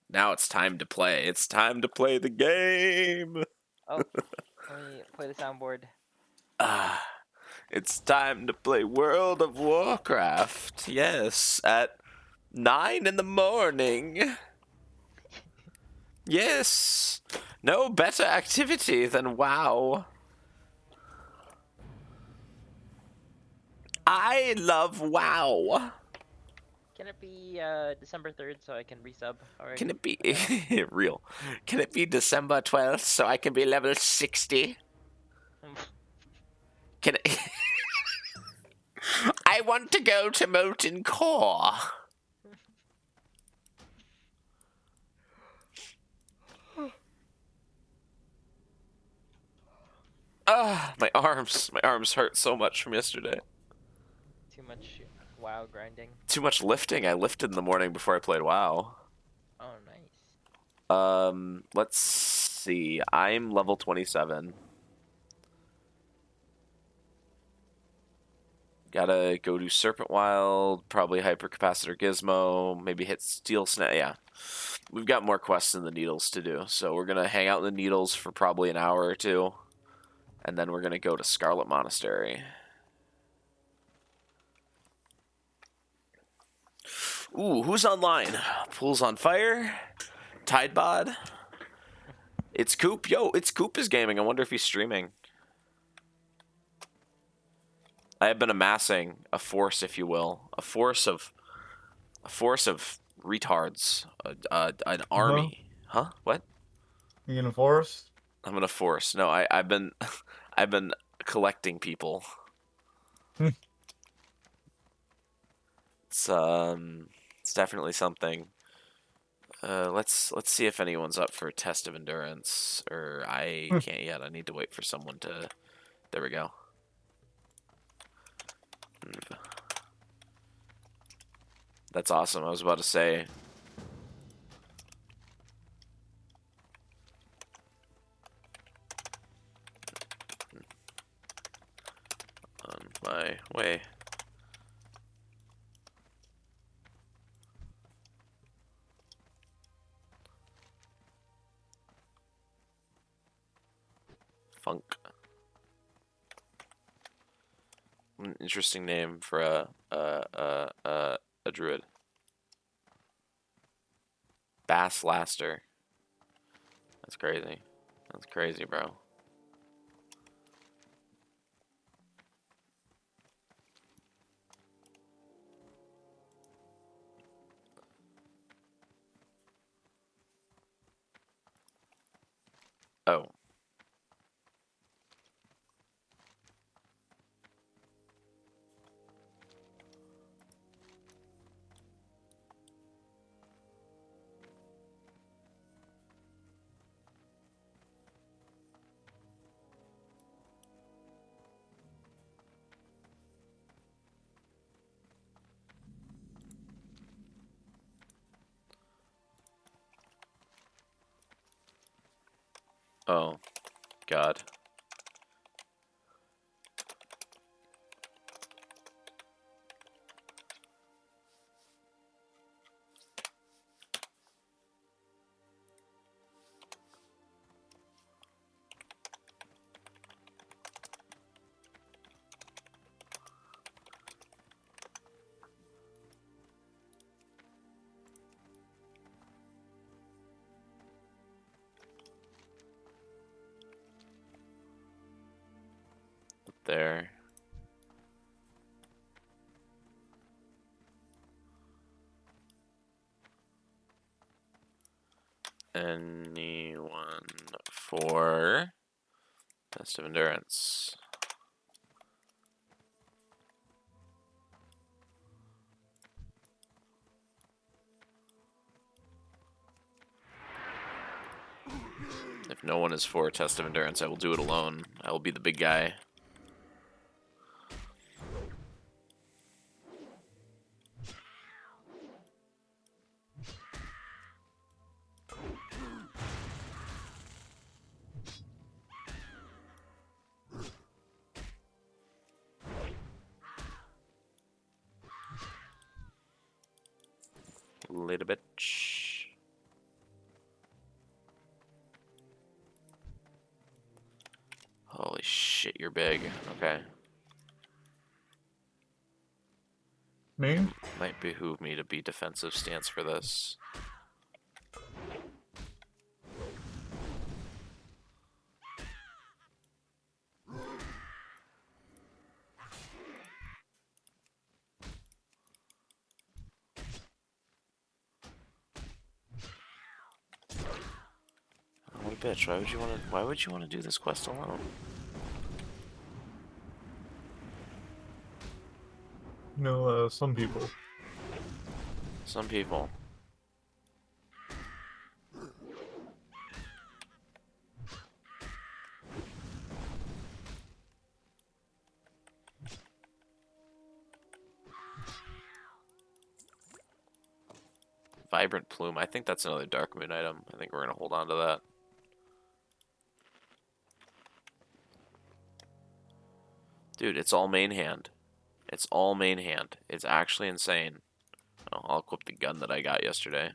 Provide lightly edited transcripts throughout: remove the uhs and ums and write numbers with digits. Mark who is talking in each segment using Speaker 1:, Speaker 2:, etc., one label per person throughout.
Speaker 1: Now it's time to play. It's time to play the game.
Speaker 2: Oh, let me play the soundboard.
Speaker 1: Ah, it's time to play World of Warcraft. Yes, at 9 in the morning. Yes. No better activity than WoW. I love WoW.
Speaker 2: Can it be December 3rd so I can resub
Speaker 1: Can
Speaker 2: already?
Speaker 1: it be
Speaker 2: The channel?
Speaker 1: real? Can it be December 12th so I can be level 60? Can it... I want to go to Molten Core. Ah, my arms. My arms hurt so much from yesterday.
Speaker 2: Too much WoW grinding.
Speaker 1: Too much lifting. I lifted in the morning before I played WoW.
Speaker 2: Oh, nice.
Speaker 1: Let's see. I'm level 27. Gotta go do Serpent Wild, probably Hypercapacitor Gizmo, maybe hit Steel Snap. Yeah. We've got more quests in the Needles to do, so we're gonna hang out in the Needles for probably an hour or two, and then we're gonna go to Scarlet Monastery. Ooh, who's online? Pool's on fire. Tidebod. It's Coop. Yo, it's Coop is gaming. I wonder if he's streaming. I have been amassing a force, if you will, a force of retards, an
Speaker 3: Huh?
Speaker 1: army. Huh? What?
Speaker 3: You gonna force?
Speaker 1: I'm gonna force. No, I've been I've been collecting people. It's definitely something. Let's see if anyone's up for a test of endurance. Or I can't yet. I need to wait for someone to. There we go. That's awesome. I was about to say. On my way. Funk. An interesting name for a druid. Bass Laster. That's crazy. That's crazy, bro. Oh. Oh. God. There. Anyone for test of endurance? If no one is for a test of endurance, I will do it alone. I will be the big guy. Little bitch. Holy shit, you're big. Okay.
Speaker 3: Me?
Speaker 1: Might behoove me to be defensive stance for this. What a bitch. Why would you want to do this quest alone?
Speaker 3: You know, some people.
Speaker 1: Some people. Vibrant Plume. I think that's another Dark Moon item. I think we're going to hold on to that. Dude, it's all main hand. It's all main hand. It's actually insane. Oh, I'll equip the gun that I got yesterday.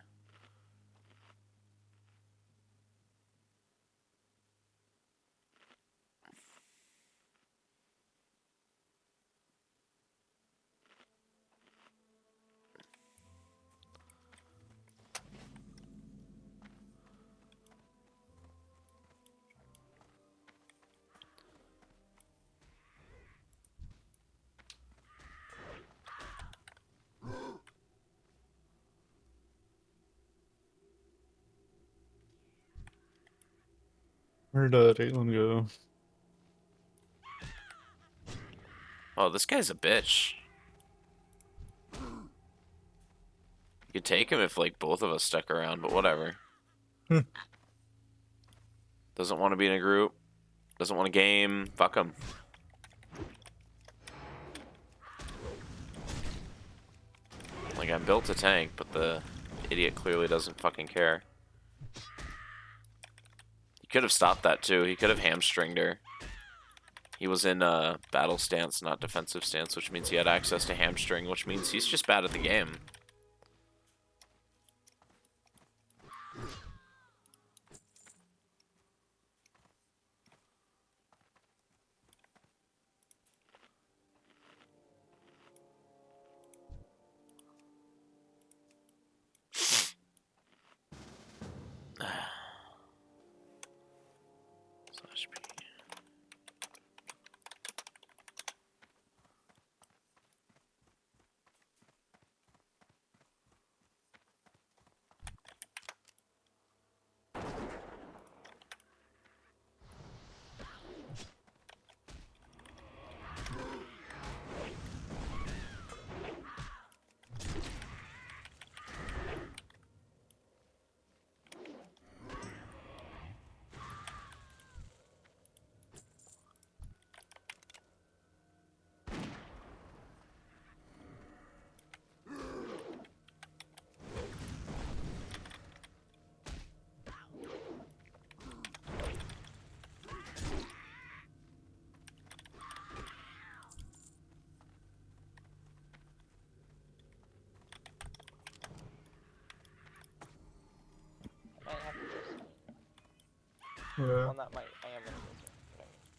Speaker 3: Where'd Deadzone go?
Speaker 1: Oh, this guy's a bitch. You could take him if, like, both of us stuck around, but whatever. Doesn't want to be in a group. Doesn't want a game. Fuck him. Like, I'm built to tank, but the idiot clearly doesn't fucking care. He could have stopped that, too. He could have hamstringed her. He was in battle stance, not defensive stance, which means he had access to hamstring, which means he's just bad at the game. Slash P.
Speaker 2: I might have to do something.
Speaker 3: Yeah.
Speaker 2: Well, not might. I am gonna do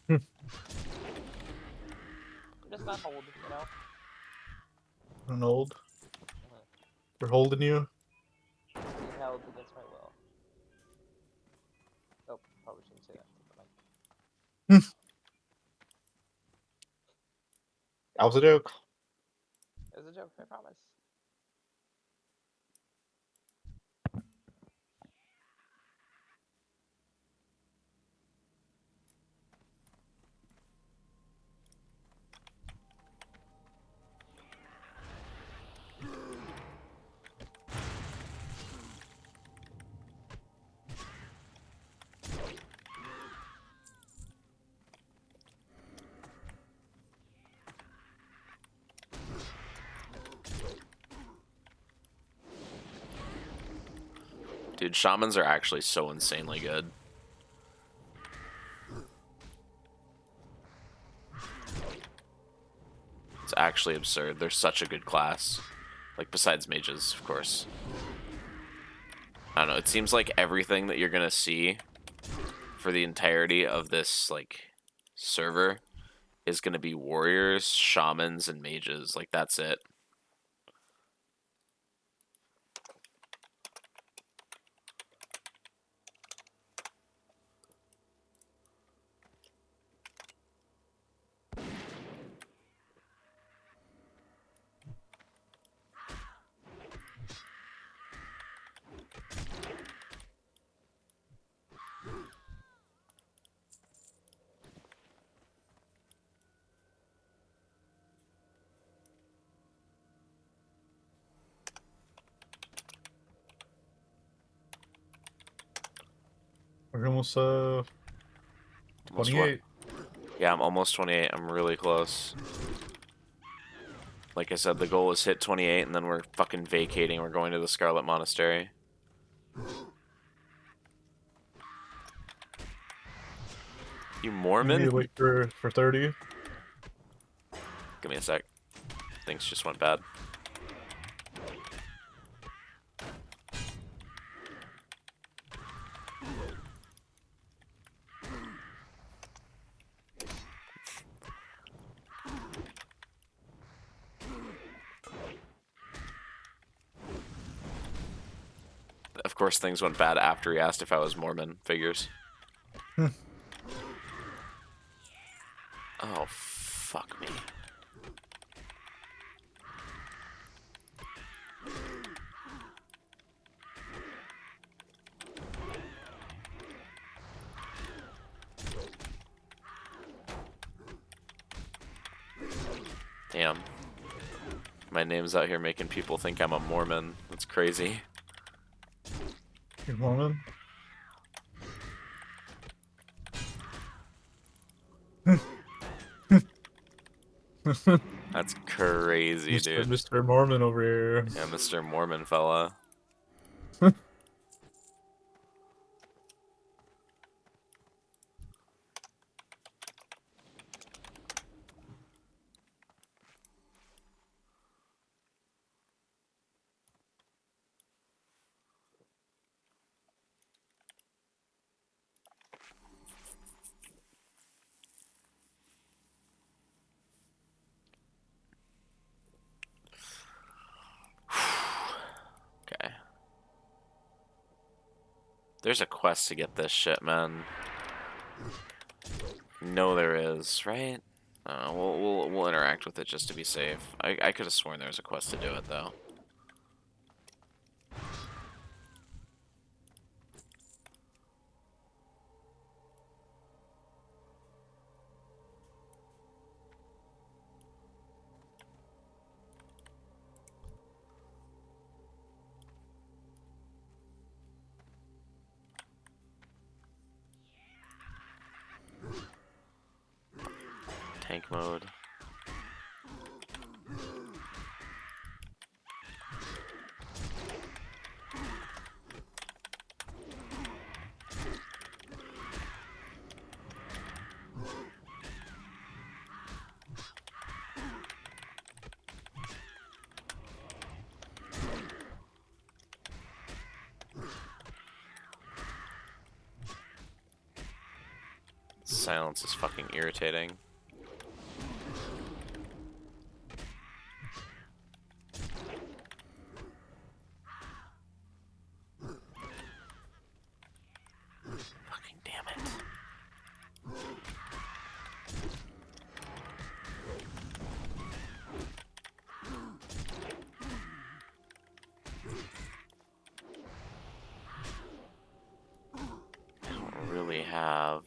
Speaker 2: something. I'm just not hold, you know?
Speaker 3: An old.
Speaker 2: Mhm.
Speaker 3: They're holding you.
Speaker 2: Being held against my will. Oh, probably shouldn't say that. Take the mic.
Speaker 3: That was a joke.
Speaker 2: It was a joke, I promise.
Speaker 1: Dude, shamans are actually so insanely good. It's actually absurd. They're such a good class. Like, besides mages, of course. I don't know, it seems like everything that you're gonna see for the entirety of this, like, server is going to be warriors, shamans, and mages. Like, that's it.
Speaker 3: We're almost
Speaker 1: Almost what?
Speaker 3: 28.
Speaker 1: Yeah, I'm almost 28. I'm really close. Like I said, the goal is hit 28, and then we're fucking vacating. We're going to the Scarlet Monastery. You
Speaker 3: We need
Speaker 1: Mormon?
Speaker 3: to wait for 30.
Speaker 1: Give me a sec. Things just went bad. Of course, things went bad after he asked if I was Mormon. Figures. Oh, fuck me. Damn. My name's out here making people think I'm a Mormon. That's crazy.
Speaker 3: You're Mormon?
Speaker 1: That's crazy, dude.
Speaker 3: Mr. Mormon over here.
Speaker 1: Yeah, Mr. Mormon fella. Okay. There's a quest to get this shit, man. No, there is, right? We'll interact with it just to be safe. I could have sworn there was a quest to do it though. Tank mode. Silence is fucking irritating. Fucking damn it. I don't really have...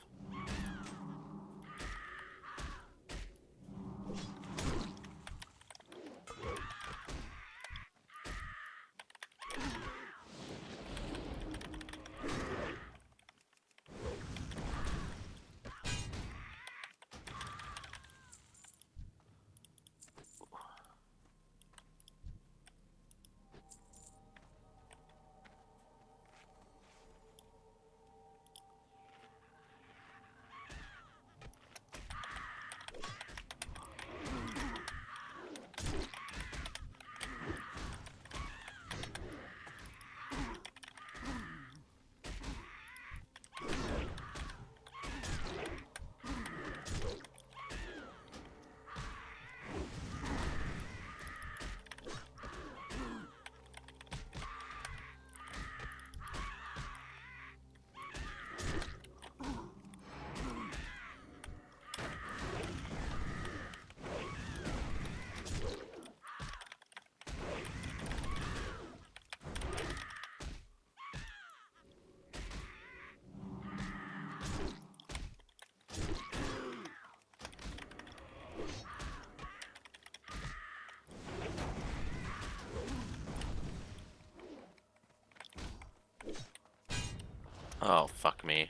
Speaker 1: Oh, fuck me.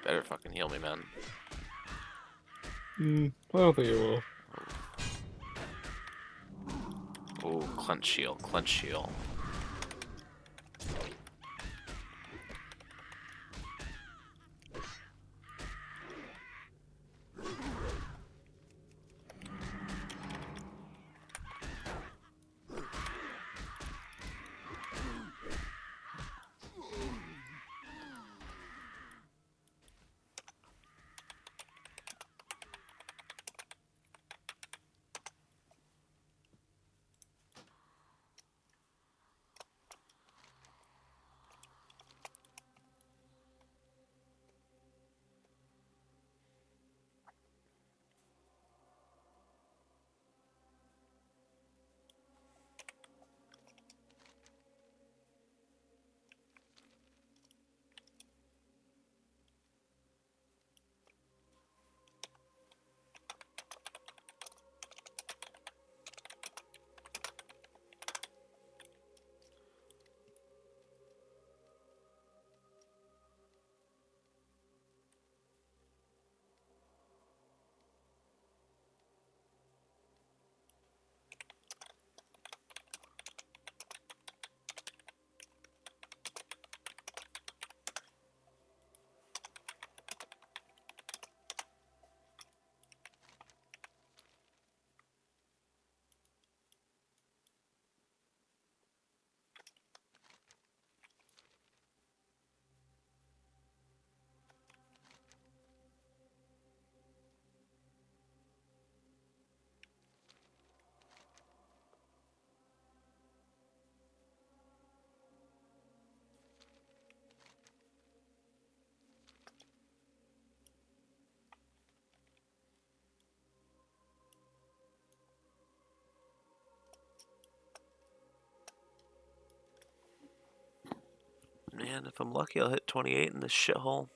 Speaker 1: Better fucking heal me, man.
Speaker 3: I don't think it will.
Speaker 1: Ooh, clench shield, clench shield. Man, if I'm lucky, I'll hit 28 in this shithole.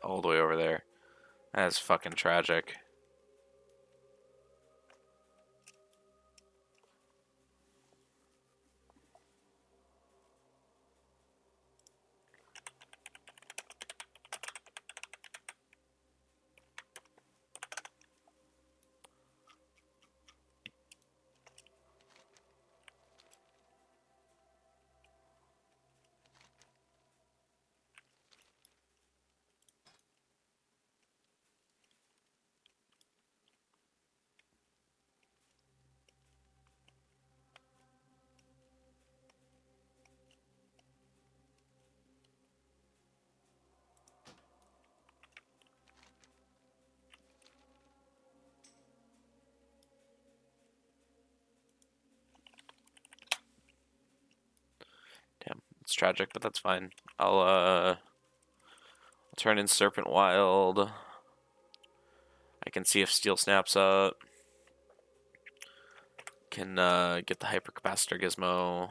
Speaker 1: all the way over there. That's fucking tragic. Damn, it's tragic, but that's fine. I'll turn in Serpent Wild. I can see if Steel snaps up. Can get the hypercapacitor gizmo.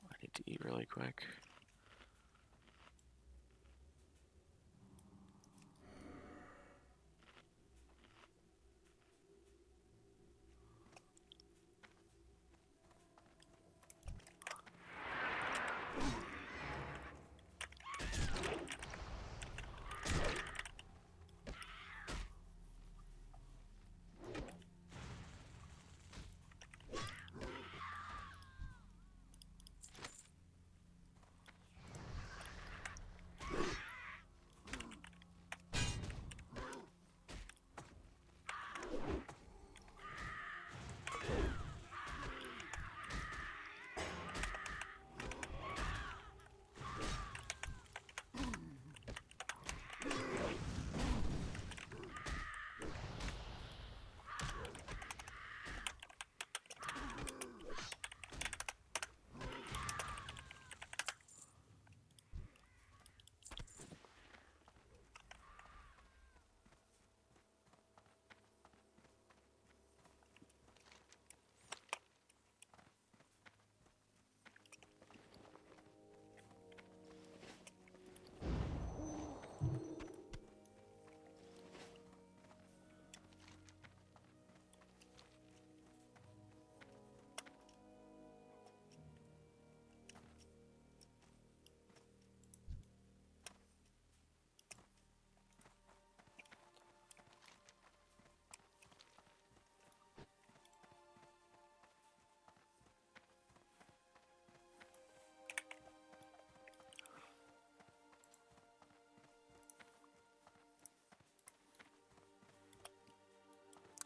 Speaker 1: I need to eat really quick.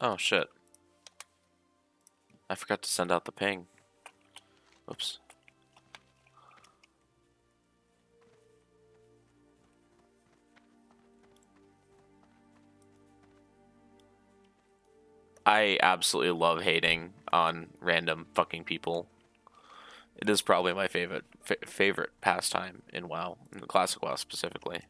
Speaker 1: Oh shit. I forgot to send out the ping. Oops. I absolutely love hating on random fucking people. It is probably my favorite pastime in WoW, in the classic WoW specifically.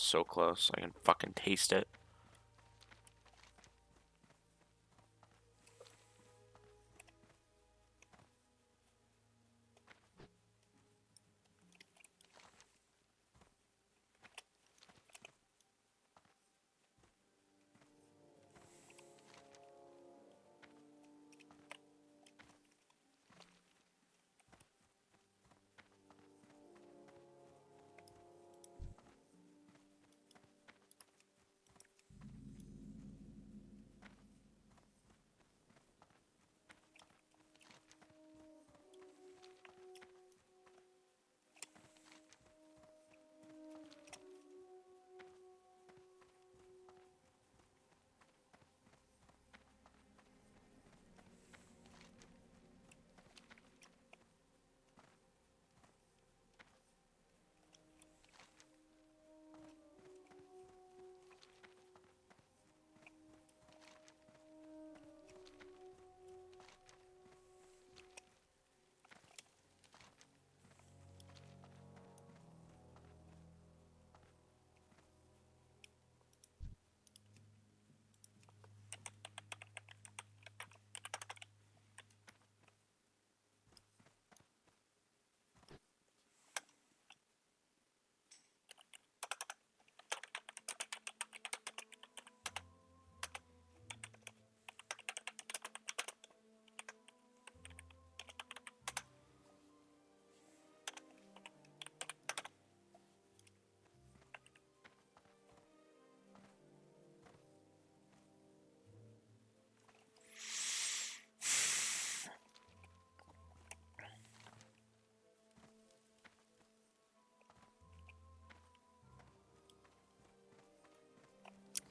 Speaker 1: So close. I can fucking taste it.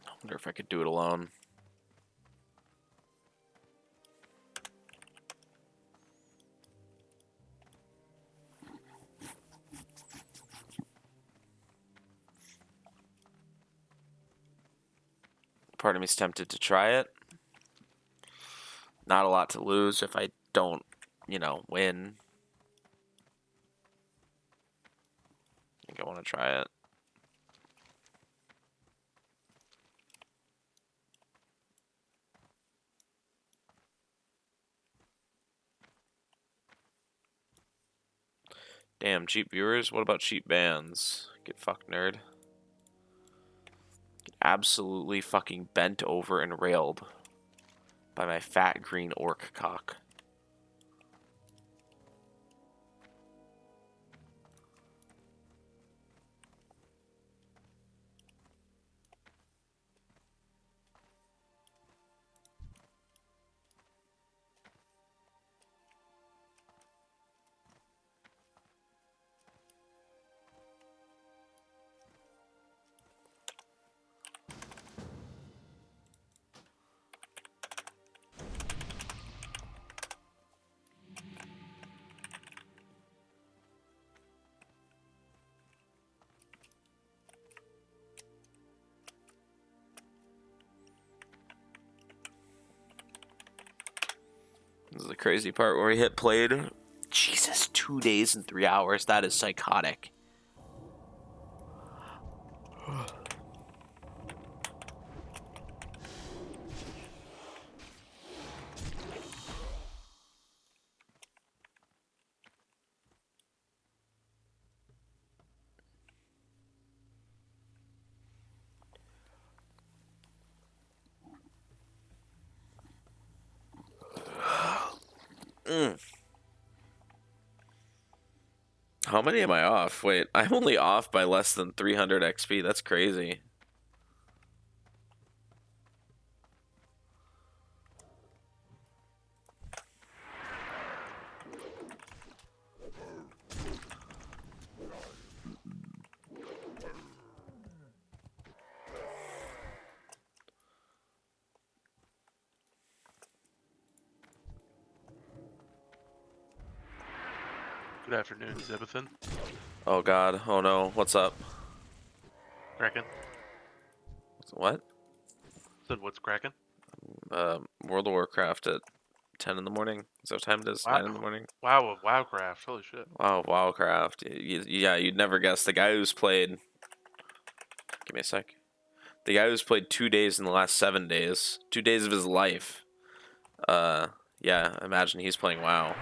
Speaker 1: I wonder if I could do it alone. Part of me's tempted to try it. Not a lot to lose if I don't, you know, win. I think I want to try it. Damn, cheap viewers? What about cheap bands? Get fucked, nerd. Get absolutely fucking bent over and railed by my fat green orc cock. This is the crazy part where we hit played. Jesus, 2 days and 3 hours. That is psychotic. How many am I off? Wait, I'm only off by less than 300 XP. That's crazy.
Speaker 4: Good afternoon, Zebethan.
Speaker 1: Oh god. Oh no. What's up?
Speaker 4: Kraken.
Speaker 1: What?
Speaker 4: Said what's cracking?
Speaker 1: World of Warcraft at 10 in the morning. Is that what time it is?
Speaker 4: Wow.
Speaker 1: 9 in the morning?
Speaker 4: Wow, of Wowcraft. Holy shit.
Speaker 1: Wow, Wowcraft. Yeah, you'd never guess. The guy who's played... Give me a sec. The guy who's played 2 days in the last 7 days, 2 days of his life. Yeah, imagine he's playing WoW.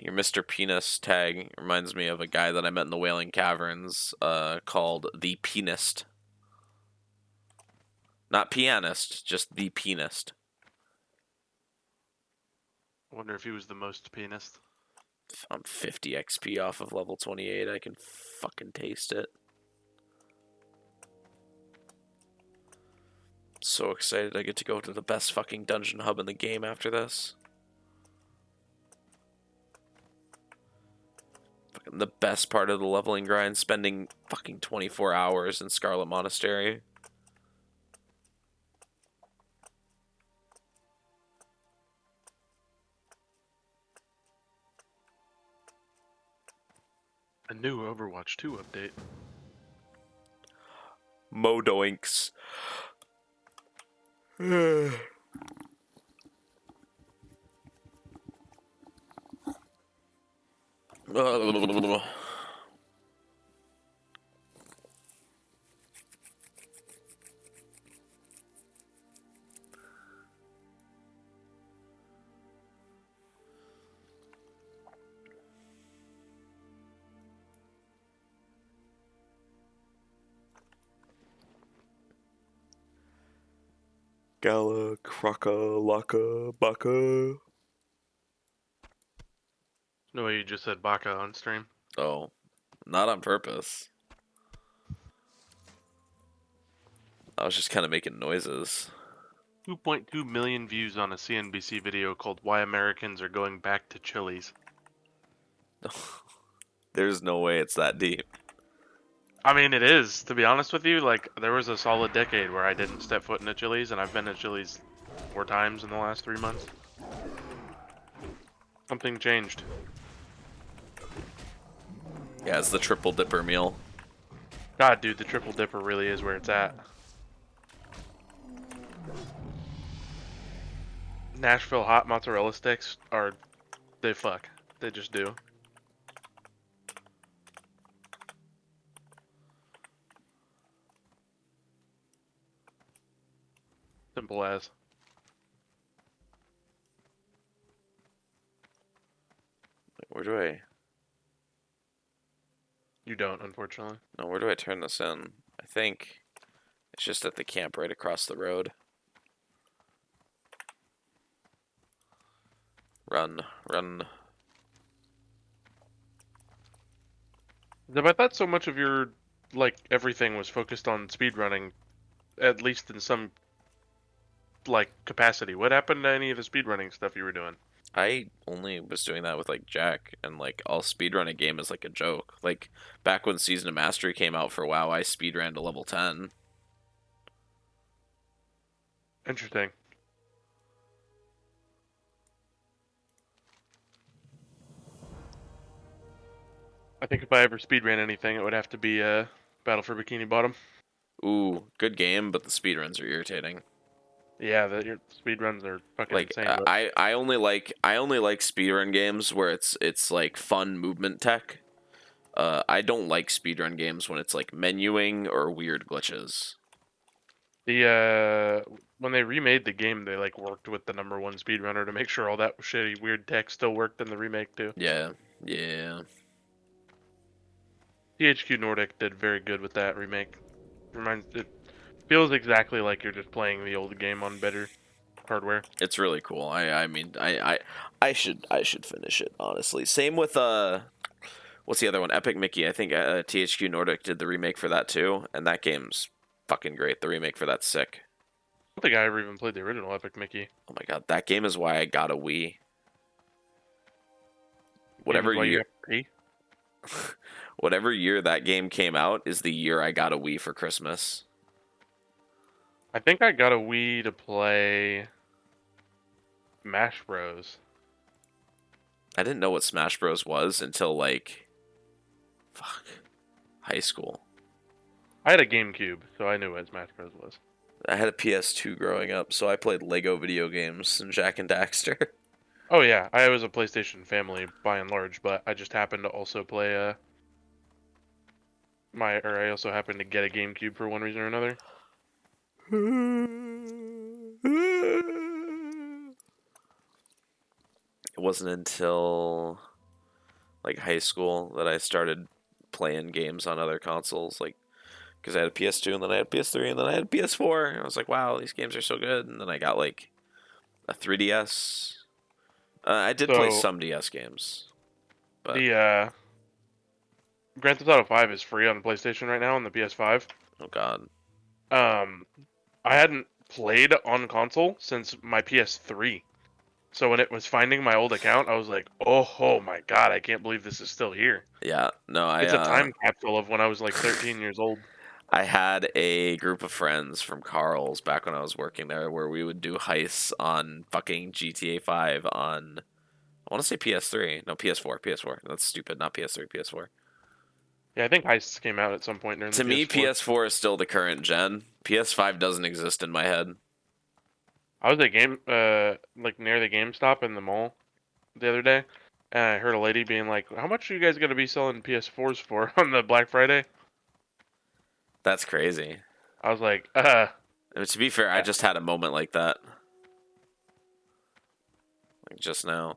Speaker 1: Your Mr. Penis tag reminds me of a guy that I met in the Wailing Caverns, called the Penist. Not pianist, just the Penist.
Speaker 4: I wonder if he was the most pianist.
Speaker 1: I'm 50 XP off of level 28. I can fucking taste it. So excited I get to go to the best fucking dungeon hub in the game after this. Fucking the best part of the leveling grind, spending fucking 24 hours in Scarlet Monastery.
Speaker 4: A new Overwatch 2 update.
Speaker 1: Modoinks. Gala, Kraka, Laka, Baka.
Speaker 4: No way you just said Baka on stream.
Speaker 1: Oh, not on purpose. I was just kind of making noises.
Speaker 4: 2.2 million views on a CNBC video called Why Americans Are Going Back to Chili's.
Speaker 1: There's no way it's that deep.
Speaker 4: I mean, it is, to be honest with you. Like, there was a solid decade where I didn't step foot in a Chili's, and I've been to Chili's 4 times in the last 3 months. Something changed.
Speaker 1: Yeah, it's the triple dipper meal.
Speaker 4: God, dude, the triple dipper really is where it's at. Nashville hot mozzarella sticks are, they fuck. They just do. Simple as.
Speaker 1: Where do I...
Speaker 4: You don't, unfortunately.
Speaker 1: No, where do I turn this in? I think it's just at the camp right across the road. Run, run.
Speaker 4: I thought so much of your, like, everything was focused on speedrunning, at least in some, like, capacity. What happened to any of the speedrunning stuff you were doing?
Speaker 1: I only was doing that with like Jack, and like I'll speedrun a game as like a joke. Like back when Season of Mastery came out for WoW, I speedran to level 10.
Speaker 4: Interesting. I think if I ever speedran anything, it would have to be Battle for Bikini Bottom.
Speaker 1: Ooh, good game, but the speedruns are irritating.
Speaker 4: Yeah, your speedruns are fucking
Speaker 1: Like
Speaker 4: insane. But
Speaker 1: I only like speedrun games where it's like fun movement tech. I don't like speedrun games when it's like menuing or weird glitches.
Speaker 4: the when they remade the game, they like worked with the #1 speedrunner to make sure all that shitty weird tech still worked in the remake too.
Speaker 1: Yeah, yeah.
Speaker 4: THQ Nordic did very good with that remake. It feels exactly like you're just playing the old game on better hardware.
Speaker 1: It's really cool. I mean I should finish it honestly. Same with what's the other one? Epic Mickey. I think THQ Nordic did the remake for that too, and that game's fucking great. The remake for that's sick.
Speaker 4: I don't think I ever even played the original Epic Mickey.
Speaker 1: Oh my god, that game is why I got a Wii. Whatever
Speaker 4: Why you
Speaker 1: year,
Speaker 4: have to pay?
Speaker 1: whatever year that game came out is the year I got a Wii for Christmas.
Speaker 4: I think I got a Wii to play Smash Bros.
Speaker 1: I didn't know what Smash Bros was until like, fuck, high school.
Speaker 4: I had a GameCube, so I knew what Smash Bros was.
Speaker 1: I had a PS2 growing up, so I played Lego video games and Jack and Daxter.
Speaker 4: Oh yeah, I was a PlayStation family by and large, but I just happened to also play I also happened to get a GameCube for one reason or another.
Speaker 1: It wasn't until like high school that I started playing games on other consoles, like because I had a PS2 and then I had a PS3 and then I had a PS4. And I was like, wow, these games are so good. And then I got like a 3DS. I did play
Speaker 4: So
Speaker 1: some DS games, but
Speaker 4: the Grand Theft Auto 5 is free on PlayStation right now on the PS5.
Speaker 1: oh god,
Speaker 4: Um, I hadn't played on console since my PS3. So when it was finding my old account, I was like, oh my god, I can't believe this is still here.
Speaker 1: yeah, no,
Speaker 4: It's a time capsule of when I was like 13 years old.
Speaker 1: I had a group of friends from Carl's back when I was working there where we would do heists on fucking GTA 5 on, I want to say PS3. No, PS4. PS4. That's stupid. Not PS3, PS4.
Speaker 4: Yeah, I think Heists came out at some point during
Speaker 1: To
Speaker 4: the
Speaker 1: me,
Speaker 4: PS4.
Speaker 1: PS4 is still the current gen. PS5 doesn't exist in my head.
Speaker 4: I was at like near the GameStop in the mall the other day, and I heard a lady being like, "How much are you guys gonna be selling PS4s for on the Black Friday?"
Speaker 1: That's crazy.
Speaker 4: I was like,
Speaker 1: And to be fair, I just had a moment like that. Like just now.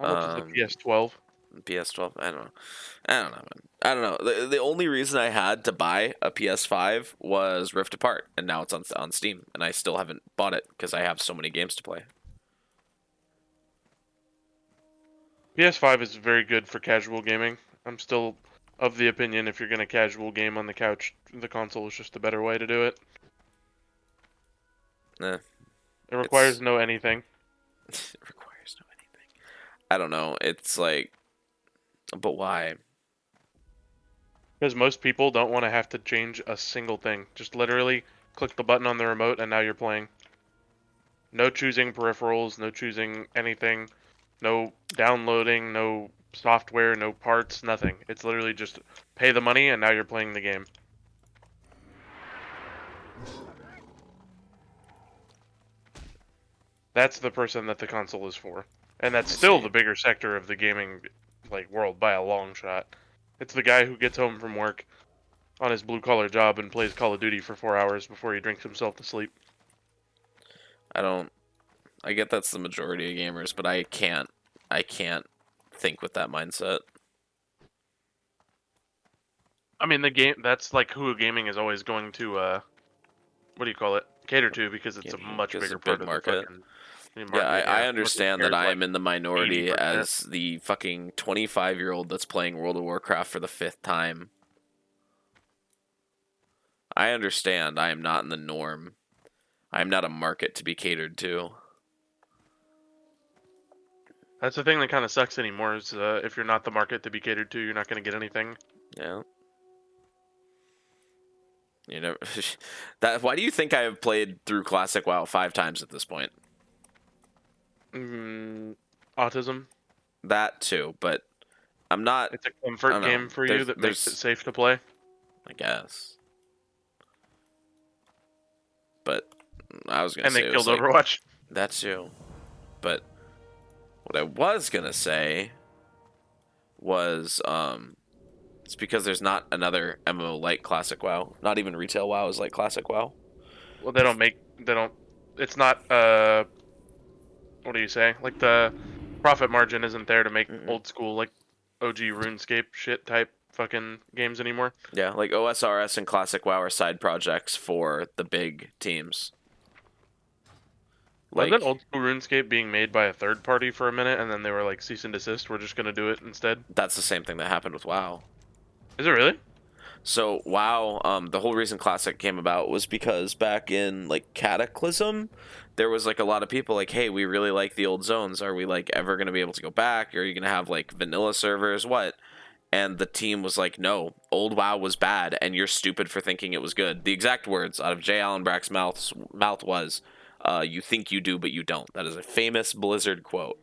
Speaker 4: how much is the PS12?
Speaker 1: PS12? I don't know. Man. I don't know. The only reason I had to buy a PS5 was Rift Apart, and now it's on Steam, and I still haven't bought it because I have so many games to play.
Speaker 4: PS5 is very good for casual gaming. I'm still of the opinion if you're gonna casual game on the couch, the console is just a better way to do it.
Speaker 1: Eh,
Speaker 4: It requires no anything.
Speaker 1: it requires no anything. I don't know. It's like, but why?
Speaker 4: Because most people don't want to have to change a single thing. Just literally click the button on the remote and now you're playing. No choosing peripherals, no choosing anything, no downloading, no software, no parts, nothing. It's literally just pay the money and now you're playing the game. That's the person that the console is for. And that's still the bigger sector of the gaming like world by a long shot. It's the guy who gets home from work on his blue collar job and plays Call of Duty for 4 hours before he drinks himself to sleep.
Speaker 1: I get that's the majority of gamers, but I can't think with that mindset.
Speaker 4: I mean, that's like who gaming is always going to, what do you call it? Cater to, because it's a much
Speaker 1: Because
Speaker 4: bigger
Speaker 1: it's a
Speaker 4: part
Speaker 1: big
Speaker 4: of
Speaker 1: market.
Speaker 4: the fucking
Speaker 1: Yeah,
Speaker 4: market.
Speaker 1: I understand that I am
Speaker 4: like
Speaker 1: in the minority
Speaker 4: 80%.
Speaker 1: as the fucking 25-year-old that's playing World of Warcraft for the 5th time. I understand I am not in the norm. I am not a market to be catered to.
Speaker 4: That's the thing that kind of sucks anymore is if you're not the market to be catered to, you're not going to get anything.
Speaker 1: Yeah. You know, why do you think I have played through Classic WoW 5 times at this point?
Speaker 4: Autism.
Speaker 1: That too, but I'm not.
Speaker 4: It's a comfort game for you that makes it safe to play.
Speaker 1: I guess. But I was gonna say
Speaker 4: And they killed Overwatch.
Speaker 1: That too. But what I was gonna say was it's because there's not another MMO like Classic WoW. Not even retail WoW is like Classic WoW.
Speaker 4: Well, it's not what do you say? Like the profit margin isn't there to make old school like OG RuneScape shit type fucking games anymore.
Speaker 1: Yeah, like OSRS and Classic WoW are side projects for the big teams.
Speaker 4: Wasn't old school RuneScape being made by a third party for a minute, and then they were like cease and desist? We're just gonna do it instead.
Speaker 1: That's the same thing that happened with WoW.
Speaker 4: Is it really?
Speaker 1: So WoW, the whole reason Classic came about was because back in like Cataclysm, there was like a lot of people like, hey, we really like the old zones. Are we like ever gonna be able to go back? Are you gonna have like vanilla servers? What? And the team was like, no, old WoW was bad, and you're stupid for thinking it was good. The exact words out of J. Allen Brack's mouth was, you think you do, but you don't. That is a famous Blizzard quote.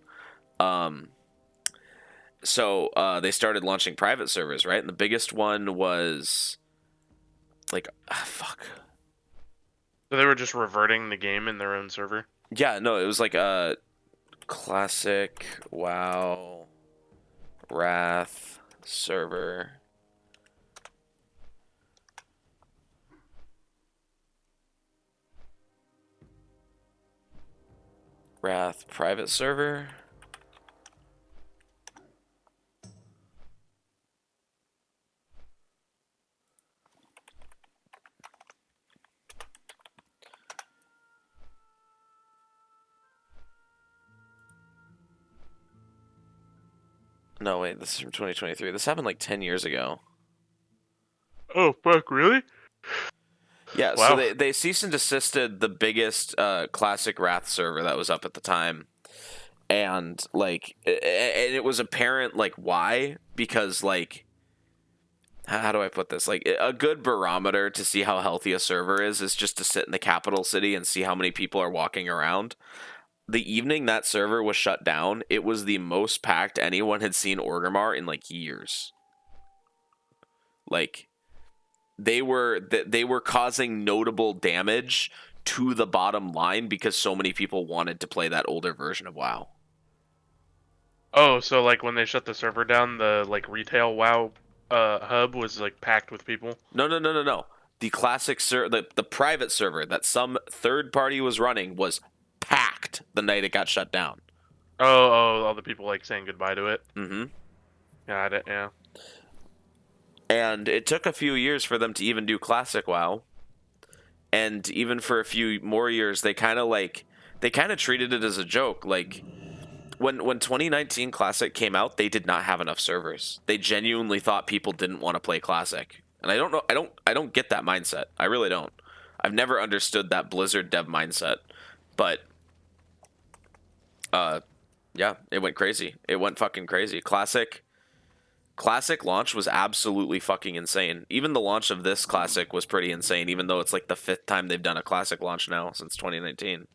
Speaker 1: So they started launching private servers, right? And the biggest one was like, fuck.
Speaker 4: So they were just reverting the game in their own server.
Speaker 1: Yeah, no, it was like a classic WoW Wrath server. Wrath private server. No, wait, this is from 2023. This happened like 10 years ago.
Speaker 4: Oh fuck! Really?
Speaker 1: Yeah,
Speaker 4: Wow.
Speaker 1: so they cease and desisted the biggest classic Wrath server that was up at the time. And like and it was apparent like why, because like how do I put this, like a good barometer to see how healthy a server is just to sit in the capital city and see how many people are walking around. The evening that server was shut down, it was the most packed anyone had seen Orgrimmar in like years. Like they were causing notable damage to the bottom line because so many people wanted to play that older version of WoW.
Speaker 4: Oh, so like when they shut the server down, the like retail WoW hub was like packed with people.
Speaker 1: No. The classic the private server that some third party was running was packed the night it got shut down.
Speaker 4: Oh, all the people like saying goodbye to it.
Speaker 1: Mm-hmm.
Speaker 4: Got it. Yeah.
Speaker 1: And it took a few years for them to even do classic WoW. And even for a few more years, they kind of treated it as a joke. Like when 2019 Classic came out, they did not have enough servers. They genuinely thought people didn't want to play Classic. And I don't know, I don't get that mindset. I really don't. I've never understood that Blizzard dev mindset. But yeah, it went crazy. It went fucking crazy. Classic launch was absolutely fucking insane. Even the launch of this Classic was pretty insane, even though it's like the 5th time they've done a Classic launch now since 2019.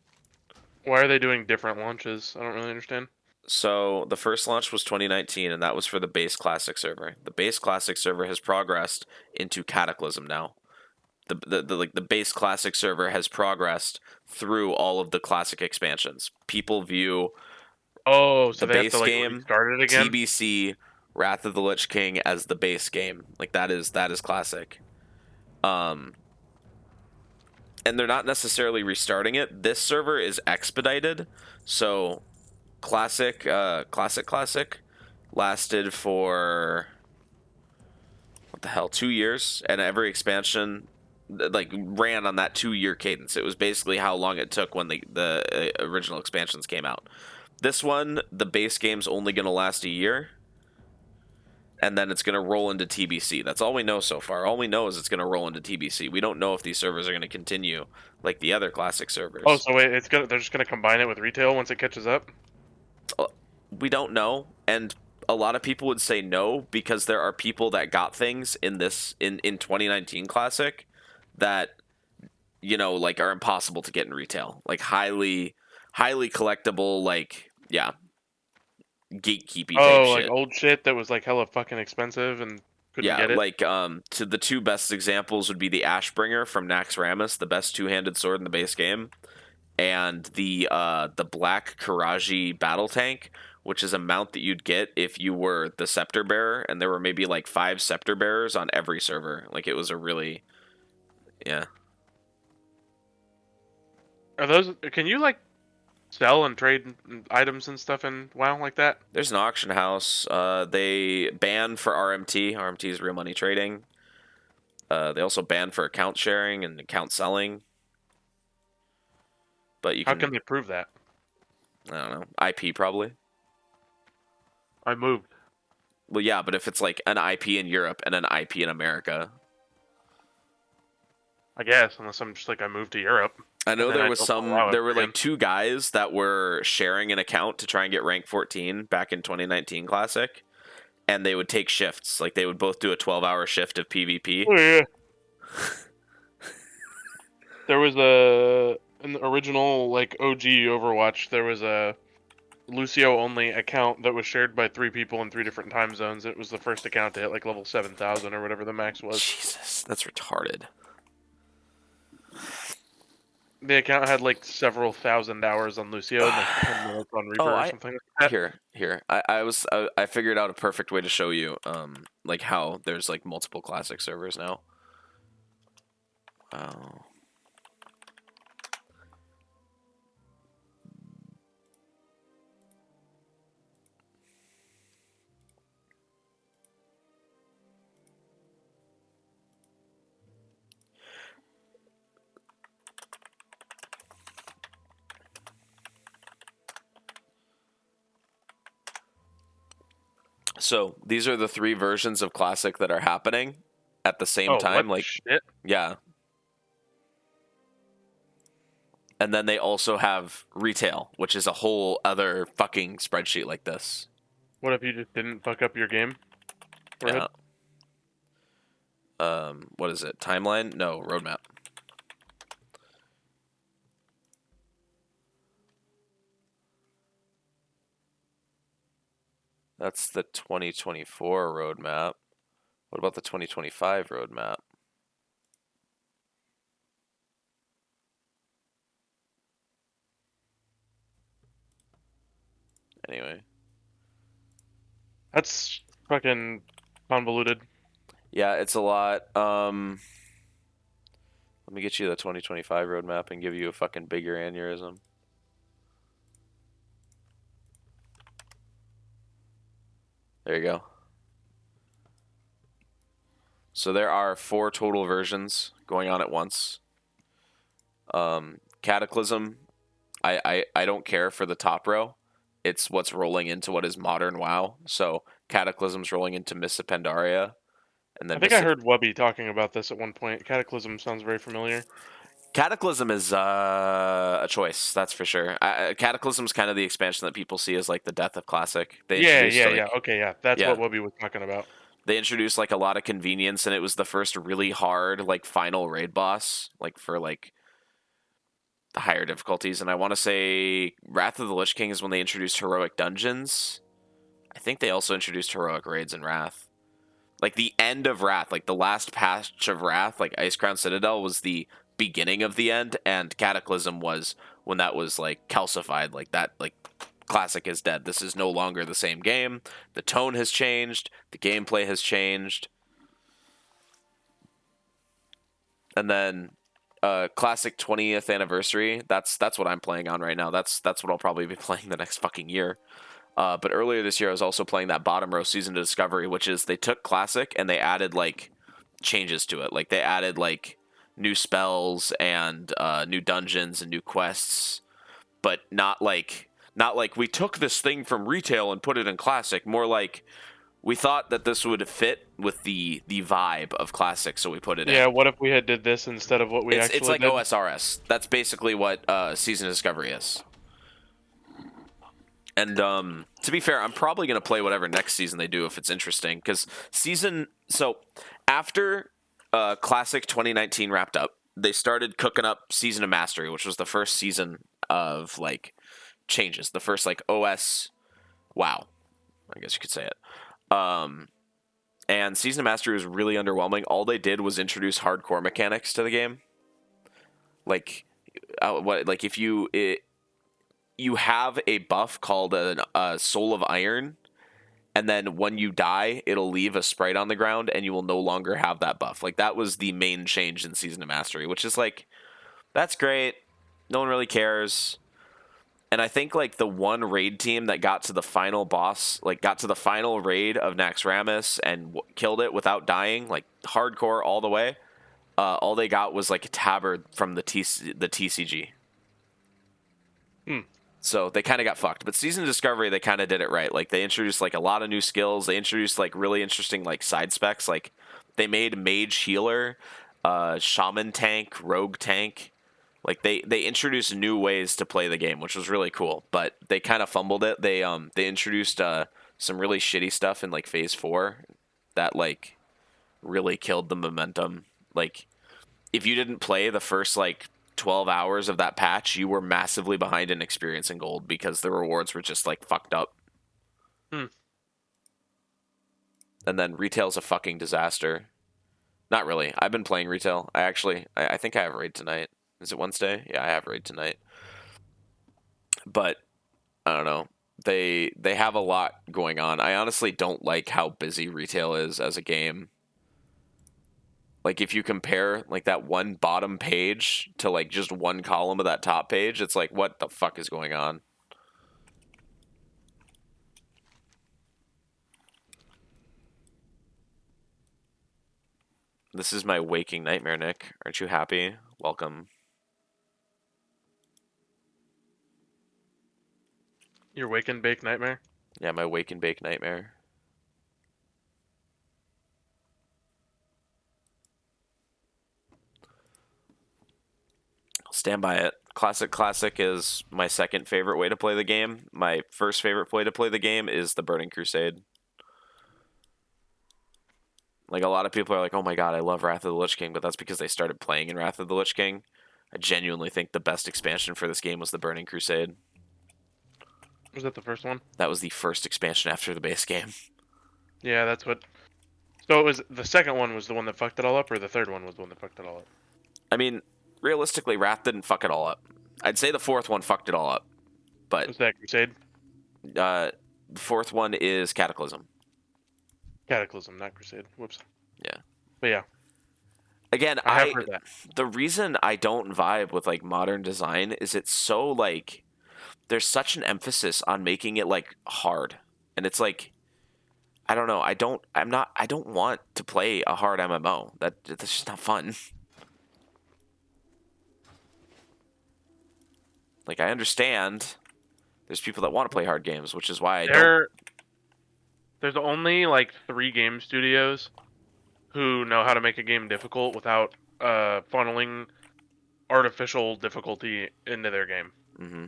Speaker 4: Why are they doing different launches? I don't really understand.
Speaker 1: So the first launch was 2019, and that was for the base Classic server. The base Classic server has progressed into Cataclysm now. The base Classic server has progressed through all of the Classic expansions. People view
Speaker 4: Oh, so
Speaker 1: the
Speaker 4: they have
Speaker 1: base
Speaker 4: to like
Speaker 1: game,
Speaker 4: restart it again.
Speaker 1: TBC, Wrath of the Lich King as the base game. Like that is Classic. And they're not necessarily restarting it. This server is expedited, so Classic lasted for what the hell, 2 years, and every expansion like ran on that 2-year cadence. It was basically how long it took when the original expansions came out. This one, the base game's only going to last a year, and then it's going to roll into TBC. That's all we know so far. All we know is it's going to roll into TBC. We don't know if these servers are going to continue like the other Classic servers.
Speaker 4: Oh, so wait, they're just gonna combine it with retail once it catches up.
Speaker 1: We don't know, and a lot of people would say no because there are people that got things in 2019 Classic that like are impossible to get in retail, like highly collectible, like yeah, gatekeepy type
Speaker 4: Oh, like
Speaker 1: shit.
Speaker 4: old shit that was like hella fucking expensive and couldn't get it.
Speaker 1: Like to the two best examples would be the Ashbringer from Naxxramas, the best two-handed sword in the base game, and the Black Karaji battle tank, which is a mount that you'd get if you were the scepter bearer, and there were maybe like 5 scepter bearers on every server. Like it was a really, yeah.
Speaker 4: Are those? Can you like sell and trade items and stuff in WoW like that?
Speaker 1: There's an auction house. They ban for RMT. RMT is real money trading. They also ban for account sharing and account selling. But you
Speaker 4: How
Speaker 1: can.
Speaker 4: can they prove that?
Speaker 1: I don't know. IP probably.
Speaker 4: I moved.
Speaker 1: Well, yeah, but if it's like an IP in Europe and an IP in America,
Speaker 4: I guess, unless I'm just like I moved to Europe.
Speaker 1: I know
Speaker 4: And then
Speaker 1: there
Speaker 4: I
Speaker 1: was
Speaker 4: don't
Speaker 1: some.
Speaker 4: allow it
Speaker 1: There were
Speaker 4: again.
Speaker 1: like 2 guys that were sharing an account to try and get rank 14 back in 2019 Classic, and they would take shifts. Like they would both do a 12-hour shift of PvP.
Speaker 4: Oh yeah. There was in the original like OG Overwatch. There was a Lucio only account that was shared by 3 people in 3 different time zones. It was the first account to hit like level 7,000 or whatever the max was.
Speaker 1: Jesus, that's retarded.
Speaker 4: The account had like several thousand hours on Lucio and like 10 minutes on Reaper or something like that.
Speaker 1: Here. I figured out a perfect way to show you, like how there's like multiple classic servers now. Wow. So these are the 3 versions of Classic that are happening at the same time.
Speaker 4: What?
Speaker 1: Like,
Speaker 4: Shit?
Speaker 1: yeah. And then they also have retail, which is a whole other fucking spreadsheet like this.
Speaker 4: What if you just didn't fuck up your game?
Speaker 1: Yeah. What is it? Timeline? No, roadmap. That's the 2024 roadmap. What about the 2025 roadmap? Anyway.
Speaker 4: That's fucking convoluted.
Speaker 1: Yeah, it's a lot. Let me get you the 2025 roadmap and give you a fucking bigger aneurysm. There you go. So there are 4 total versions going on at once. Cataclysm, I don't care for the top row. It's what's rolling into what is modern WoW. So Cataclysm's rolling into Missa Pandaria. And then
Speaker 4: I think I heard Wubby talking about this at one point. Cataclysm sounds very familiar.
Speaker 1: Cataclysm is a choice, that's for sure. Cataclysm's kind of the expansion that people see as like the death of Classic.
Speaker 4: Yeah. Okay, yeah. That's what Wubby was talking about.
Speaker 1: They introduced like a lot of convenience, and it was the first really hard like final raid boss, like for like the higher difficulties. And I want to say Wrath of the Lich King is when they introduced heroic dungeons. I think they also introduced heroic raids in Wrath. Like the end of Wrath, like the last patch of Wrath, like Icecrown Citadel was the beginning of the end, and Cataclysm was when that was like calcified, like that, like Classic is dead. This is no longer the same game. The tone has changed. The gameplay has changed. And then Classic 20th anniversary. That's what I'm playing on right now. That's what I'll probably be playing the next fucking year. But earlier this year, I was also playing that bottom row Season to Discovery, which is they took Classic and they added like changes to it. Like they added like new spells and new dungeons and new quests, but not like we took this thing from retail and put it in Classic. More like we thought that this would fit with the vibe of Classic, so we put it in.
Speaker 4: Yeah, what if we had did this instead of what we actually did?
Speaker 1: It's like OSRS. That's basically what Season of Discovery is. And to be fair, I'm probably going to play whatever next season they do if it's interesting. Because so after Classic 2019 wrapped up, they started cooking up Season of Mastery, which was the first season of like changes. The first like OS WoW, I guess you could say it. And Season of Mastery was really underwhelming. All they did was introduce hardcore mechanics to the game. Like, if you have a buff called a Soul of Iron, and then when you die, it'll leave a sprite on the ground, and you will no longer have that buff. Like, that was the main change in Season of Mastery, which is like, that's great. No one really cares. And I think like the one raid team that got to the final boss, like got to the final raid of Naxxramas and killed it without dying, like hardcore all the way. All they got was like a tabard from the TCG. So they kind of got fucked. But Season of Discovery, they kind of did it right. Like they introduced like a lot of new skills. They introduced like really interesting like side specs. Like they made Mage Healer, Shaman Tank, Rogue Tank. Like they introduced new ways to play the game, which was really cool. But they kind of fumbled it. They introduced some really shitty stuff in like Phase 4 that like really killed the momentum. Like if you didn't play the first like 12 hours of that patch, you were massively behind in experience and gold because the rewards were just like fucked up.
Speaker 4: Hmm.
Speaker 1: And then retail's a fucking disaster. Not really. I've been playing retail. I think I have raid tonight. Is it Wednesday? Yeah, I have raid tonight. But I don't know. They have a lot going on. I honestly don't like how busy retail is as a game. Like if you compare like that one bottom page to like just one column of that top page, it's like what the fuck is going on? This is my waking nightmare, Nick. Aren't you happy? Welcome.
Speaker 4: Your wake and bake nightmare?
Speaker 1: Yeah, my wake and bake nightmare. Stand by it. Classic is my second favorite way to play the game. My first favorite way to play the game is the Burning Crusade. Like, a lot of people are like, oh my god, I love Wrath of the Lich King, but that's because they started playing in Wrath of the Lich King. I genuinely think the best expansion for this game was the Burning Crusade.
Speaker 4: Was that the first one?
Speaker 1: That was the first expansion after the base game.
Speaker 4: Yeah, that's what... So it was the second one was the one that fucked it all up, or the third one was the one that fucked it all up?
Speaker 1: I mean, realistically, Wrath didn't fuck it all up. I'd say the fourth one fucked it all up. But
Speaker 4: Was that Crusade?
Speaker 1: the fourth one is Cataclysm.
Speaker 4: Cataclysm, not Crusade. Whoops.
Speaker 1: Yeah.
Speaker 4: But yeah,
Speaker 1: Again,
Speaker 4: I have heard that.
Speaker 1: the reason I don't vibe with like modern design is it's so like there's such an emphasis on making it like hard. And it's like I don't know, I don't want to play a hard MMO. That's just not fun. Like I understand there's people that want to play hard games, which is why I don't.
Speaker 4: There's only like 3 game studios who know how to make a game difficult without funneling artificial difficulty into their game.
Speaker 1: Mm-hmm.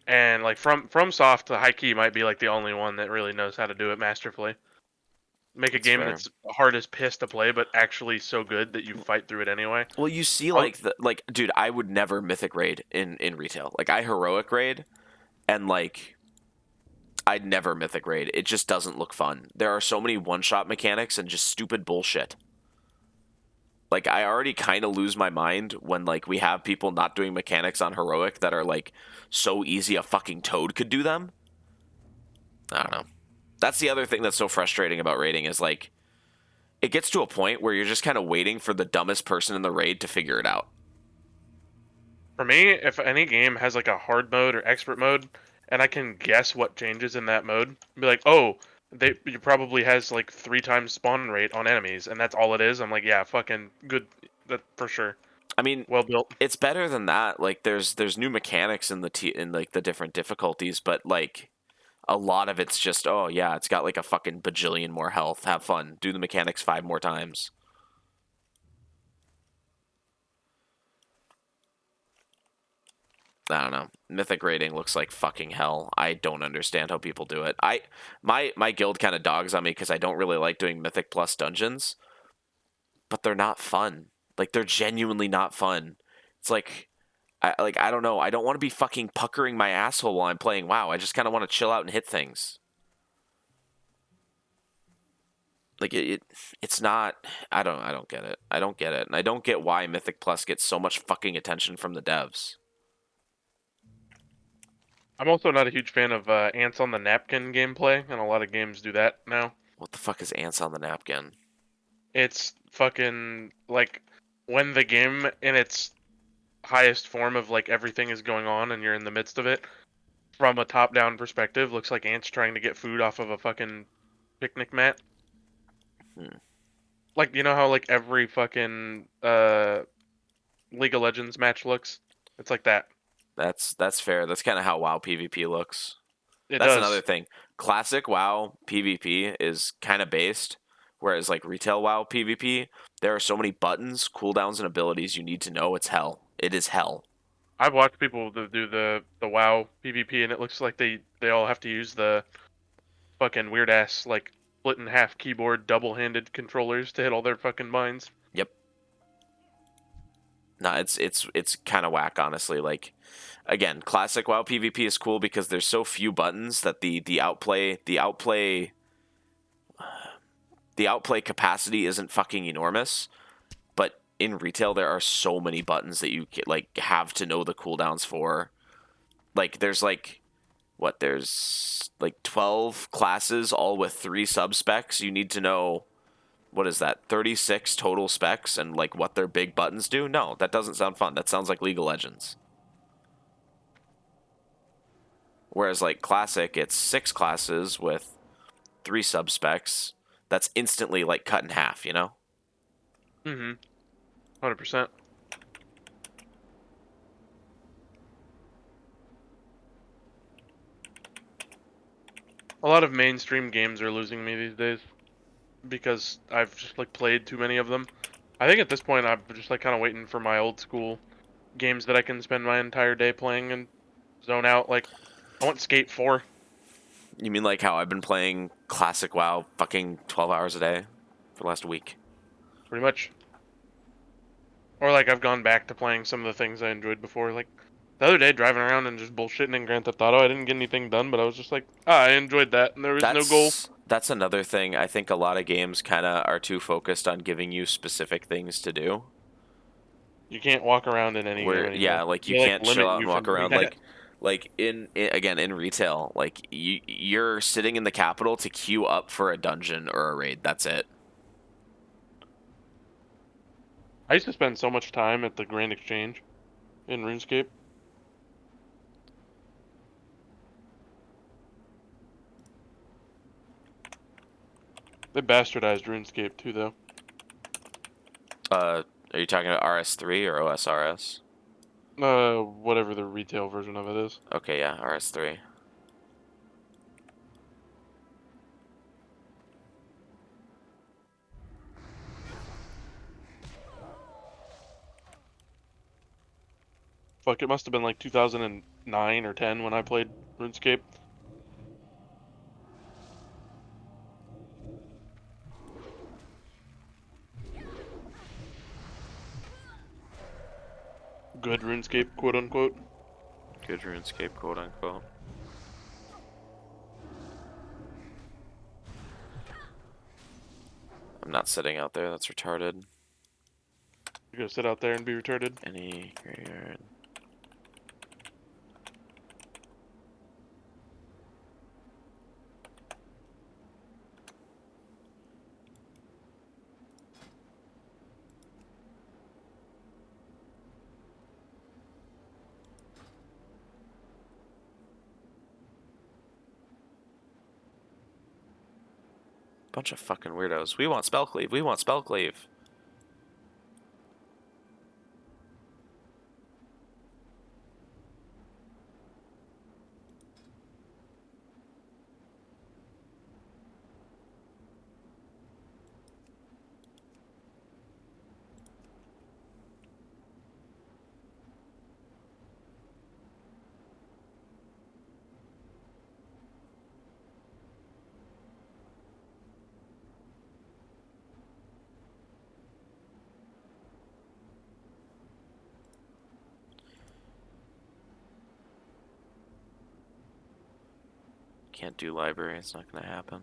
Speaker 4: And like FromSoft, the high key might be like the only one that really knows how to do it masterfully. Make a game
Speaker 1: fair.
Speaker 4: that's hard as piss to play, but actually so good that you fight through it anyway.
Speaker 1: Well, you see, like dude, I would never mythic raid in retail. Like I heroic raid, and like I'd never mythic raid. It just doesn't look fun. There are so many one shot mechanics and just stupid bullshit. Like I already kind of lose my mind when like we have people not doing mechanics on heroic that are like so easy a fucking toad could do them. I don't know. That's the other thing that's so frustrating about raiding is like it gets to a point where you're just kind of waiting for the dumbest person in the raid to figure it out.
Speaker 4: For me, if any game has like a hard mode or expert mode, and I can guess what changes in that mode, be like, oh, it probably has like 3 times spawn rate on enemies, and that's all it is. I'm like, yeah, fucking good, that for sure.
Speaker 1: I mean,
Speaker 4: Well built.
Speaker 1: it's better than that. Like there's new mechanics in in like the different difficulties, but like a lot of it's just oh yeah, it's got like a fucking bajillion more health. Have fun. Do the mechanics 5 more times. I don't know. Mythic rating looks like fucking hell. I don't understand how people do it. My guild kind of dogs on me because I don't really like doing Mythic plus dungeons, but they're not fun. Like they're genuinely not fun. It's like I don't know. I don't want to be fucking puckering my asshole while I'm playing WoW. I just kind of want to chill out and hit things. Like it's not. I don't get it. I don't get it, and I don't get why Mythic Plus gets so much fucking attention from the devs.
Speaker 4: I'm also not a huge fan of ants on the napkin gameplay, and a lot of games do that now.
Speaker 1: What the fuck is ants on the napkin?
Speaker 4: It's fucking like when the game in its highest form of like everything is going on and you're in the midst of it, from a top-down perspective, looks like ants trying to get food off of a fucking picnic mat. Like, you know how like every fucking League of Legends match looks? It's like that.
Speaker 1: That's fair. That's kind of how WoW PvP looks.
Speaker 4: It
Speaker 1: That's
Speaker 4: does.
Speaker 1: another thing. Classic WoW PvP is kind of based, whereas like retail WoW PvP, there are so many buttons, cooldowns, and abilities you need to know. It's hell. It is hell.
Speaker 4: I've watched people that do the WoW PvP, and it looks like they all have to use the fucking weird ass like split in half keyboard double-handed controllers to hit all their fucking binds.
Speaker 1: Yep. No, it's kind of whack, honestly. Like, again, classic WoW PvP is cool because there's so few buttons that the outplay capacity isn't fucking enormous. But in retail, there are so many buttons that you like have to know the cooldowns for. Like, there's like there's like 12 classes, all with 3 sub specs. You need to know, what is that, 36 total specs and like what their big buttons do. No, that doesn't sound fun. That sounds like League of Legends. Whereas like classic, it's 6 classes with 3 sub specs. That's instantly like cut in half, you know?
Speaker 4: 100%. A lot of mainstream games are losing me these days because I've just like played too many of them. I think at this point I'm just like kind of waiting for my old school games that I can spend my entire day playing and zone out. Like, I want Skate 4.
Speaker 1: You mean like how I've been playing classic WoW fucking 12 hours a day for the last week?
Speaker 4: Pretty much. Or like I've gone back to playing some of the things I enjoyed before. Like the other day, driving around and just bullshitting in Grand Theft Auto, I didn't get anything done, but I was just like, I enjoyed that, and there was no goal.
Speaker 1: That's another thing. I think a lot of games kind of are too focused on giving you specific things to do.
Speaker 4: You can't walk around in any game anymore.
Speaker 1: Yeah, like you
Speaker 4: They,
Speaker 1: can't chill
Speaker 4: limit
Speaker 1: out
Speaker 4: you
Speaker 1: and walk
Speaker 4: from doing
Speaker 1: around.
Speaker 4: that.
Speaker 1: Like again in retail, like you're sitting in the capital to queue up for a dungeon or a raid. That's it.
Speaker 4: I used to spend so much time at the Grand Exchange in RuneScape. They bastardized RuneScape too, though.
Speaker 1: Are you talking about RS3 or OSRS?
Speaker 4: Whatever the retail version of it is.
Speaker 1: Okay, yeah, RS3.
Speaker 4: Fuck, it must have been like 2009 or 10 when I played RuneScape. Good RuneScape, quote unquote.
Speaker 1: Good RuneScape, quote unquote. I'm not sitting out there. That's retarded.
Speaker 4: You're gonna sit out there and be retarded.
Speaker 1: Any graveyard. Bunch of fucking weirdos. We want spell cleave. We want spell cleave. Can't do library. It's not gonna happen.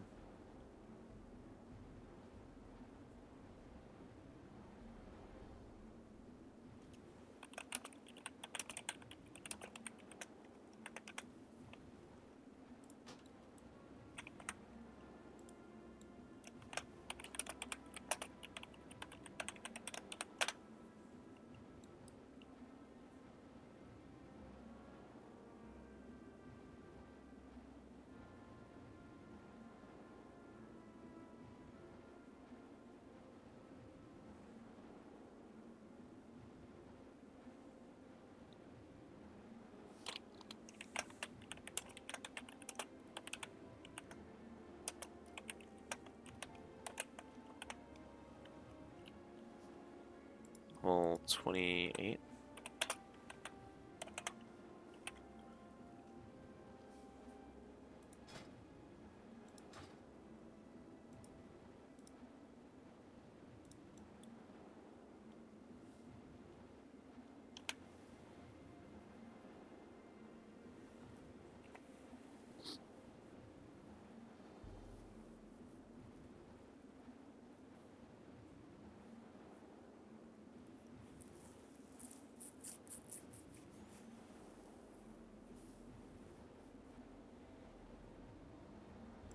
Speaker 1: Well, 28.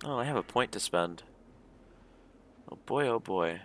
Speaker 1: Oh, I have a point to spend. Oh boy, oh boy.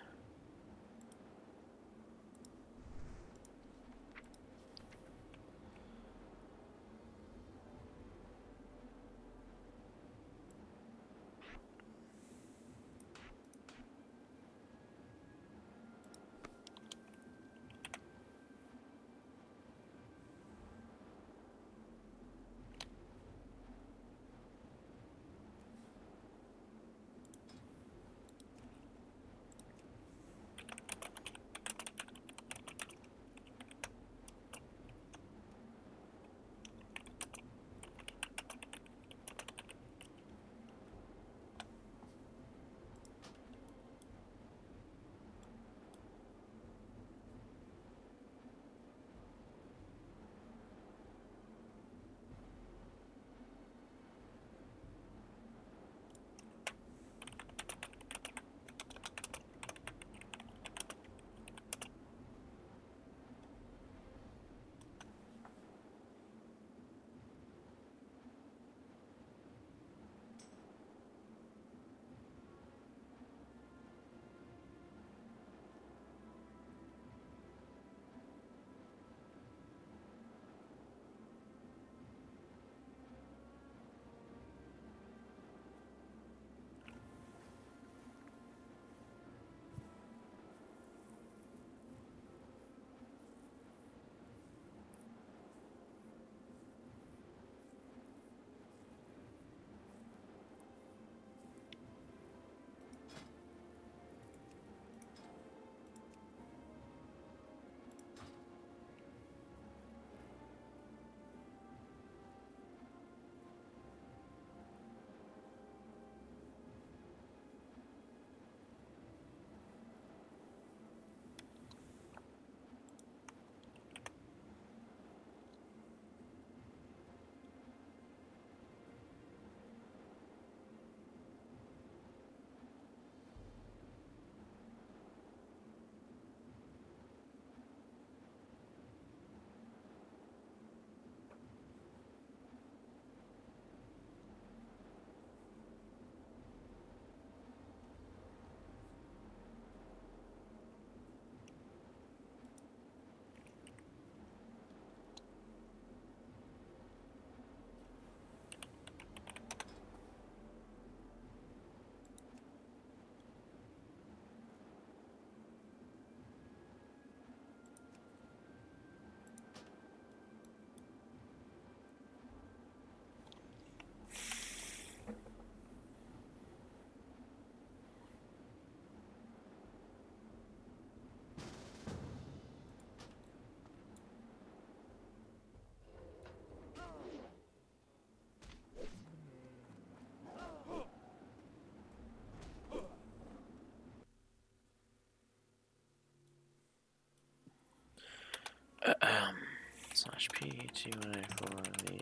Speaker 1: Slash P T Y for the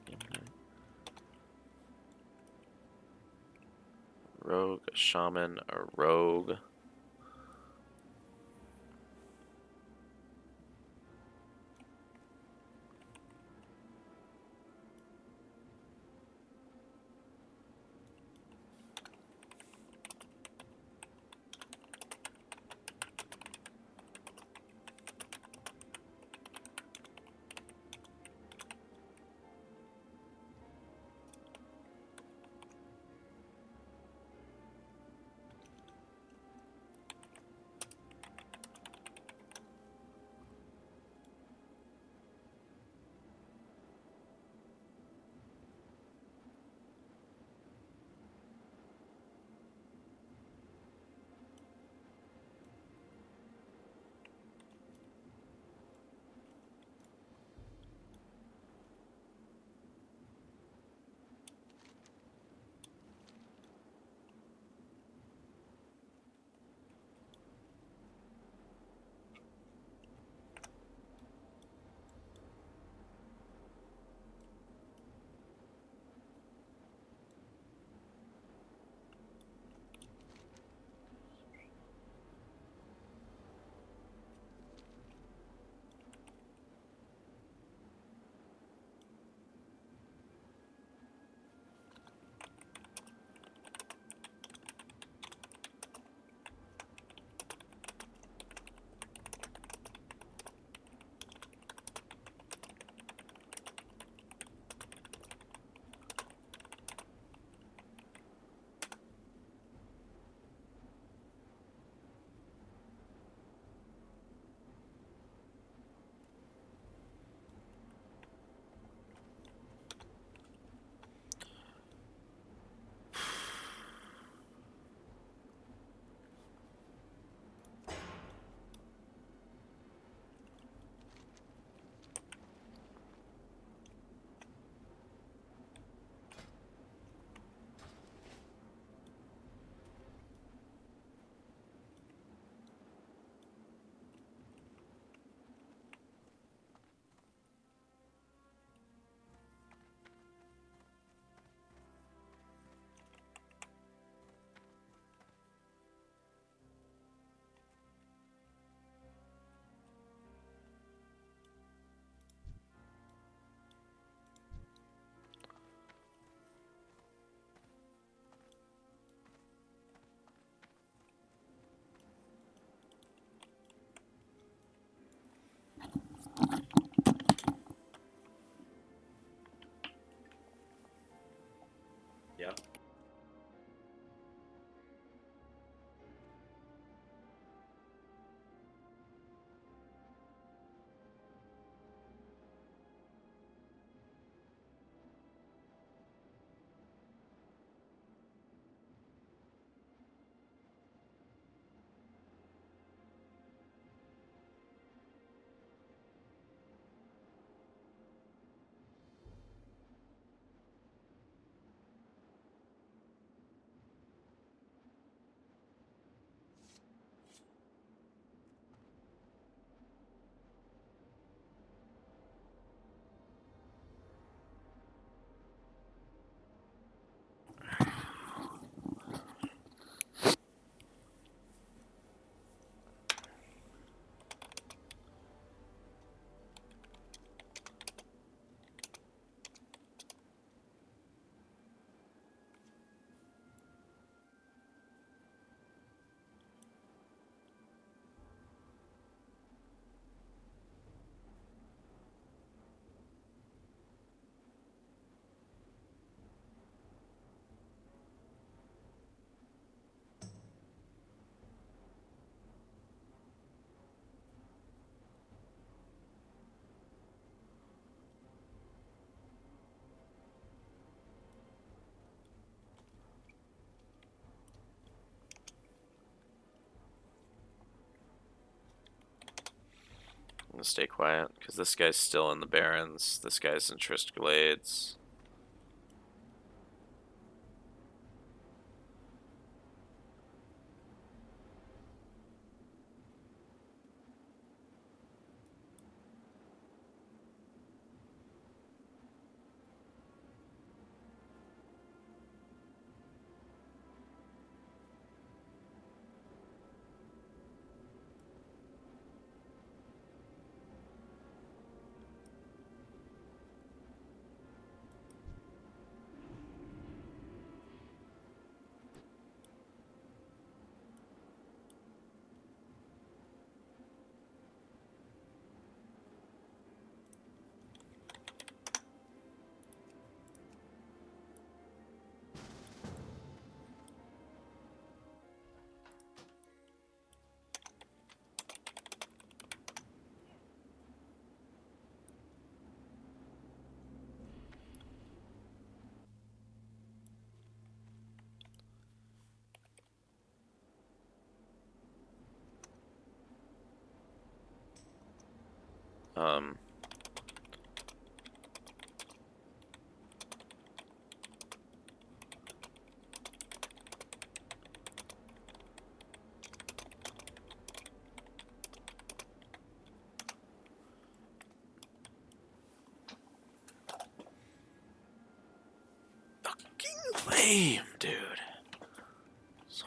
Speaker 1: rogue, a shaman, a rogue. gonna stay quiet because this guy's still in the Barrens. This guy's in Trist Glades. Um, fucking lame, dude. So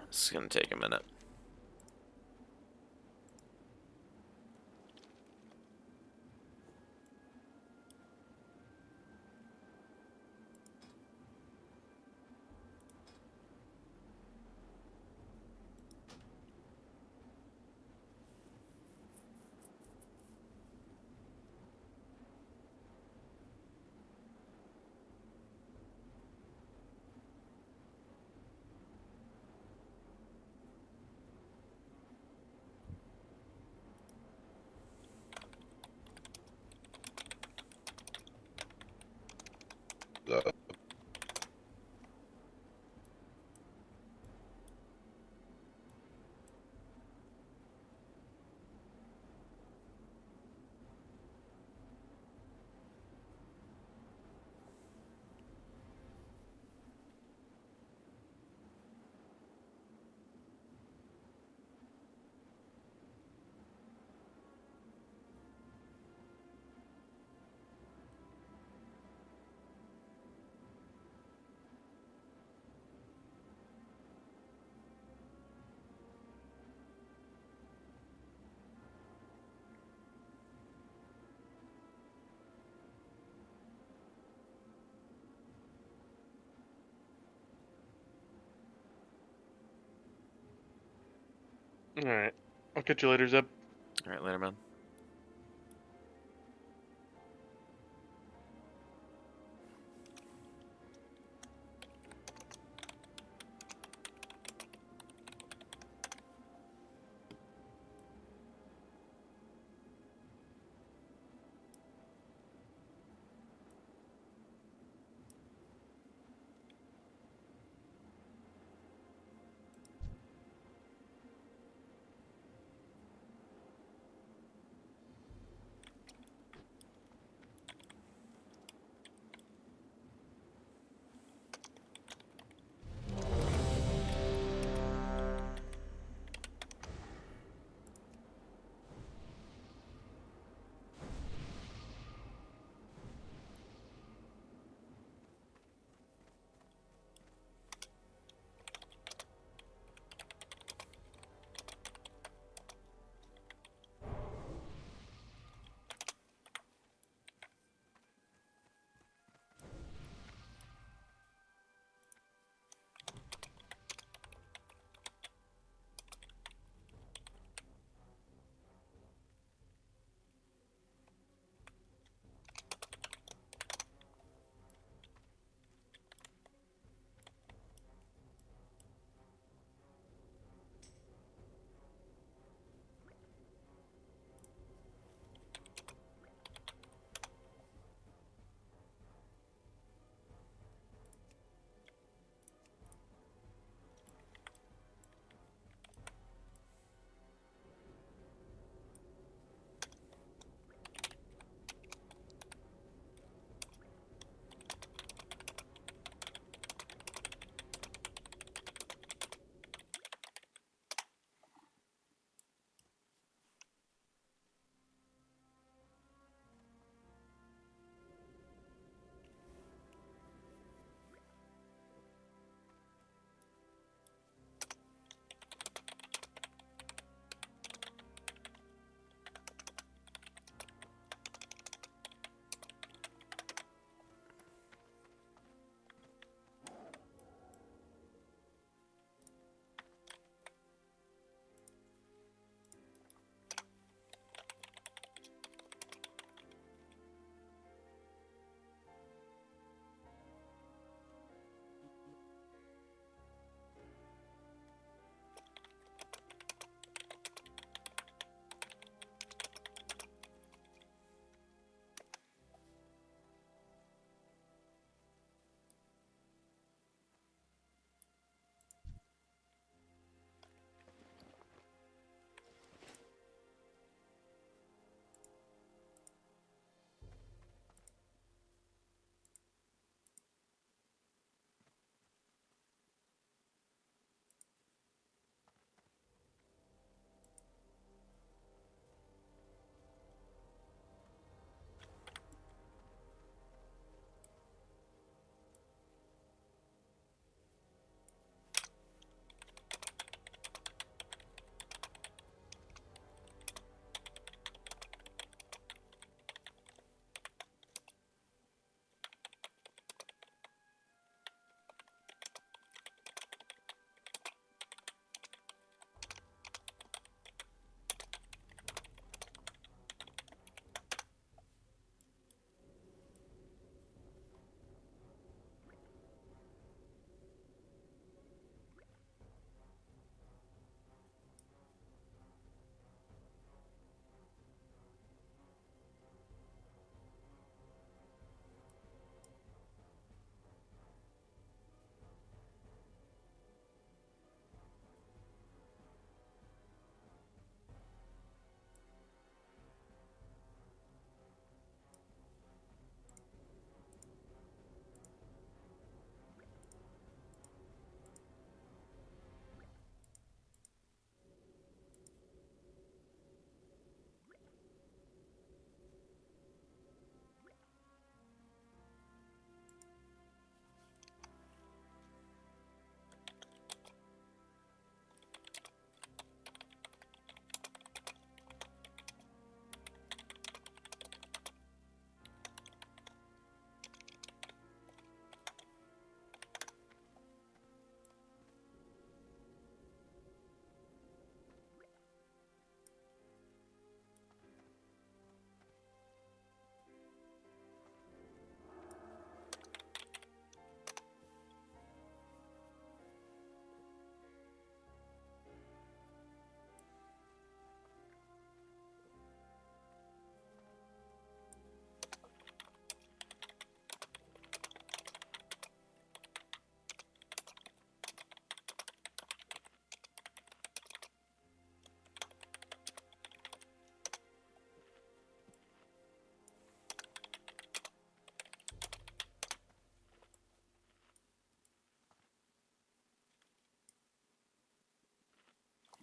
Speaker 1: this is gonna take a minute.
Speaker 4: All right. I'll catch you later, Zeb.
Speaker 1: All right, later, man.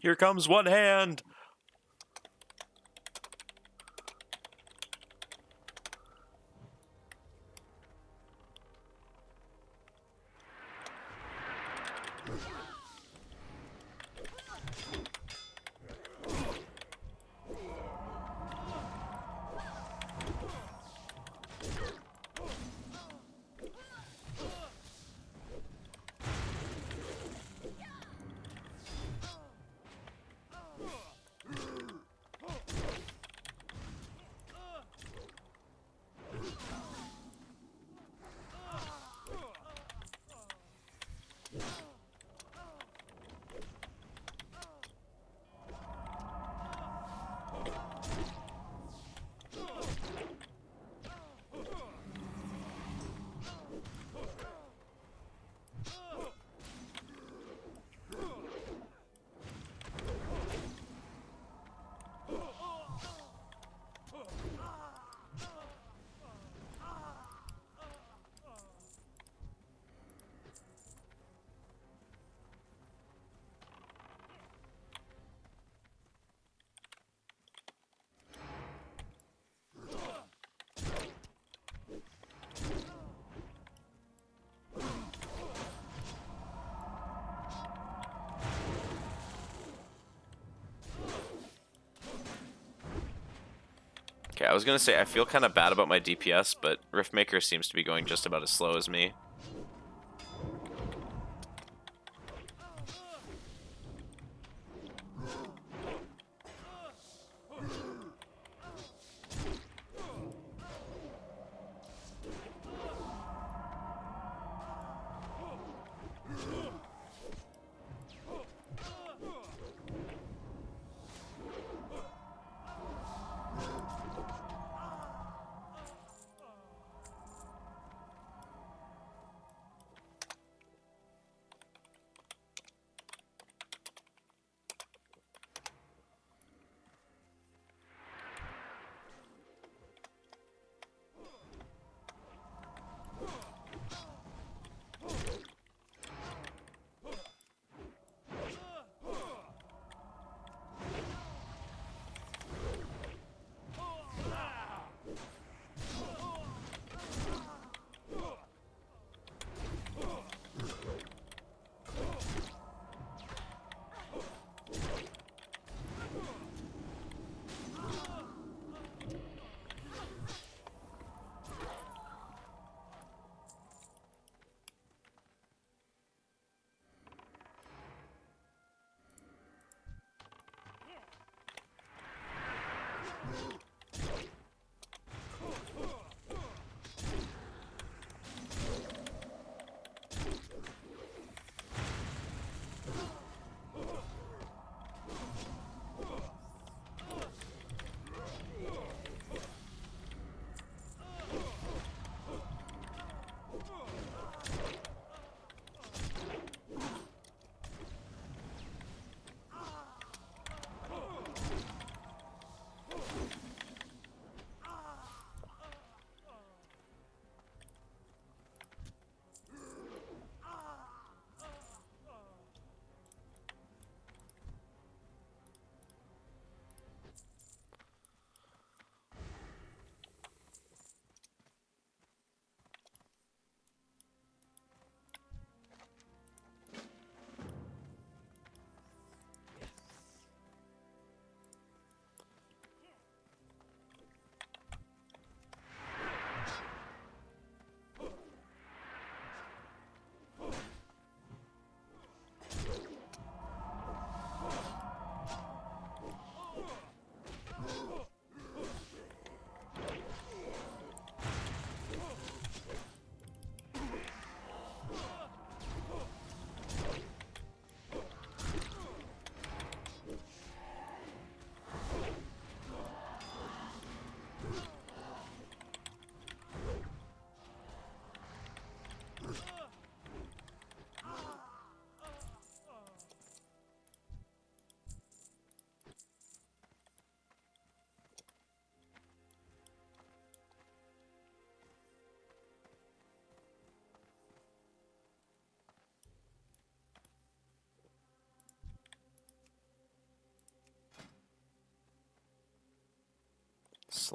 Speaker 1: Here comes one hand. Okay, I was gonna say I feel kind of bad about my DPS, but Riftmaker seems to be going just about as slow as me.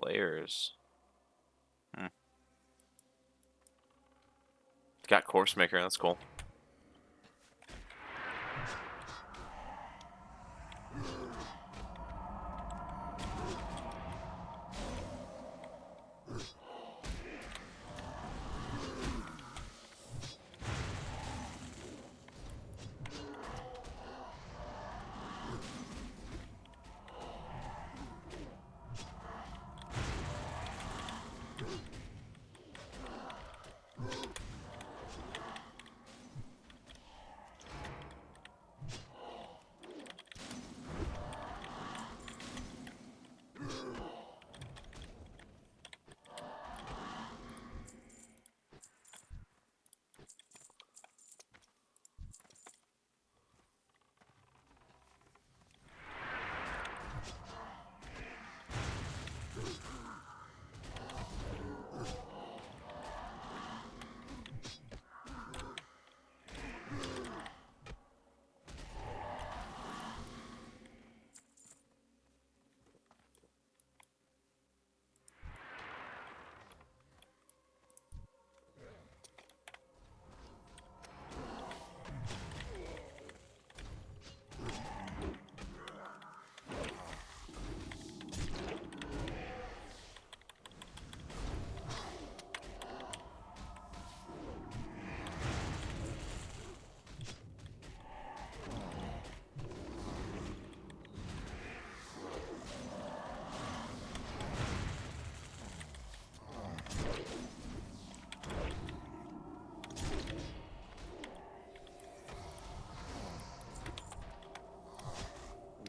Speaker 1: Slayers. Got Corpse Maker, that's cool.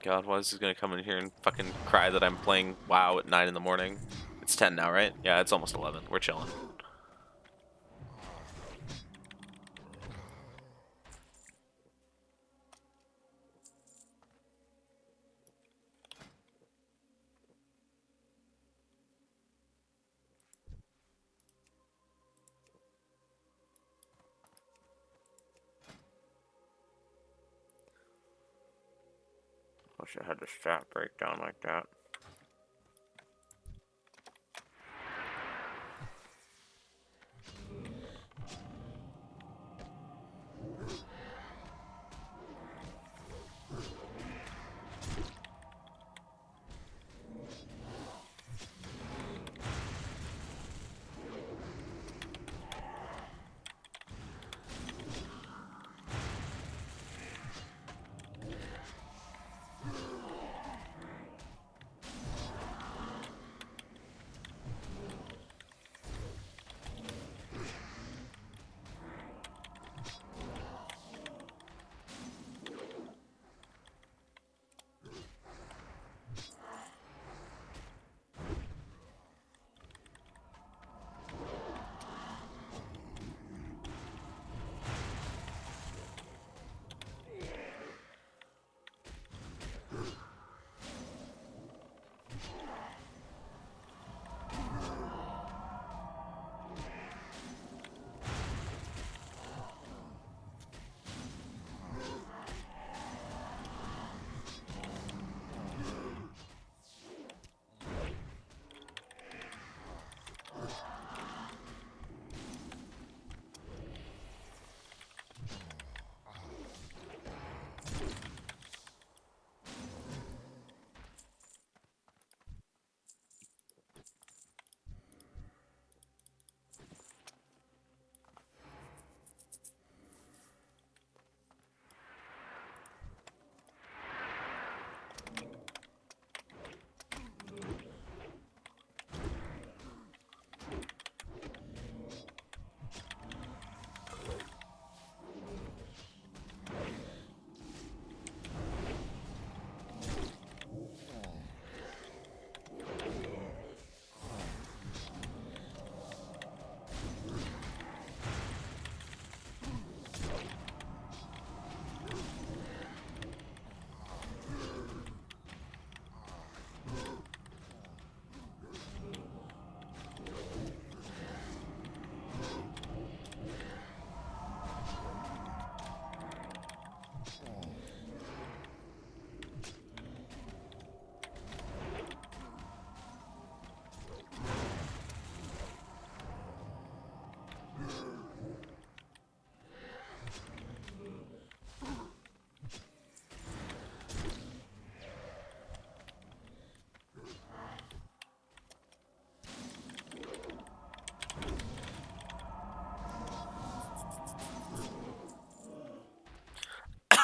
Speaker 1: God, why is he gonna come in here and fucking cry that I'm playing WoW at 9 in the morning? It's 10 now, right? Yeah, it's almost 11. We're chilling. Wish I had the stat breakdown like that.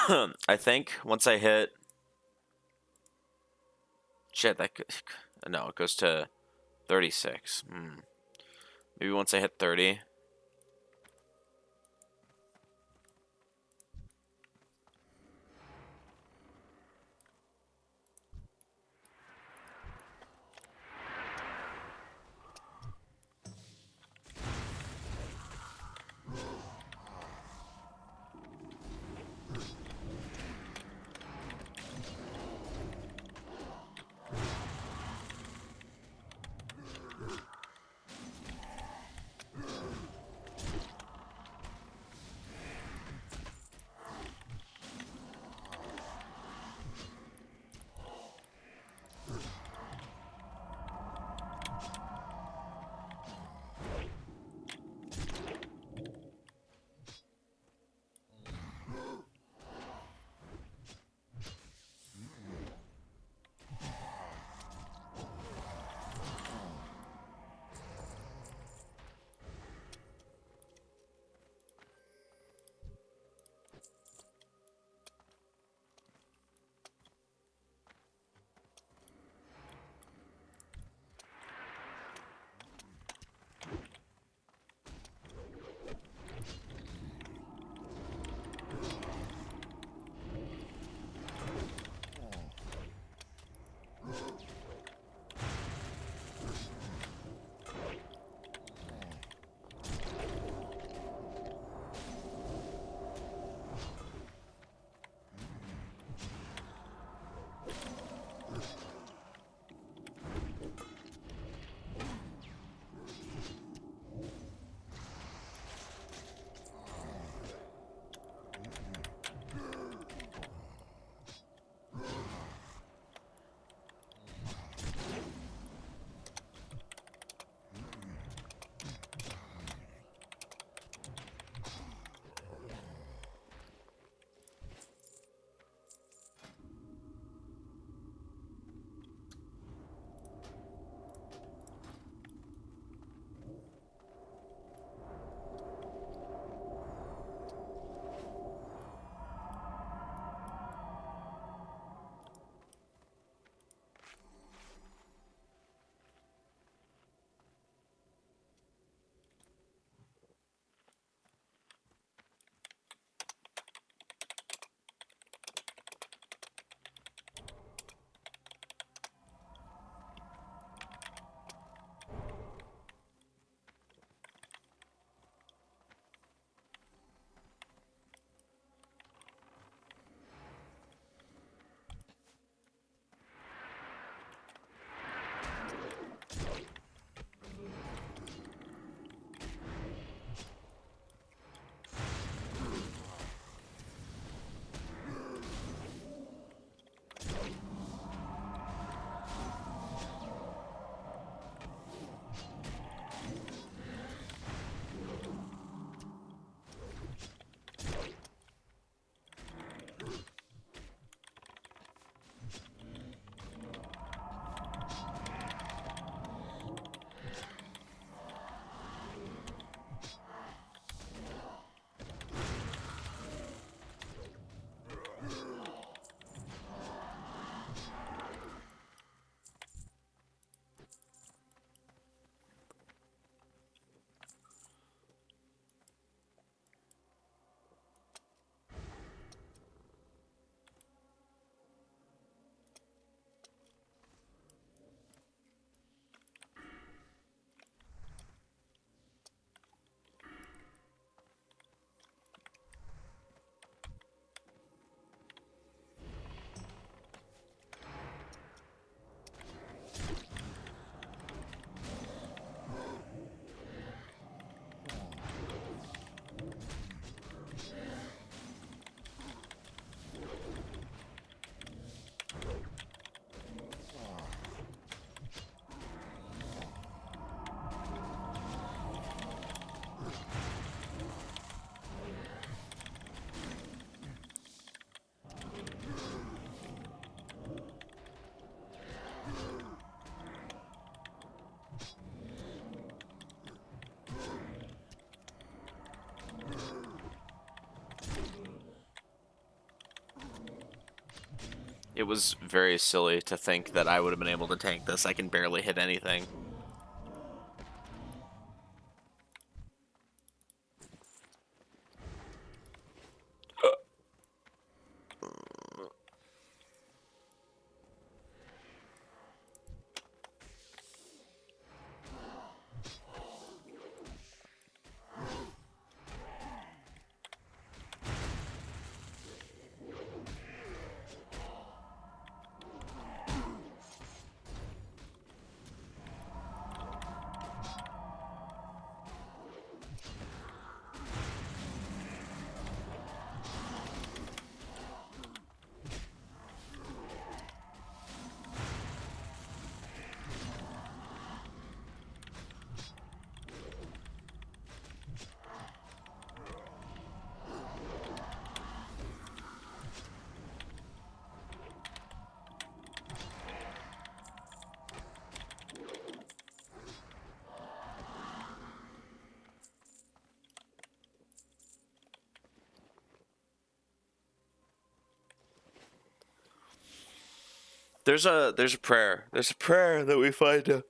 Speaker 1: I think once I hit... Shit, that... No, it goes to 36. Maybe once I hit 30. It was very silly to think that I would have been able to tank this. I can barely hit anything. There's a prayer. There's a prayer that we find a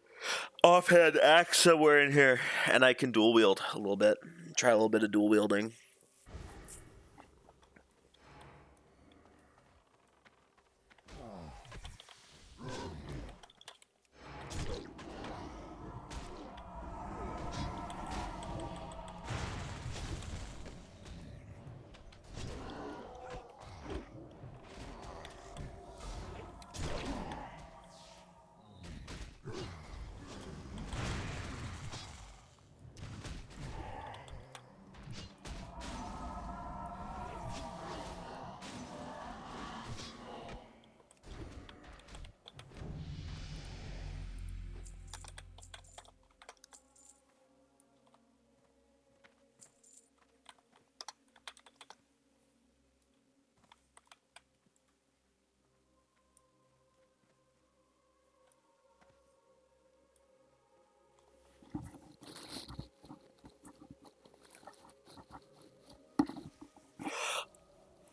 Speaker 1: offhand axe somewhere in here, and I can dual wield a little bit. Try a little bit of dual wielding.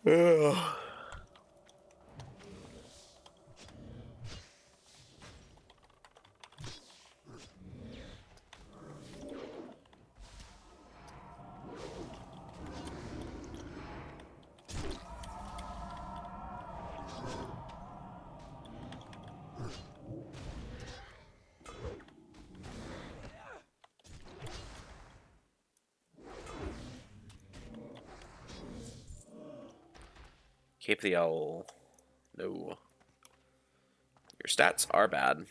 Speaker 1: Ugh. Cape the Owl. No. Your stats are bad.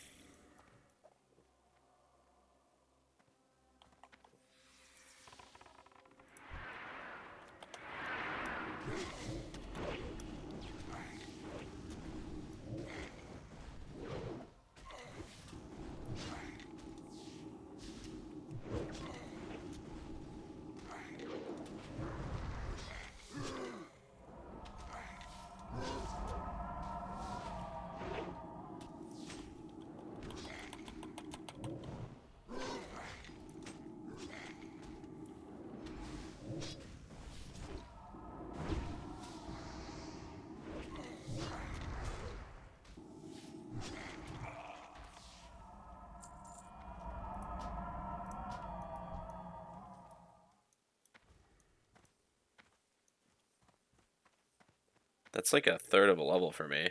Speaker 1: That's like a third of a level for me.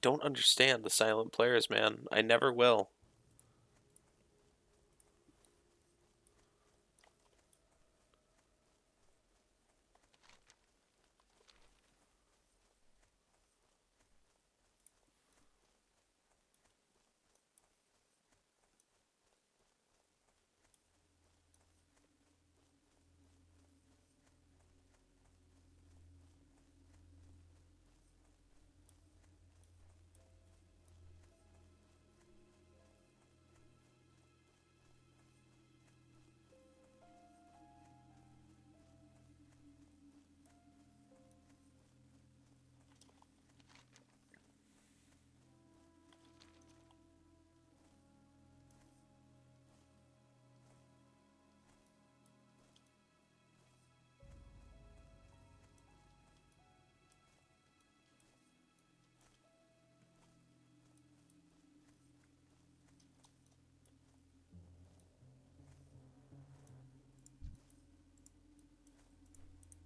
Speaker 1: don't understand the silent players, man. I never will.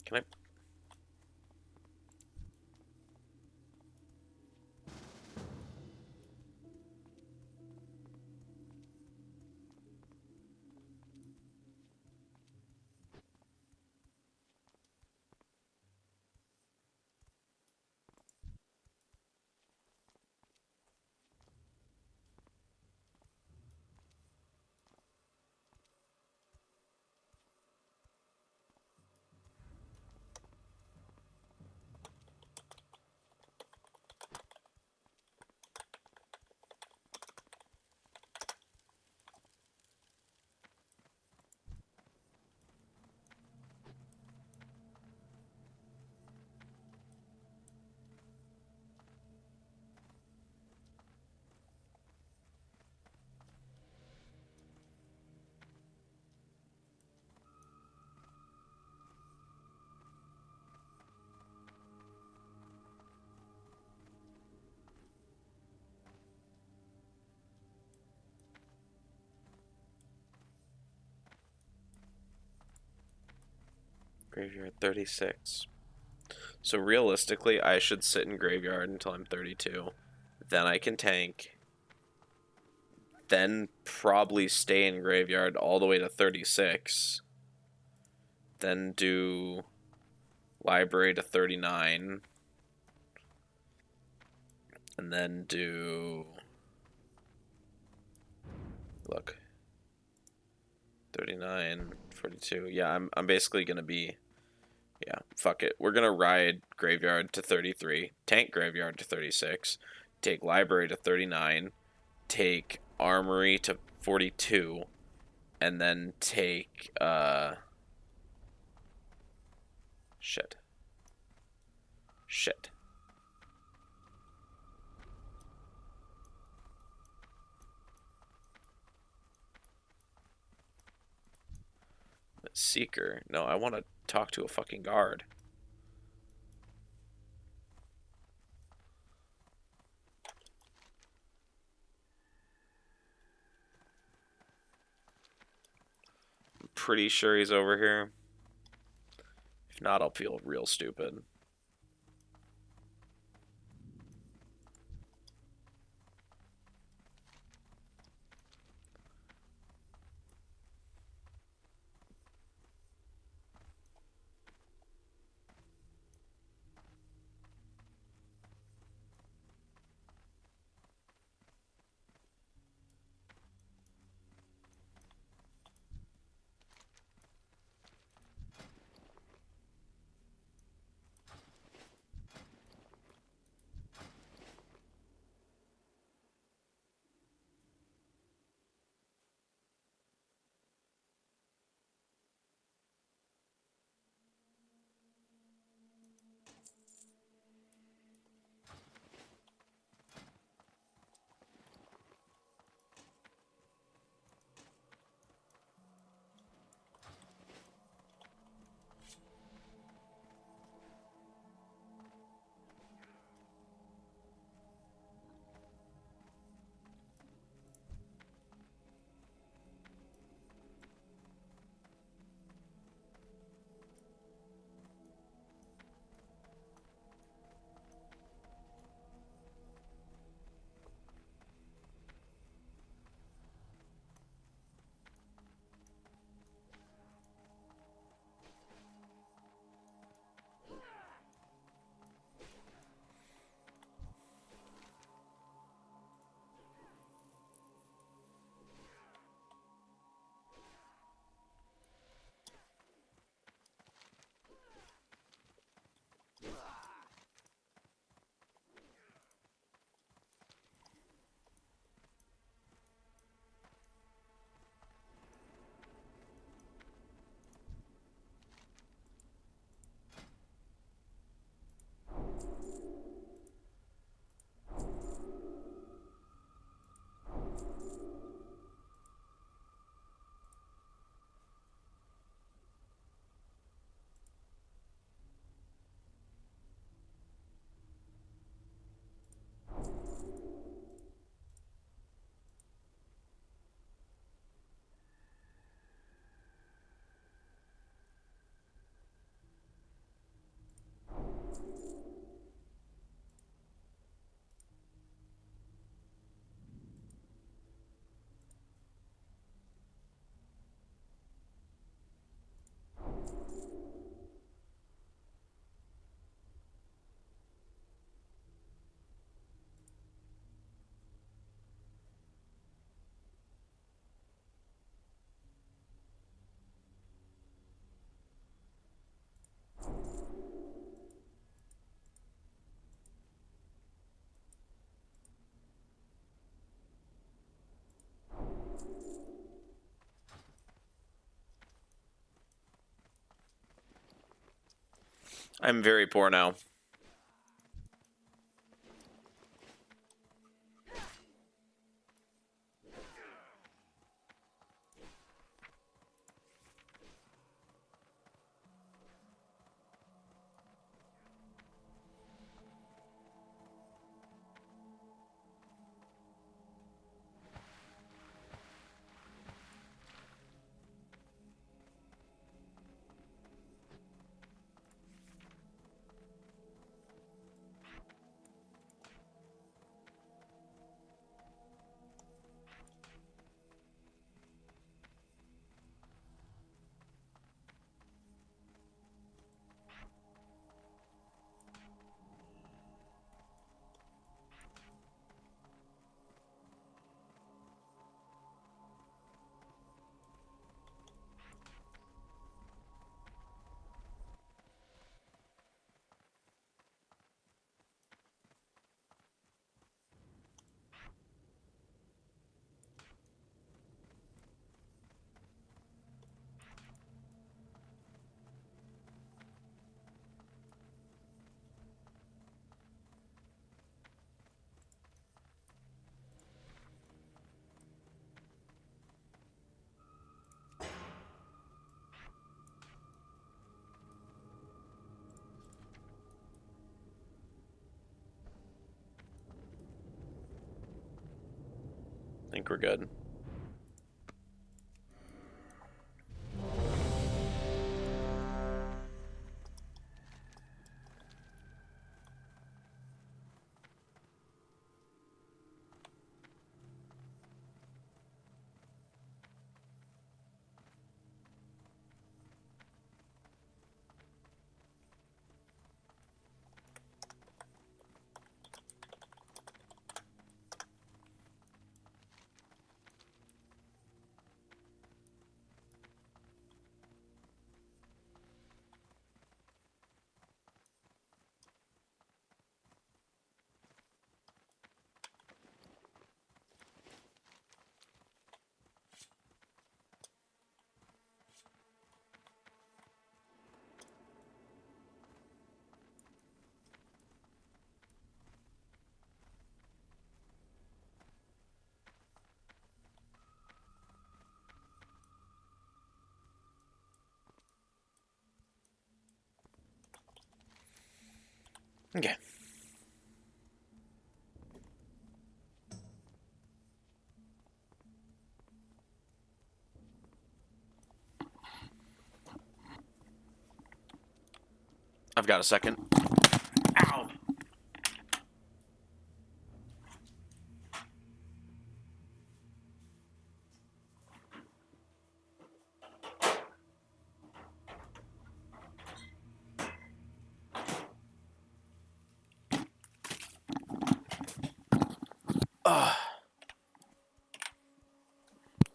Speaker 1: Can I? Graveyard 36. So realistically, I should sit in graveyard until I'm 32. Then I can tank. Then probably stay in graveyard all the way to 36. Then do library to 39. And then do... Look. 39, 42. Yeah, I'm basically going to be... Yeah, fuck it. We're going to ride graveyard to 33. Tank graveyard to 36. Take library to 39. Take armory to 42. And then take, Shit. Shit. Seeker. No, I want to talk to a fucking guard. I'm pretty sure he's over here. If not, I'll feel real stupid. I'm very poor now. I think we're good. Okay. I've got a second. Ow!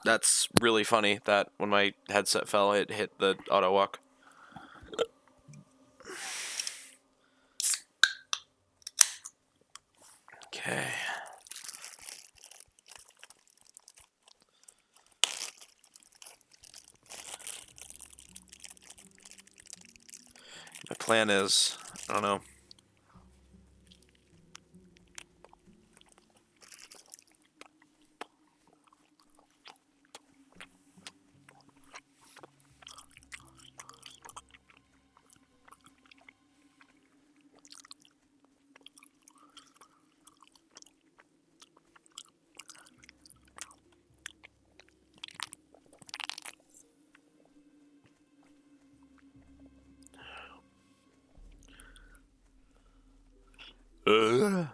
Speaker 1: That's really funny that when my headset fell, it hit the auto walk. Okay. My plan is, I don't know. Ugh.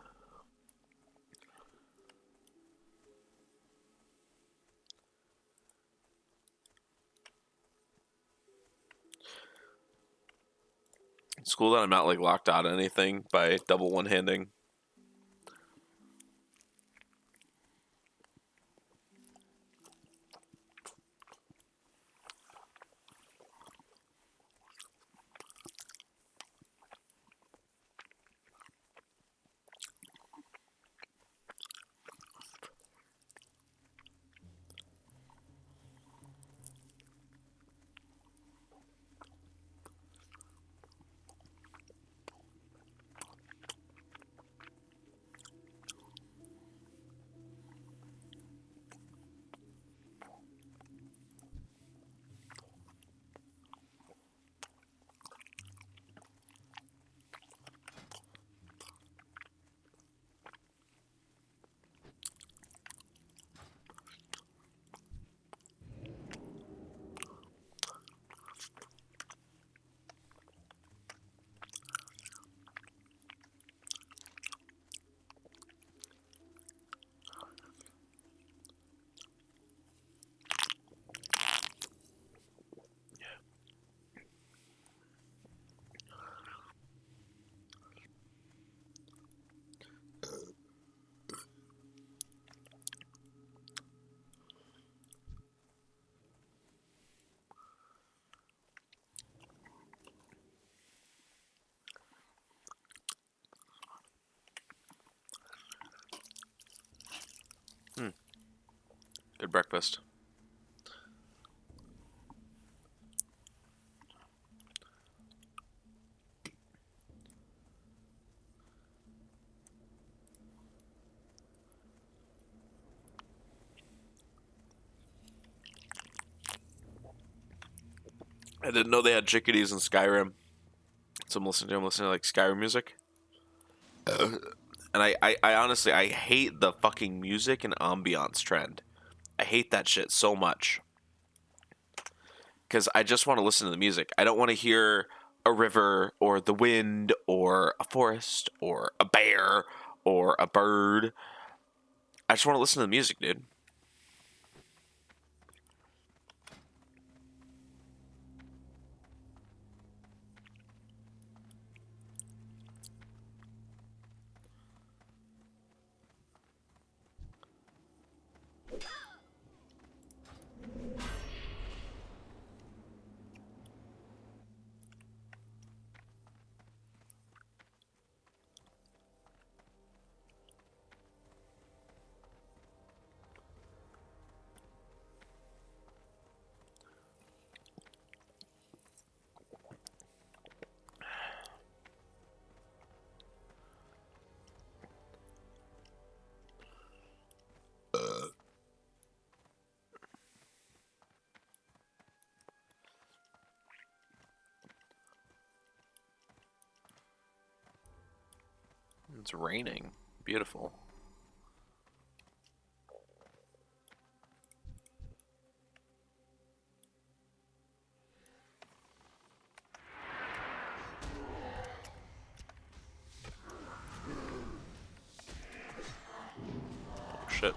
Speaker 1: It's cool that I'm not like locked out of anything by double one-handing. Had breakfast. I didn't know they had chickadees in Skyrim. So I'm listening to like Skyrim music. And I honestly, I hate the fucking music and ambiance trend. I hate that shit so much. Because I just want to listen to the music. I don't want to hear a river or the wind or a forest or a bear or a bird. I just want to listen to the music, dude. It's raining. Beautiful. Oh, shit.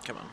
Speaker 1: Come on.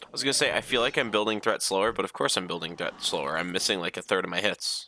Speaker 1: I was gonna say, I feel like I'm building threat slower, but of course I'm building threat slower. I'm missing like a third of my hits.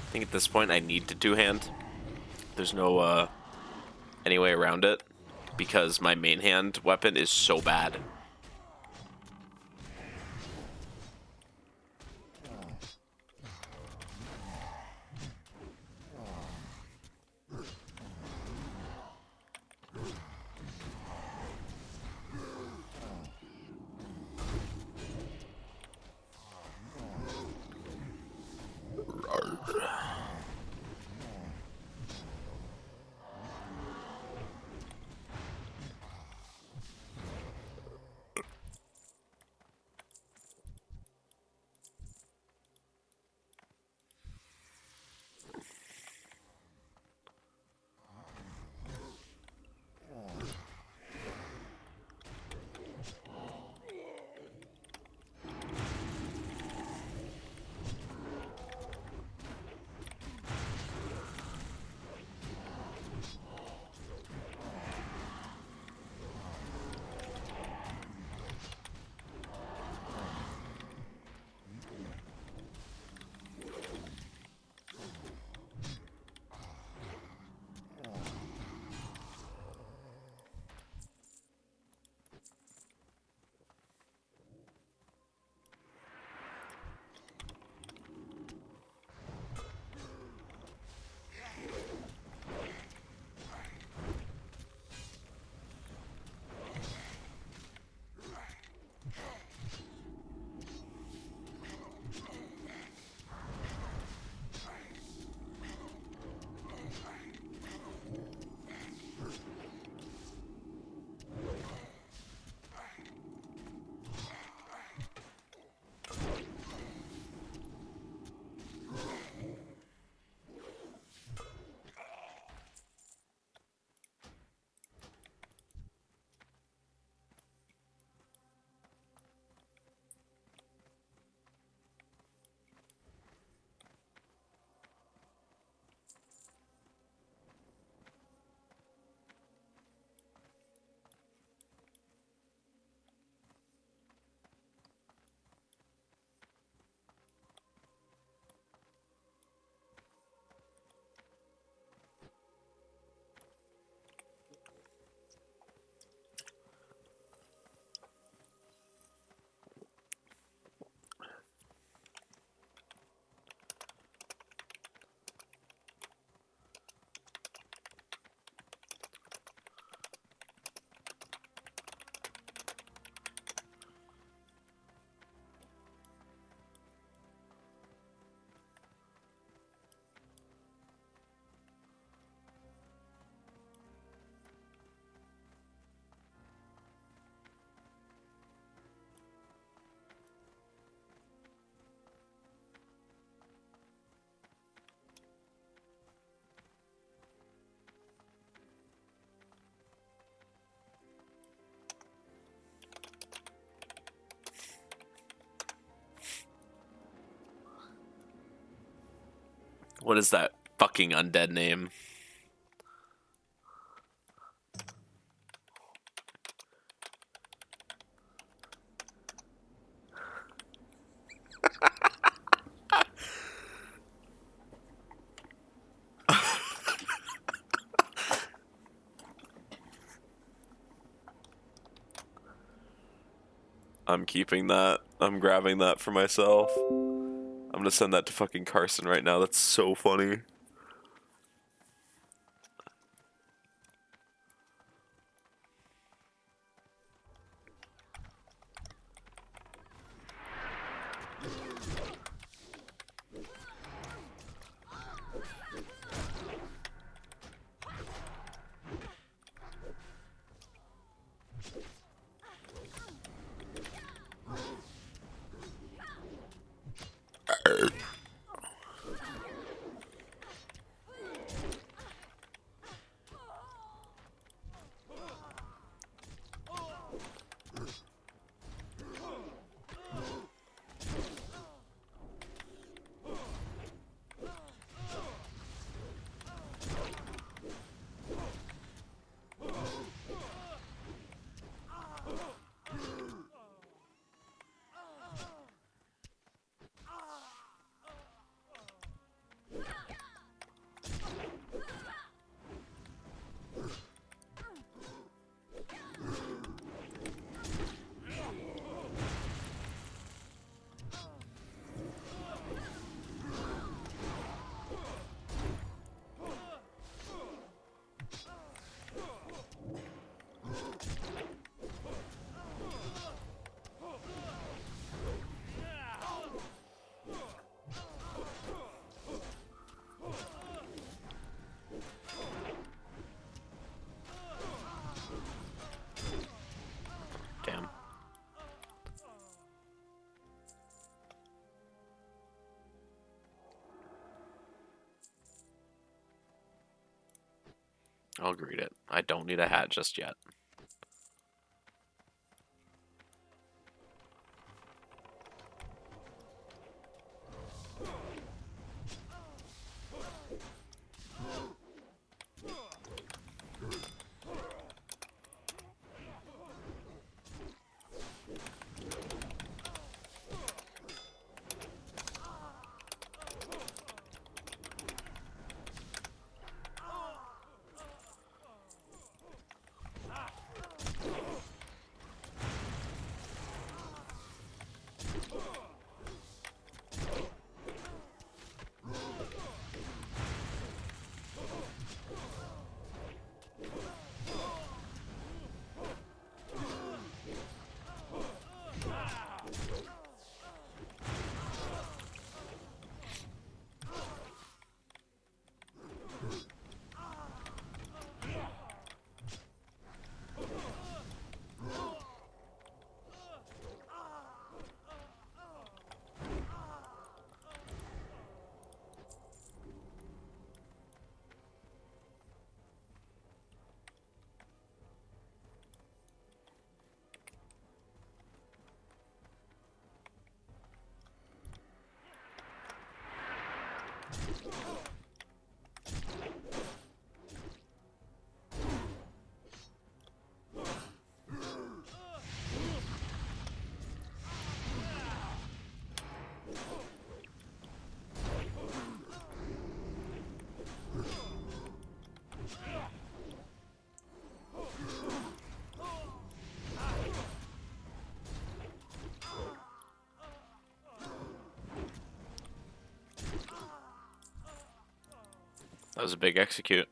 Speaker 1: I think at this point I need to two-hand. There's no any way around it because my main hand weapon is so bad. What is that fucking undead name? I'm keeping that. I'm grabbing that for myself. I'm gonna send that to fucking Carson right now. That's so funny. Damn. I'll greet it. I don't need a hat just yet. That was a big execute.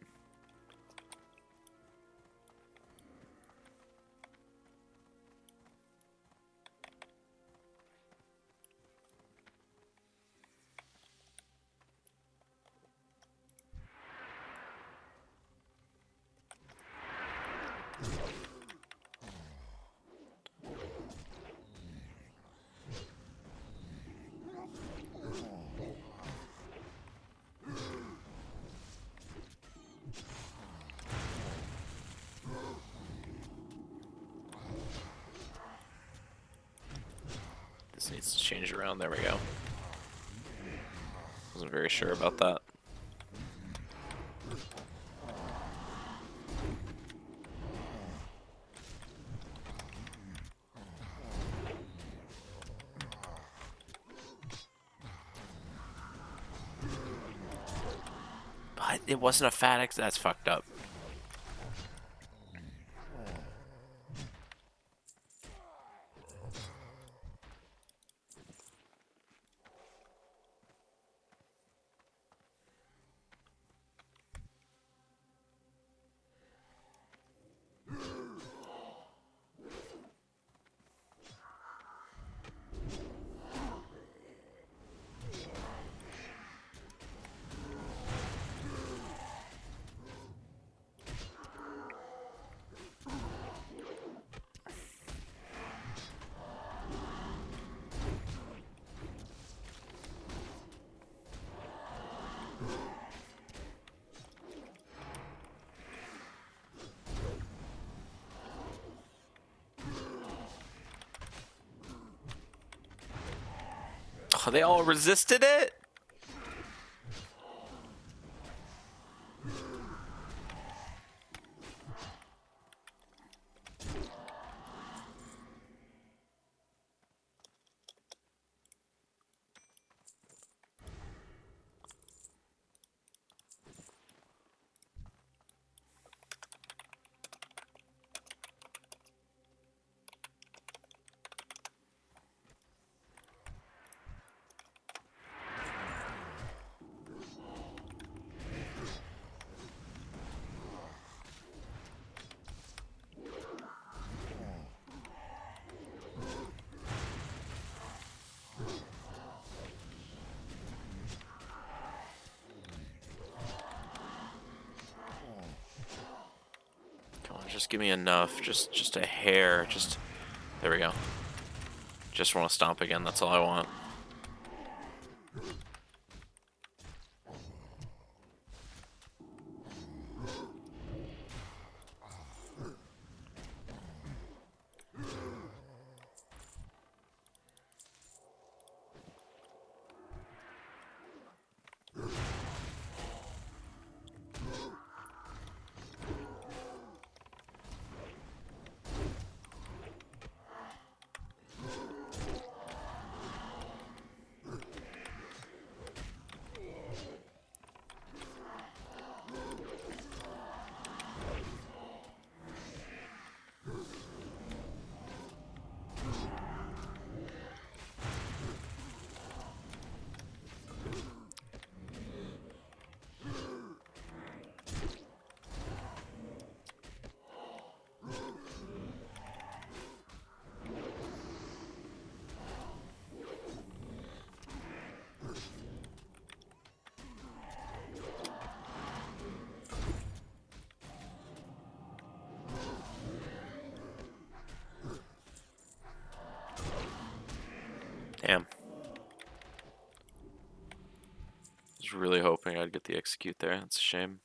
Speaker 1: This needs to change around. There we go. Wasn't very sure about that. It wasn't a fat X. That's fucked up. Oh, they all resisted it? Come on, just give me enough. Just a hair. Just there we go. Just want to stomp again. That's all I want. Damn. I was really hoping I'd get the execute there. That's a shame.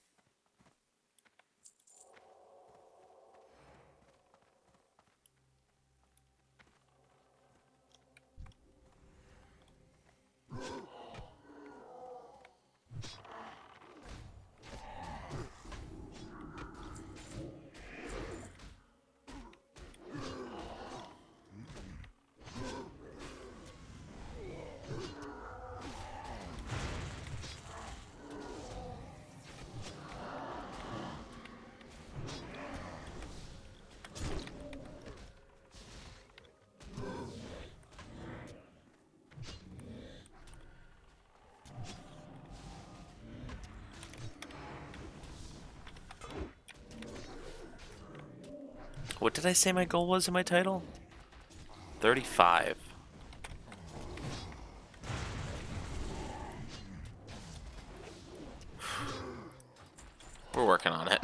Speaker 1: What did I say my goal was in my title? 35. We're working on it.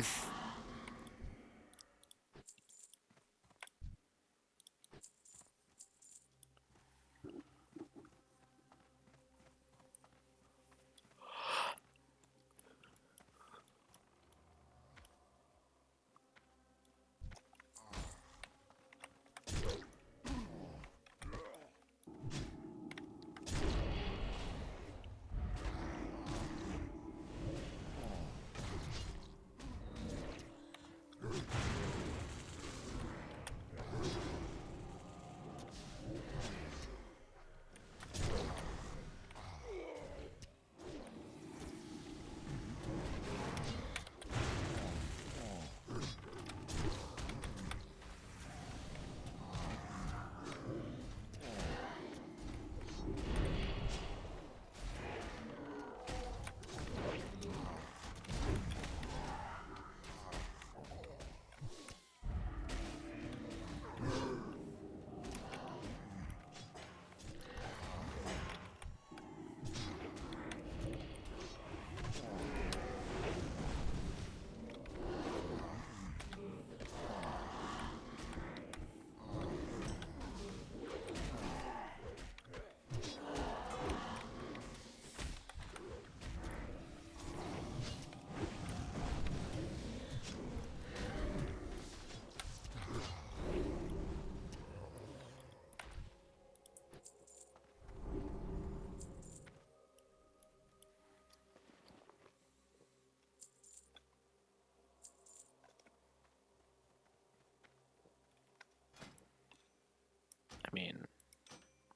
Speaker 1: I mean,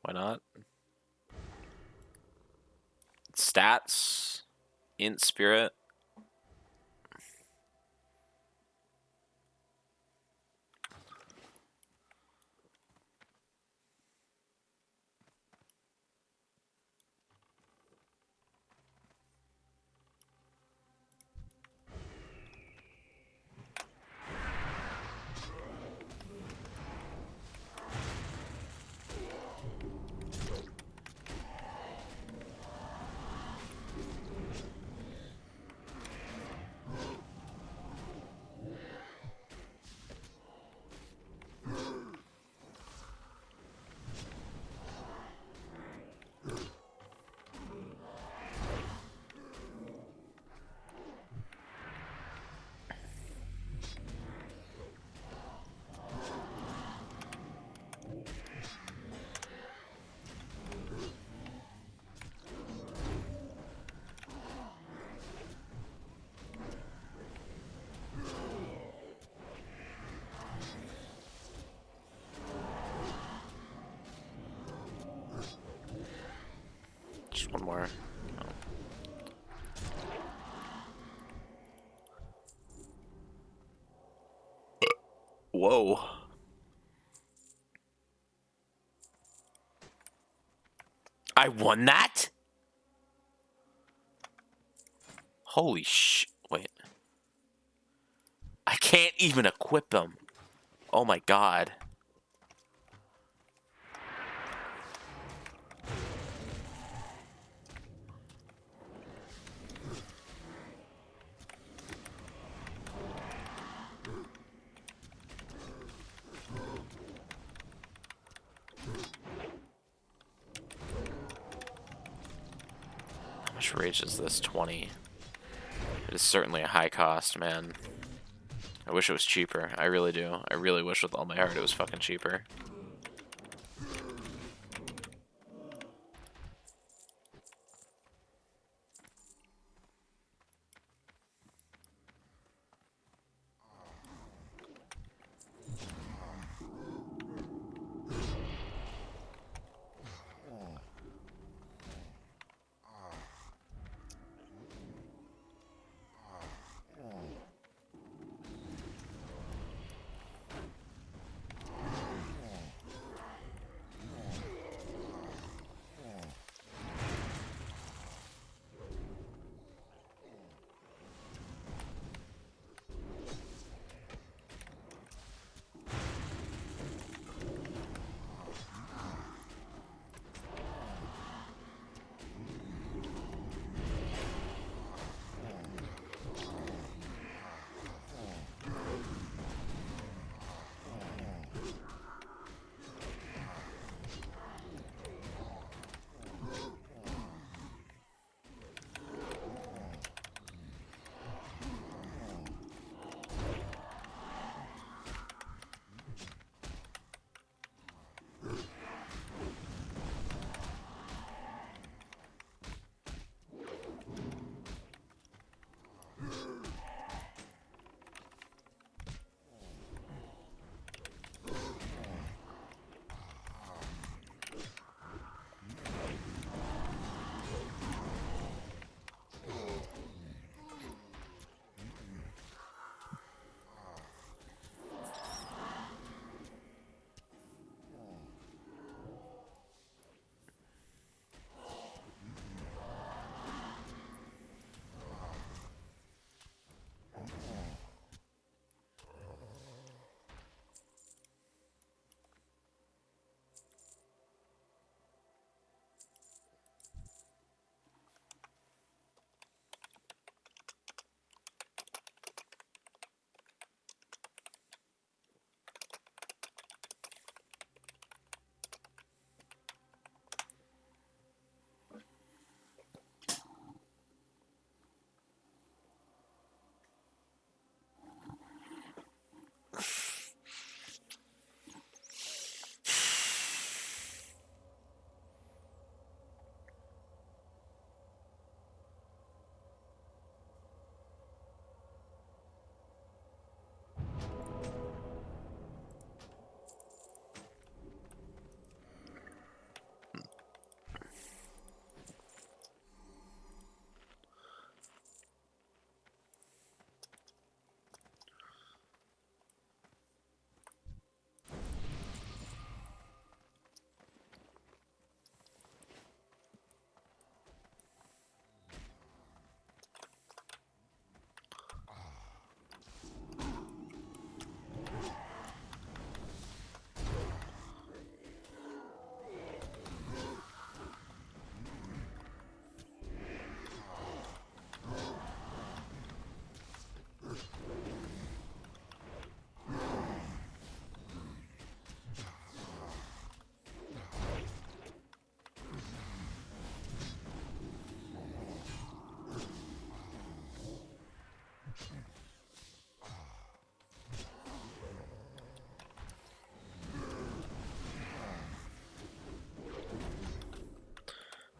Speaker 1: why not? Stats, int spirit. Just one more. Whoa. I won that? Holy sh... Wait. I can't even equip him. Oh my god. How much rage is this? 20. It is certainly a high cost, man. I wish it was cheaper. I really do. I really wish with all my heart it was fucking cheaper.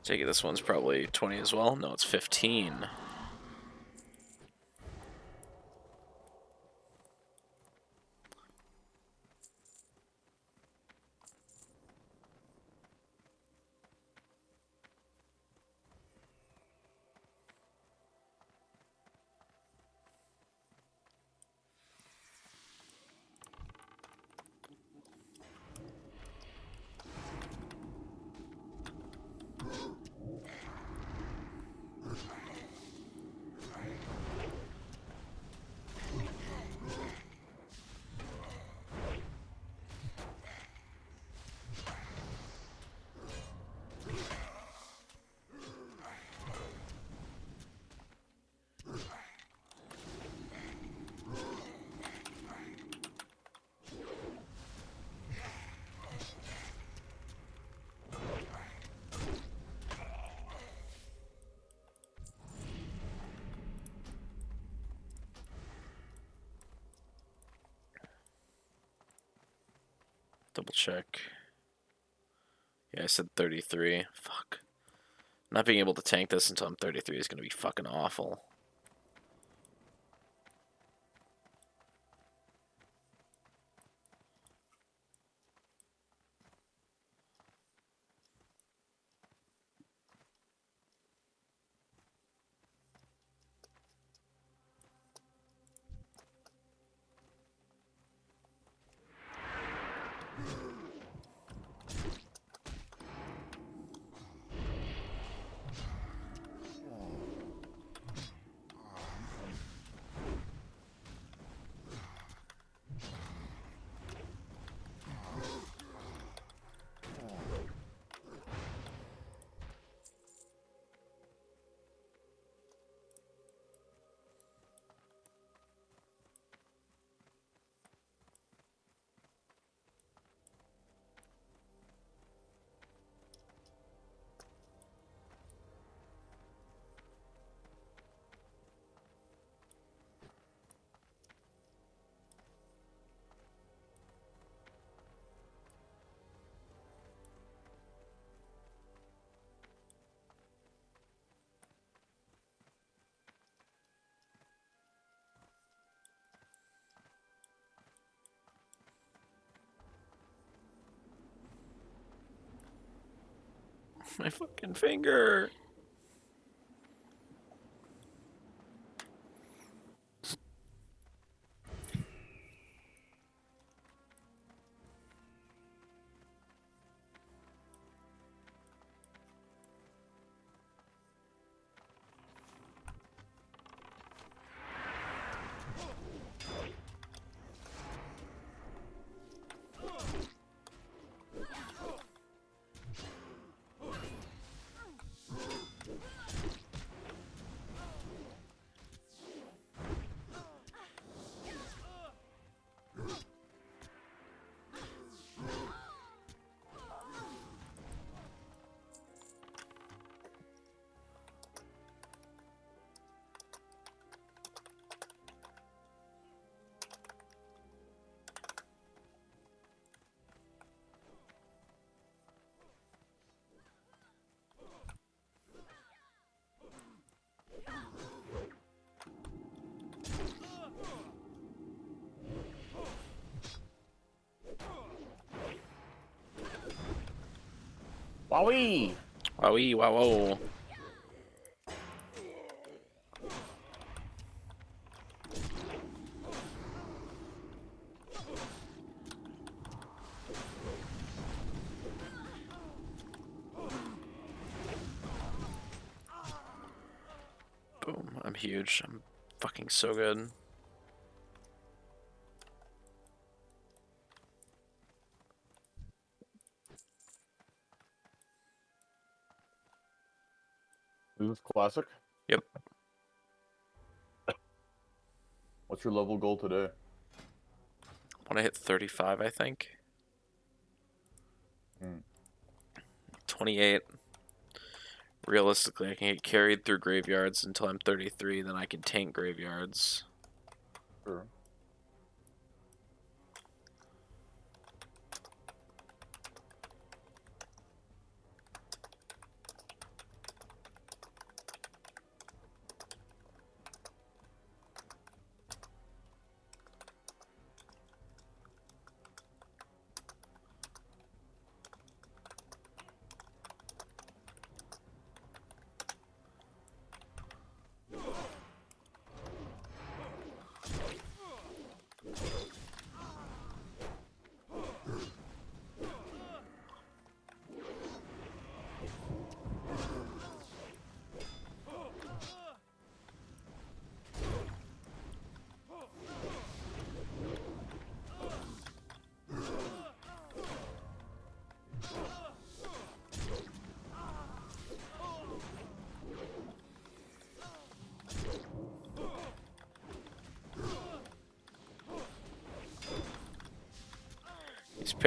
Speaker 1: Take it this one's probably 20 as well. No, it's 15. Double check. Yeah, I said 33. Fuck. Not being able to tank this until I'm 33 is going to be fucking awful. My fucking finger.
Speaker 5: Wowee!
Speaker 1: Wowee, wow, wow. Boom, I'm huge. I'm fucking so good.
Speaker 5: Is this classic?
Speaker 1: Yep.
Speaker 5: What's your level goal today?
Speaker 1: I want to hit 35, I think. 28. Realistically, I can get carried through graveyards until I'm 33, then I can tank graveyards.
Speaker 5: Sure.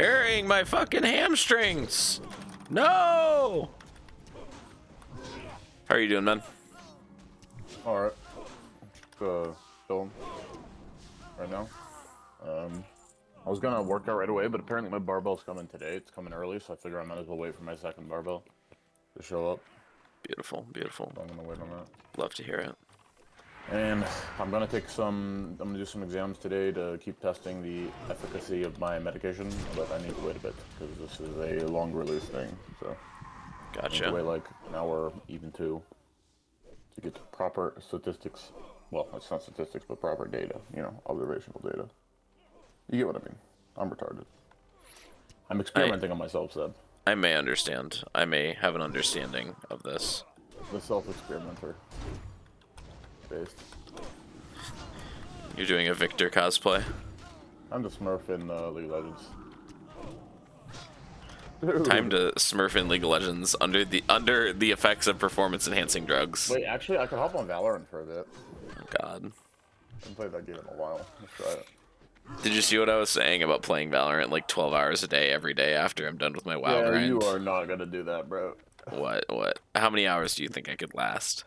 Speaker 1: Parrying my fucking hamstrings. No. How are you doing, man?
Speaker 5: Alright. Chilling right now. I was gonna work out right away, but apparently my barbell's coming today. It's coming early, so I figure I might as well wait for my second barbell to show up.
Speaker 1: Beautiful, beautiful.
Speaker 5: So I'm gonna wait on that.
Speaker 1: Love to hear it.
Speaker 5: And I'm gonna do some exams today to keep testing the efficacy of my medication, but I need to wait a bit because this is a long release thing. So I need
Speaker 1: Gotcha.
Speaker 5: to wait like an hour, even two, to get proper statistics. Well, it's not statistics, but proper data. You know, observational data. You get what I mean? I'm retarded. I'm experimenting on myself, Seb.
Speaker 1: I may understand. I may have an understanding of this.
Speaker 5: The self-experimenter. Based.
Speaker 1: You're doing a Victor cosplay.
Speaker 5: I'm the Smurf in League of Legends. Dude.
Speaker 1: Time to Smurf in League of Legends under the effects of performance enhancing drugs.
Speaker 5: Wait, actually, I could hop on Valorant for a bit.
Speaker 1: Oh, God.
Speaker 5: I haven't played that game in a while. Let's try it.
Speaker 1: Did you see what I was saying about playing Valorant like 12 hours a day every day after I'm done with my WoW
Speaker 5: Yeah,
Speaker 1: grind?
Speaker 5: you are not gonna do that, bro.
Speaker 1: What? How many hours do you think I could last?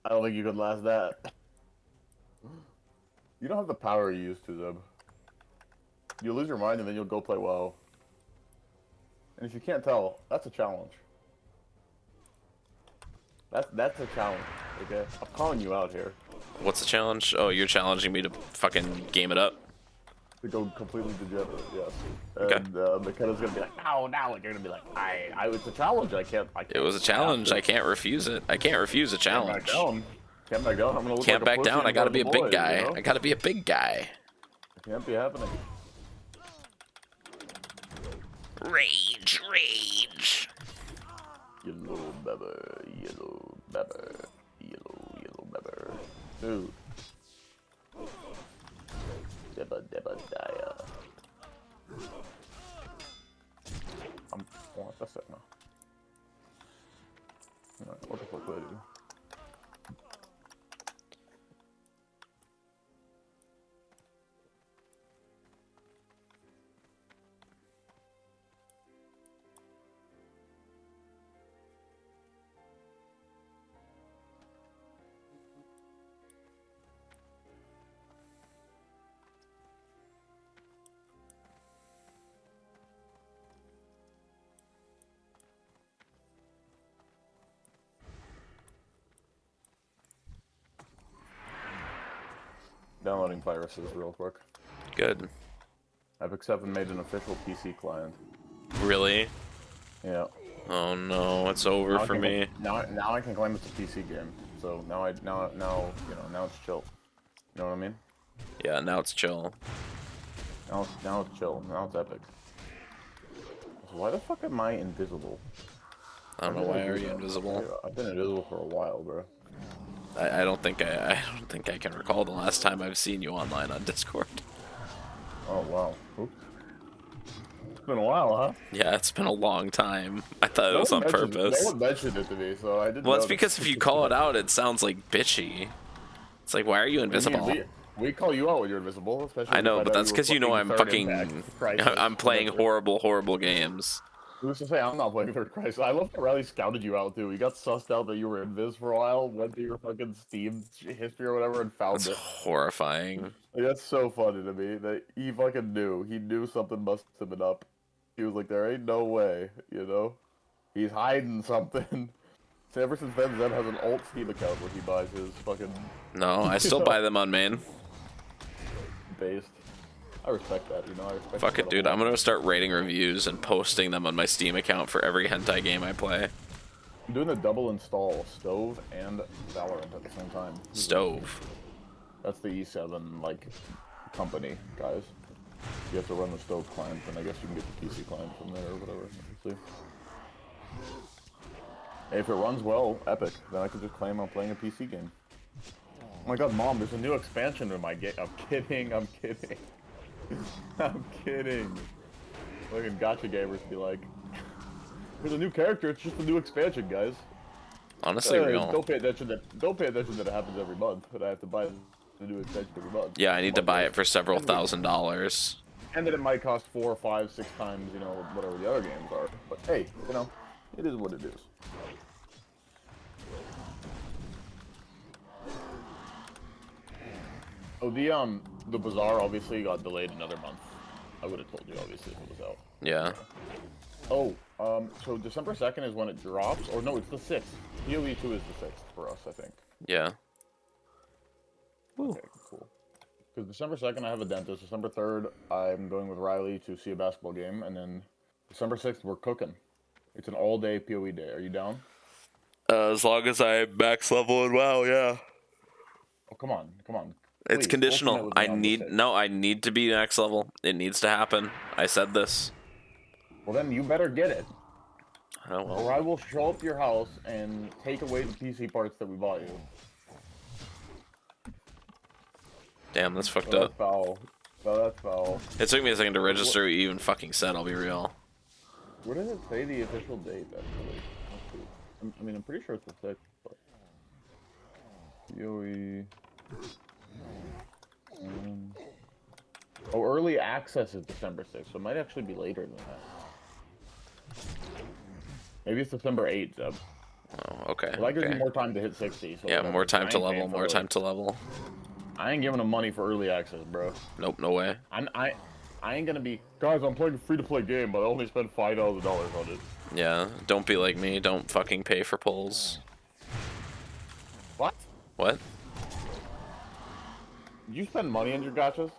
Speaker 5: I don't think you could last that. You don't have the power you used to, Zeb. You'll lose your mind and then you'll go play WoW. And if you can't tell, that's a challenge. That's a challenge, okay? I'm calling you out here.
Speaker 1: What's the challenge? Oh, you're challenging me to fucking game it up?
Speaker 5: To go completely degenerate, yes.
Speaker 1: Okay.
Speaker 5: And McKenna's gonna be like, no, like you're gonna be like, it's a challenge. I can't.
Speaker 1: It was a challenge. I can't refuse it. I can't refuse a
Speaker 5: Can't back
Speaker 1: challenge.
Speaker 5: down. Can't back down. I'm gonna look
Speaker 1: Can't
Speaker 5: like a
Speaker 1: back
Speaker 5: pussy
Speaker 1: down.
Speaker 5: in
Speaker 1: I gotta
Speaker 5: front
Speaker 1: be a
Speaker 5: of the
Speaker 1: big
Speaker 5: boys,
Speaker 1: guy.
Speaker 5: you know?
Speaker 1: I gotta be a big guy.
Speaker 5: It can't be happening.
Speaker 1: Rage, rage.
Speaker 5: Yellow bebber, yellow bebber, yellow bebber. Dude. Debba dia. That's it now. Alright, what the fuck do I do? Downloading viruses real quick.
Speaker 1: Good.
Speaker 5: Epic 7 made an official PC client.
Speaker 1: Really?
Speaker 5: Yeah.
Speaker 1: Oh no, it's over
Speaker 5: Now I
Speaker 1: for
Speaker 5: can-
Speaker 1: me.
Speaker 5: Now I can claim it's a PC game. So now you know, now it's chill. You know what I mean?
Speaker 1: Yeah, now it's chill.
Speaker 5: Now it's chill. Now it's epic. So why the fuck am I invisible?
Speaker 1: I don't know why are you invisible.
Speaker 5: I've been invisible for a while, bro.
Speaker 1: I don't think I can recall the last time I've seen you online on Discord.
Speaker 5: Oh wow. Oops. It's been a while, huh?
Speaker 1: Yeah, it's been a long time. I thought it was on
Speaker 5: No
Speaker 1: purpose.
Speaker 5: one mentioned it to me, so I didn't.
Speaker 1: Well, it's
Speaker 5: notice.
Speaker 1: because if you call it out, it sounds like bitchy. It's like, why are you invisible?
Speaker 5: We call you out when you're invisible, especially.
Speaker 1: I know,
Speaker 5: if
Speaker 1: but
Speaker 5: know
Speaker 1: that's
Speaker 5: you were
Speaker 1: because you know I'm
Speaker 5: third
Speaker 1: fucking.
Speaker 5: Impact Crisis.
Speaker 1: I'm playing horrible games.
Speaker 5: Who's to say I'm not playing Third Crisis? I love that Riley scouted you out too. He got sussed out that you were invis for a while, went to your fucking Steam history or whatever, and found
Speaker 1: That's
Speaker 5: it.
Speaker 1: horrifying.
Speaker 5: Like, that's so funny to me that he fucking knew. He knew something must have been up. He was like, there ain't no way, you know? He's hiding something. So ever since then, Zeb has an alt Steam account where he buys his fucking
Speaker 1: No, I still buy them on main.
Speaker 5: based. I respect that, you know? I respect
Speaker 1: Fuck
Speaker 5: that
Speaker 1: it,
Speaker 5: a
Speaker 1: dude.
Speaker 5: lot.
Speaker 1: I'm gonna start rating reviews and posting them on my Steam account for every hentai game I play.
Speaker 5: I'm doing a double install Stove and Valorant at the same time.
Speaker 1: Stove.
Speaker 5: That's the E7, like, company, guys. You have to run the Stove client, and I guess you can get the PC client from there or whatever. We'll see. If it runs well, epic, then I could just claim I'm playing a PC game. Oh my god, Mom, there's a new expansion in my game. I'm kidding. I'm kidding. Fucking gotcha gamers be like, there's a new character, it's just a new expansion, guys.
Speaker 1: Honestly, real.
Speaker 5: Don't pay attention that it happens every month, but I have to buy the new expansion every month.
Speaker 1: Yeah, I need to buy it for several $1,000s.
Speaker 5: And that it might cost 4, 5, 6 times, you know, whatever the other games are. But hey, you know, it is what it is. Oh, the Bazaar obviously got delayed another month. I would have told you, obviously, if it was out.
Speaker 1: Yeah.
Speaker 5: Oh, so December 2nd is when it drops? Or no, it's the 6th. PoE 2 is the 6th for us, I think.
Speaker 1: Yeah.
Speaker 5: Okay, cool. Because December 2nd, I have a dentist. December 3rd, I'm going with Riley to see a basketball game. And then December 6th, we're cooking. It's an all-day PoE day. Are you down?
Speaker 1: As long as I max level in WoW, yeah.
Speaker 5: Oh, come on, come on.
Speaker 1: It's
Speaker 5: Please,
Speaker 1: conditional.
Speaker 5: don't commit with me on the 6th.
Speaker 1: I need to be next level. It needs to happen. I said this.
Speaker 5: Well, then you better get it.
Speaker 1: Oh well.
Speaker 5: Or I will show up to your house and take away the PC parts that we bought you.
Speaker 1: Damn, that's fucked
Speaker 5: Oh,
Speaker 1: up.
Speaker 5: that's foul. Oh, that's foul.
Speaker 1: It took me a second to register what you even fucking said, I'll be real.
Speaker 5: Where does it say the official date, actually? Let's see. I mean, I'm pretty sure it's the 6th, but... PoE... Oh, early access is December 6th, so it might actually be later than that. Maybe it's December 8th, Zeb.
Speaker 1: Oh, okay.
Speaker 5: Well, that gives
Speaker 1: Okay.
Speaker 5: you more time to hit 60. So
Speaker 1: Yeah,
Speaker 5: whatever.
Speaker 1: more time
Speaker 5: I
Speaker 1: to
Speaker 5: ain't
Speaker 1: level,
Speaker 5: paying for
Speaker 1: more
Speaker 5: early.
Speaker 1: time to level.
Speaker 5: I ain't giving them money for early access, bro.
Speaker 1: Nope, no way.
Speaker 5: I ain't gonna be... Guys, I'm playing a free-to-play game, but I only spent $5,000 on it.
Speaker 1: Yeah, don't be like me. Don't fucking pay for polls.
Speaker 5: What?
Speaker 1: What?
Speaker 5: Did you spend money on your gachas?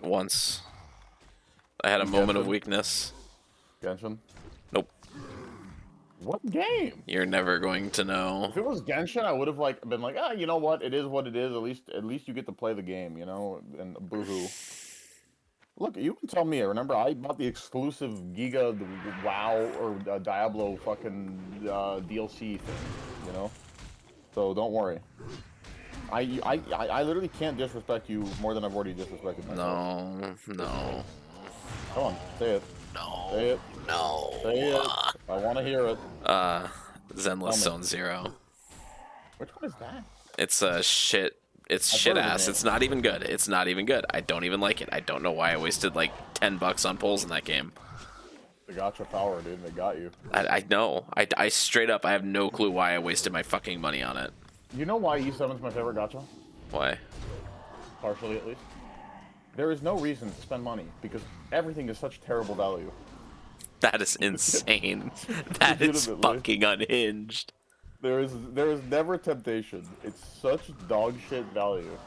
Speaker 1: Once. I had a moment of weakness.
Speaker 5: Genshin?
Speaker 1: Nope.
Speaker 5: What game?
Speaker 1: You're never going to know.
Speaker 5: If it was Genshin, I would have like been like, ah, you know what? It is what it is. At least you get to play the game, you know. And boohoo. Look, you can tell me. Remember, I bought the exclusive Giga the WoW or Diablo fucking DLC thing, you know. So don't worry. I literally can't disrespect you more than I've already disrespected myself.
Speaker 1: No.
Speaker 5: Come on, say it.
Speaker 1: No.
Speaker 5: Say it.
Speaker 1: No.
Speaker 5: Say it. I want to hear it.
Speaker 1: Zenless Zone Zero.
Speaker 5: Which one is that?
Speaker 1: It's a shit. It's
Speaker 5: I've
Speaker 1: shit
Speaker 5: heard of the
Speaker 1: ass.
Speaker 5: name.
Speaker 1: It's not even good. It's not even good. I don't even like it. I don't know why I wasted like $10 on polls in that game.
Speaker 5: The gacha power, dude. They got you.
Speaker 1: I know. I straight up, I have no clue why I wasted my fucking money on it.
Speaker 5: You know why E7's my favorite gacha?
Speaker 1: Why?
Speaker 5: Partially, at least. There is no reason to spend money because everything is such terrible value.
Speaker 1: That is insane. That is
Speaker 5: Legitimately.
Speaker 1: fucking unhinged.
Speaker 5: There is never temptation. It's such dog shit value.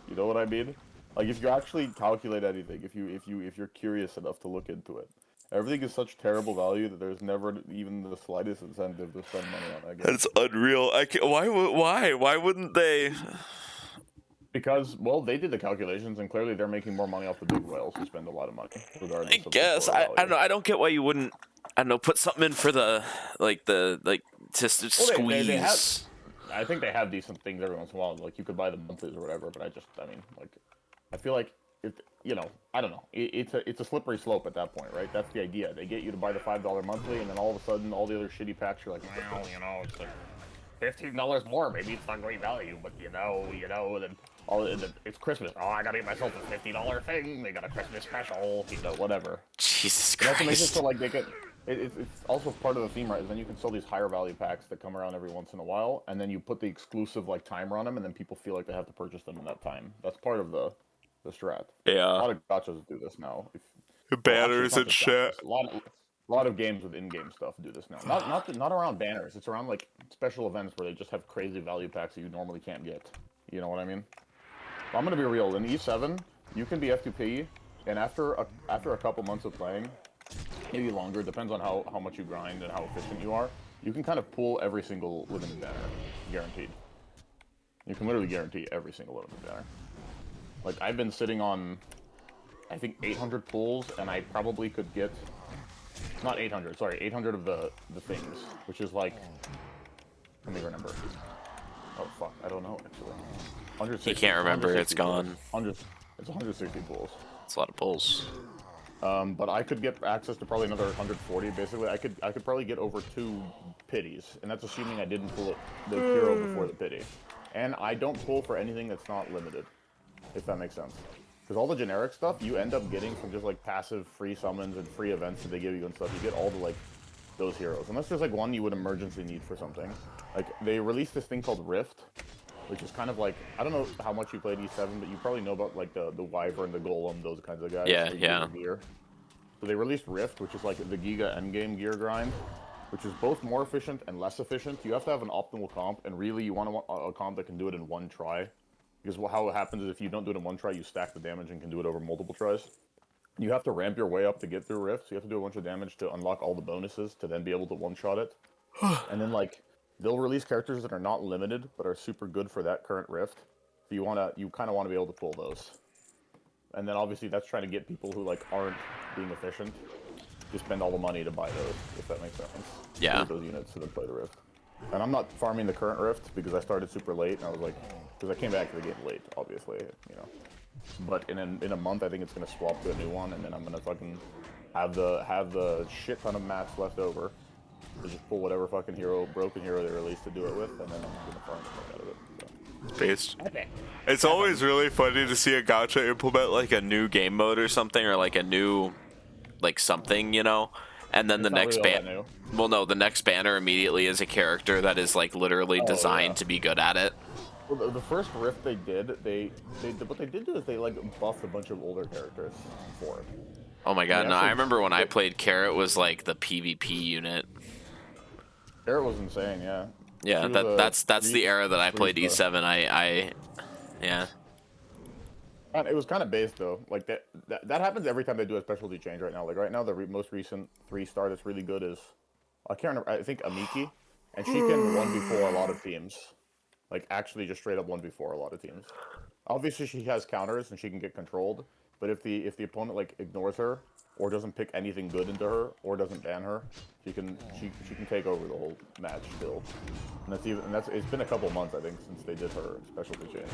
Speaker 5: You know what I mean? Like if you actually calculate anything, if you're curious enough to look into it, everything is such terrible value that there's never even the slightest incentive to spend money on that game.
Speaker 1: That's unreal. I can't, why wouldn't they?
Speaker 5: Because, well, they did the calculations, and clearly they're making more money off the big whales who spend a lot of money, regardless
Speaker 1: I
Speaker 5: of the
Speaker 1: guess
Speaker 5: total
Speaker 1: I
Speaker 5: value.
Speaker 1: don't know. I don't get why you wouldn't. I don't know. Put something in for the just
Speaker 5: Well,
Speaker 1: squeeze.
Speaker 5: they have, I think they have decent things every once in a while. Like you could buy the monthlies or whatever. But I mean, like, I feel like I don't know. It's a slippery slope at that point, right? That's the idea. They get you to buy the $5 monthly, and then all of a sudden, all the other shitty packs, you're like, well, you know, it's like $15 more. Maybe it's not great value, but you know, then. It's Christmas. Oh, I gotta get myself a $50 thing. They got a Christmas special. You know, whatever.
Speaker 1: Jesus
Speaker 5: It also makes it
Speaker 1: Christ.
Speaker 5: so like they could. It's also part of the theme, right? Is then you can sell these higher value packs that come around every once in a while, and then you put the exclusive like timer on them, and then people feel like they have to purchase them in that time. That's part of the strat. A
Speaker 1: Yeah.
Speaker 5: lot of gachas do this now.
Speaker 1: Banners
Speaker 5: Actually,
Speaker 1: and
Speaker 5: it's
Speaker 1: shit.
Speaker 5: not just gachas. A lot of games with in-game stuff do this now. Not around banners. It's around like special events where they just have crazy value packs that you normally can't get. You know what I mean? I'm gonna be real. In E7, you can be F2P, and after a couple months of playing, maybe longer, depends on how much you grind and how efficient you are, you can kind of pull every single limited banner, guaranteed. You can literally guarantee every single limited banner. Like I've been sitting on, I think 800 pulls, and I probably could get, not 800, sorry, 800 of the things, which is like, let me remember. Oh fuck, I don't know actually.
Speaker 1: He can't remember. It's gone.
Speaker 5: It's 160 pulls.
Speaker 1: It's a lot of pulls.
Speaker 5: But I could get access to probably another 140. Basically, I could probably get over 2 pities, and that's assuming I didn't pull the hero before the pity. And I don't pull for anything that's not limited, if that makes sense. Because all the generic stuff you end up getting from just like passive free summons and free events that they give you and stuff. You get all the like those heroes, unless there's like one you would emergency need for something. Like they released this thing called Rift, which is kind of like, I don't know how much you played E7, but you probably know about like the Wyvern, the Golem, those kinds of guys.
Speaker 1: Yeah,
Speaker 5: They
Speaker 1: yeah.
Speaker 5: give you gear. So they released Rift, which is like the Giga endgame gear grind, which is both more efficient and less efficient. You have to have an optimal comp, and really you want a comp that can do it in one try. Because how it happens is if you don't do it in one try, you stack the damage and can do it over multiple tries. You have to ramp your way up to get through Rift, so you have to do a bunch of damage to unlock all the bonuses to then be able to one-shot it. And then, like, they'll release characters that are not limited, but are super good for that current Rift. So you kind of want to be able to pull those. And then, obviously, that's trying to get people who, like, aren't being efficient to spend all the money to buy those, if that makes sense.
Speaker 1: Yeah.
Speaker 5: Those units to then play the Rift. And I'm not farming the current Rift because I started super late, and I was like, because I came back to the game late, obviously, you know. But in a month, I think it's gonna swap to a new one, and then I'm gonna fucking have the shit ton of mats left over to just pull whatever fucking broken hero they released to do it with, and then I'm gonna farm the fuck out of it. So.
Speaker 1: Based. It's always really funny to see a gacha implement like a new game mode or something, or like a new, like something, you know. And then the
Speaker 5: It's not
Speaker 1: next
Speaker 5: really all that new.
Speaker 1: well, no, the next banner immediately is a character that is like literally designed to be good at it.
Speaker 5: Well, the first Rift they did, what they did do is they like buffed a bunch of older characters for it.
Speaker 1: Oh my god,
Speaker 5: Yeah,
Speaker 1: no,
Speaker 5: so
Speaker 1: I remember when I played Carrot was like the PvP unit.
Speaker 5: Barrett was insane, yeah.
Speaker 1: Yeah,
Speaker 5: She was
Speaker 1: that's the era that I played
Speaker 5: three-star.
Speaker 1: E7. Yeah.
Speaker 5: And it was kind of based though. Like that happens every time they do a specialty change right now. Like right now, the most recent 3-star that's really good is I can't remember. I think Amiki, and she can 1v4 a lot of teams. Like actually, just straight up 1v4 a lot of teams. Obviously, she has counters and she can get controlled. But if the opponent like ignores her or doesn't pick anything good into her or doesn't ban her, she can take over the whole match still. And it's been a couple months I think since they did her specialty change.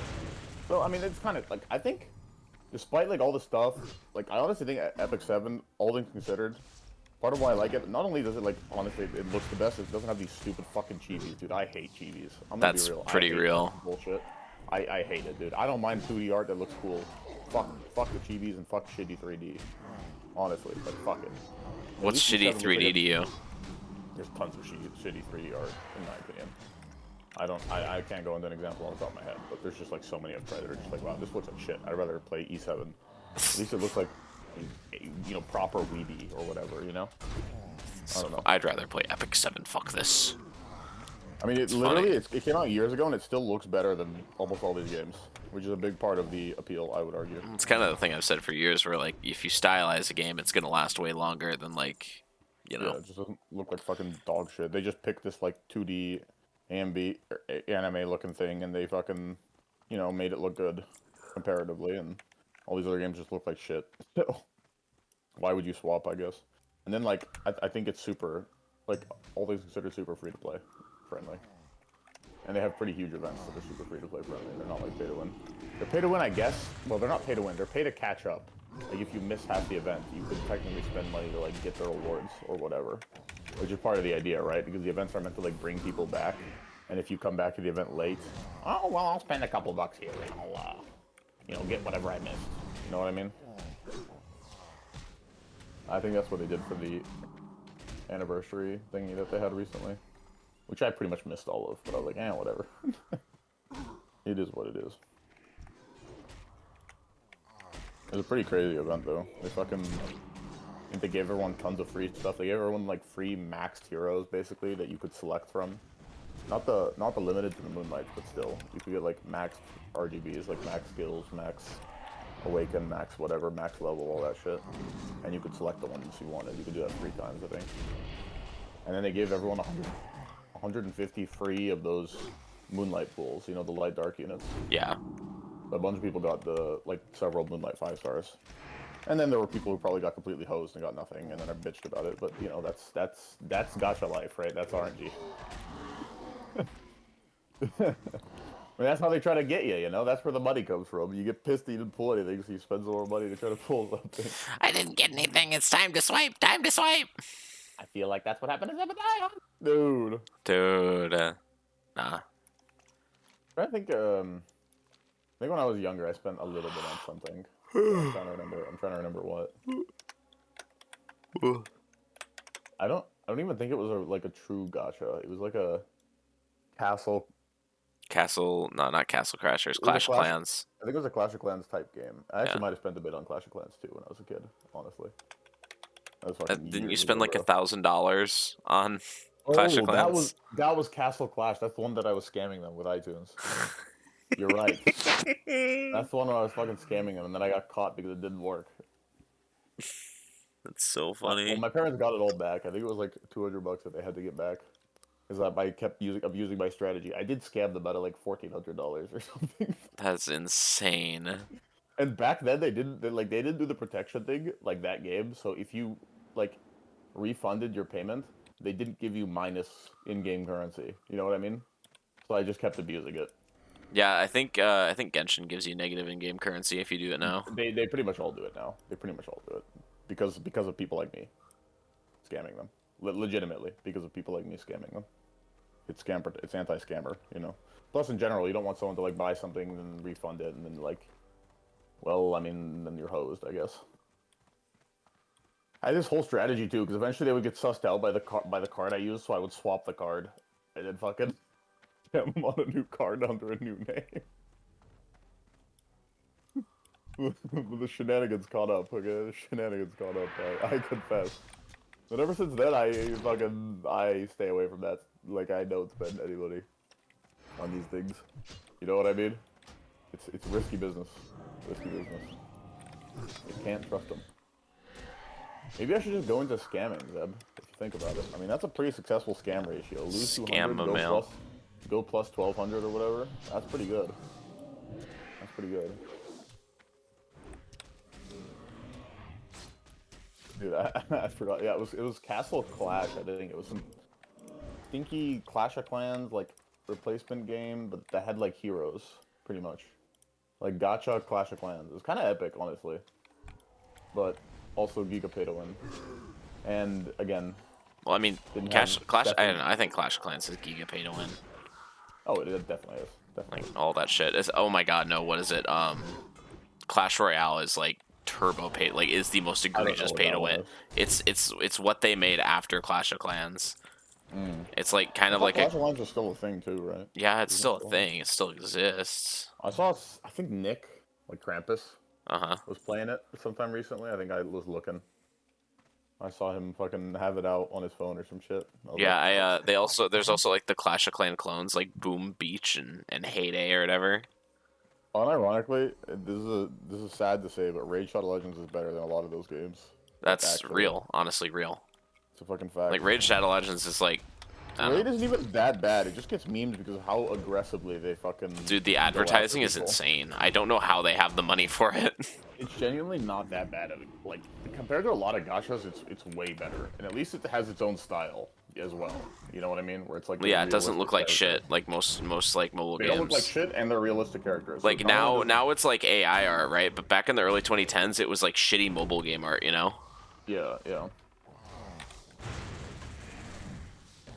Speaker 5: So I mean, it's kind of like I think, despite like all the stuff, like I honestly think Epic 7, all things considered, part of why I like it, not only does it like honestly it looks the best, it doesn't have these stupid fucking chibies, dude. I hate chibies. I'm gonna
Speaker 1: That's
Speaker 5: be real.
Speaker 1: pretty
Speaker 5: I hate
Speaker 1: real.
Speaker 5: that bullshit. I hate it, dude. I don't mind 2D art that looks cool. Fuck the chibis and fuck shitty 3D. Honestly, like fuck it. At
Speaker 1: What's
Speaker 5: least
Speaker 1: shitty
Speaker 5: E7 looks
Speaker 1: 3D
Speaker 5: like
Speaker 1: to you?
Speaker 5: There's tons of shitty 3D art, in my opinion. I can't go into an example on the top of my head, but there's just like so many I've tried that are just like, wow, this looks like shit. I'd rather play E7. At least it looks like, you know, proper weeby or whatever, you know? I don't know.
Speaker 1: I'd rather play Epic 7. Fuck this.
Speaker 5: I mean, it came out years ago and it still looks better than almost all these games, which is a big part of the appeal, I would argue.
Speaker 1: It's kind of the thing I've said for years, where like if you stylize a game, it's gonna last way longer than like, you know.
Speaker 5: Yeah, it just doesn't look like fucking dog shit. They just picked this like 2D AMB anime looking thing and they fucking, you know, made it look good comparatively, and all these other games just look like shit. So why would you swap, I guess? And then like I think it's super, like all things considered, super free to play friendly. And they have pretty huge events that are super free to play friendly. They're not like pay to win. They're pay to win, I guess. Well, they're not pay to win. They're pay to catch up. Like if you miss half the event, you could technically spend money to like get the rewards or whatever, which is part of the idea, right? Because the events are meant to like bring people back, and if you come back to the event late, oh well, I'll spend a couple bucks here and I'll, you know, get whatever I missed. You know what I mean? I think that's what they did for the anniversary thingy that they had recently, which I pretty much missed all of, but I was like, eh, whatever. It is what it is. It was a pretty crazy event though. They fucking, I think they gave everyone tons of free stuff. They gave everyone like free maxed heroes basically that you could select from. Not the limited to the Moonlight, but still, you could get like maxed RGBs, like max skills, max awaken, max whatever, max level, all that shit. And you could select the ones you wanted. You could do that 3 times, I think. And then they gave everyone 150 free of those Moonlight pools. You know, the light dark units.
Speaker 1: Yeah.
Speaker 5: A bunch of people got the like several Moonlight 5-stars, and then there were people who probably got completely hosed and got nothing, and then I bitched about it. But you know, that's gacha life, right? That's RNG. I mean, that's how they try to get you. You know, that's where the money comes from. You get pissed that you didn't pull anything, so you spend some more money to try to pull something.
Speaker 1: I didn't get anything. It's time to swipe. Time to swipe.
Speaker 5: I feel like that's what happened to Zebediah. Dude.
Speaker 1: Dude. Nah.
Speaker 5: I think when I was younger, I spent a little bit on something. I'm trying to remember. I'm trying to remember what. I don't even think it was like a true gacha. It was like a castle.
Speaker 1: Castle, no, not Castle Crashers.
Speaker 5: It was a
Speaker 1: Clash of Clans.
Speaker 5: I think it was a Clash of Clans type game. I actually
Speaker 1: Yeah.
Speaker 5: might have spent a bit on Clash of Clans too when I was a kid. Honestly. That was fucking
Speaker 1: Didn't you
Speaker 5: years
Speaker 1: spend
Speaker 5: ago,
Speaker 1: like
Speaker 5: bro.
Speaker 1: $1,000 on Clash of Clans?
Speaker 5: that was Castle Clash. That's the one that I was scamming them with iTunes. You're right. That's the one where I was fucking scamming them, and then I got caught because it didn't work.
Speaker 1: That's so
Speaker 5: Well,
Speaker 1: funny.
Speaker 5: my parents got it all back. I think it was like $200 that they had to get back. Because I kept abusing my strategy. I did scam them out of like $1,400 or something.
Speaker 1: That's insane.
Speaker 5: And back then they didn't do the protection thing like that game. So if you like refunded your payment, they didn't give you minus in-game currency. You know what I mean? So I just kept abusing it.
Speaker 1: Yeah, I think Genshin gives you negative in-game currency if you do it now.
Speaker 5: They pretty much all do it now. They pretty much all do it because of people like me scamming them. Legitimately, because of people like me scamming them. It's anti-scammer, you know. Plus, in general, you don't want someone to like buy something and refund it, and then like, well, I mean, then you're hosed, I guess. I had this whole strategy too, because eventually they would get sussed out by the card I used, so I would swap the card and then fucking get them on a new card under a new name. The shenanigans caught up. Okay, the shenanigans caught up. I confess. But ever since then, I stay away from that. Like, I don't spend any money on these things. You know what I mean? It's risky business. Risky business. You can't trust them. Maybe I should just go into scamming, Zeb, if you think about it. I mean, that's a pretty successful scam ratio. Lose 200, go plus 1,200 or whatever. That's pretty good. That's pretty good. Dude, I forgot. Yeah, it was Castle Clash. I think it was some stinky Clash of Clans like replacement game, but that had like heroes, pretty much. Like gacha Clash of Clans. It was kind of epic, honestly, but also Giga pay to win. And again,
Speaker 1: Well, I mean, Clash. I don't know. I think Clash of Clans is Giga pay to win.
Speaker 5: Oh, it definitely is. Definitely.
Speaker 1: Like all that shit. Oh my god, no. What is it? Clash Royale is like turbo pay. Like is the most egregious pay to win. It's what they made after Clash of Clans. It's like kind of like
Speaker 5: Clash of Clans is still a thing too, right?
Speaker 1: Yeah, it's still a thing. It still exists.
Speaker 5: I think Nick, like Krampus, was playing it sometime recently. I think I was looking. I saw him fucking have it out on his phone or some shit.
Speaker 1: Yeah, there's also like the Clash of Clan clones like Boom Beach and Heyday or whatever.
Speaker 5: Unironically, this is sad to say, but Raid Shadow Legends is better than a lot of those games.
Speaker 1: That's real, honestly real.
Speaker 5: It's a fucking fact.
Speaker 1: Like Raid Shadow Legends is like
Speaker 5: Raid isn't even that bad. It just gets memed because of how aggressively they fucking.
Speaker 1: Dude, the advertising is insane. I don't know how they have the money for it.
Speaker 5: It's genuinely not that bad. Like compared to a lot of gachas, it's way better, and at least it has its own style as well. You know what I mean? Where it's like
Speaker 1: yeah, it doesn't look like shit like most like mobile games.
Speaker 5: They don't look like shit, and they're realistic characters.
Speaker 1: Like so now it's like AI art, right? But back in the early 2010s, it was like shitty mobile game art, you know?
Speaker 5: Yeah.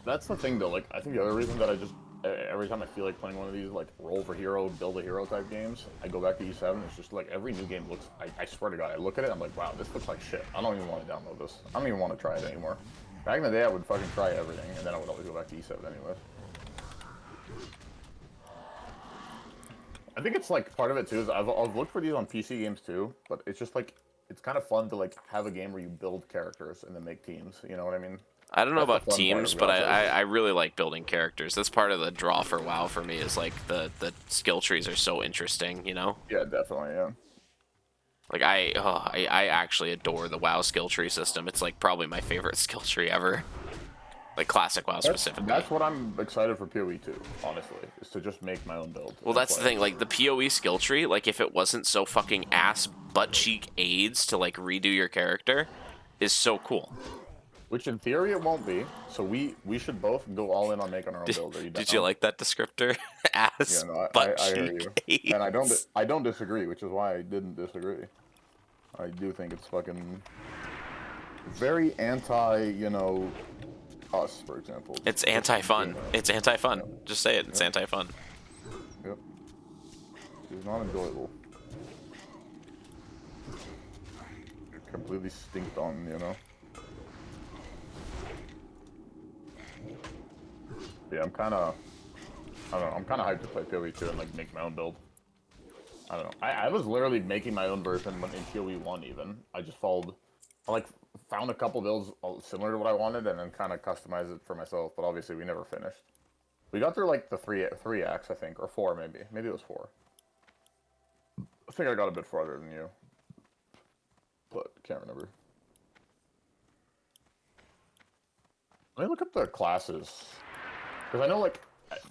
Speaker 5: That's the thing, though. Like, I think the other reason that I just every time I feel like playing one of these like roll for hero, build a hero type games, I go back to E7. It's just like every new game looks. I swear to God, I look at it, I'm like, wow, this looks like shit. I don't even want to download this. I don't even want to try it anymore. Back in the day, I would fucking try everything, and then I would always go back to E7 anyways. I think it's like part of it too is I've looked for these on PC games too, but it's just like it's kind of fun to like have a game where you build characters and then make teams. You know what I mean?
Speaker 1: I don't know about teams, but I really like building characters. That's part of the draw for WoW for me is like the skill trees are so interesting, you know?
Speaker 5: Yeah, definitely, yeah.
Speaker 1: Like I actually adore the WoW skill tree system. It's like probably my favorite skill tree ever. Like classic WoW specifically.
Speaker 5: That's what I'm excited for PoE too, honestly, is to just make my own build.
Speaker 1: Well, that's the thing, like the PoE skill tree, like if it wasn't so fucking ass butt cheek aids to like redo your character is so cool.
Speaker 5: Which in theory it won't be, so we should both go all in on making our own build.
Speaker 1: Did you like that descriptor? Ass,
Speaker 5: yeah, no,
Speaker 1: butt
Speaker 5: I
Speaker 1: cheek
Speaker 5: hear you. And I don't disagree, which is why I didn't disagree. I do think it's fucking very anti, you know, us, for example.
Speaker 1: It's anti-fun. It's anti-fun. Yeah. Just say it. It's anti-fun.
Speaker 5: Yep. It's not enjoyable. completely stinked on, you know? Yeah, I'm kind of... I don't know, I'm kind of hyped to play PoE 2 and, like, make my own build. I don't know. I was literally making my own version when in PoE 1, even. I just followed... I, like, found a couple builds similar to what I wanted and then kind of customized it for myself, but obviously we never finished. We got through, like, the three acts, I think, or 4, maybe. Maybe it was 4. I think I got a bit farther than you. But, can't remember. Let me look up the classes. Because I know, like,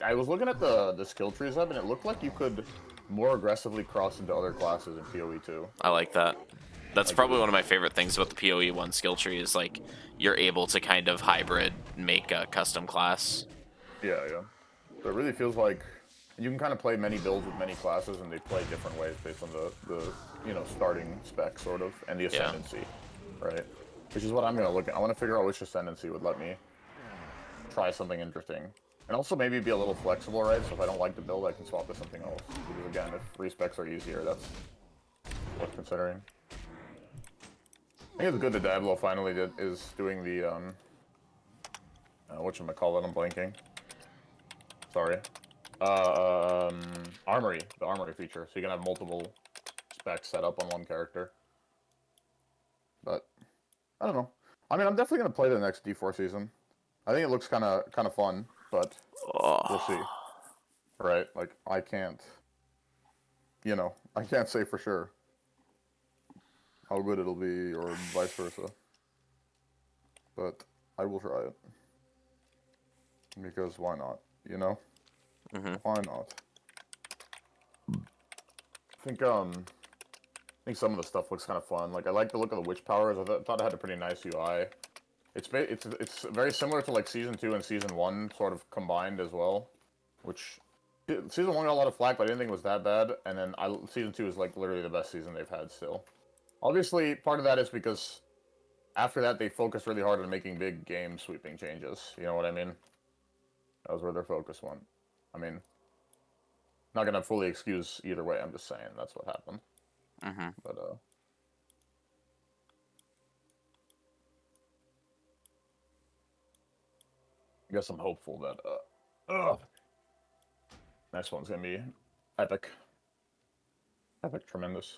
Speaker 5: I was looking at the skill trees hub, and it looked like you could more aggressively cross into other classes in PoE 2.
Speaker 1: I like that. That's probably one of my favorite things about the PoE 1 skill tree is, like, you're able to kind of hybrid make a custom class.
Speaker 5: Yeah, yeah. So it really feels like you can kind of play many builds with many classes, and they play different ways based on the you know, starting spec, sort of, and the ascendancy, right? Which is what I'm going to look at. I want to figure out which ascendancy would let me try something interesting. And also maybe be a little flexible, right? So if I don't like the build, I can swap to something else. Because again, if respecs are easier, that's worth considering. I think it's good that Diablo finally is doing the, whatchamacallit, I'm blanking. Sorry. Armory. The Armory feature. So you can have multiple specs set up on one character. But, I don't know. I mean, I'm definitely going to play the next D4 season. I think it looks kind of fun, but we'll see. Right? Like, I can't, you know, I can't say for sure how good it'll be, or vice versa. But I will try it. Because why not, you know? Why not? I think some of the stuff looks kind of fun. Like, I like the look of the witch powers. I thought it had a pretty nice UI. It's very similar to, like, Season 2 and Season 1 sort of combined as well. Which, Season 1 got a lot of flack, but I didn't think it was that bad. And then Season 2 is, like, literally the best season they've had still. Obviously, part of that is because after that, they focused really hard on making big game-sweeping changes. You know what I mean? That was where their focus went. I mean, not gonna fully excuse either way, I'm just saying that's what happened. But, I guess I'm hopeful that, next one's gonna be epic. Epic, tremendous.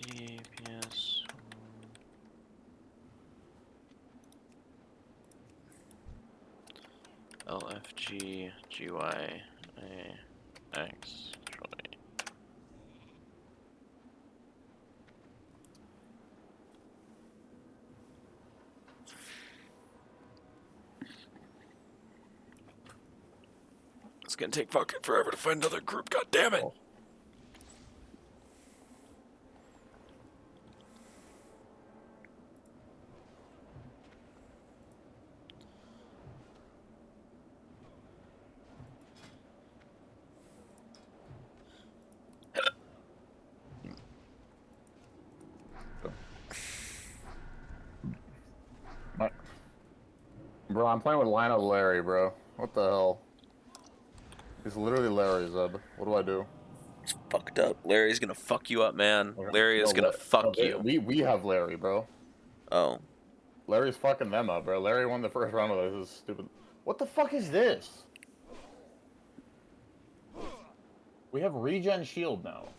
Speaker 1: DPS. LFG GY AX. It's gonna take fucking forever to find another group. God damn it!
Speaker 5: Bro, I'm playing with Lionel Larry, bro. What the hell? He's literally Larry, Zeb. What do I do?
Speaker 1: It's fucked up. Larry's gonna fuck you up, man.
Speaker 5: Okay.
Speaker 1: Larry is gonna fuck you.
Speaker 5: We have Larry, bro.
Speaker 1: Oh.
Speaker 5: Larry's fucking them up, bro. Larry won the first round of this. This is stupid. What the fuck is this? We have regen shield now.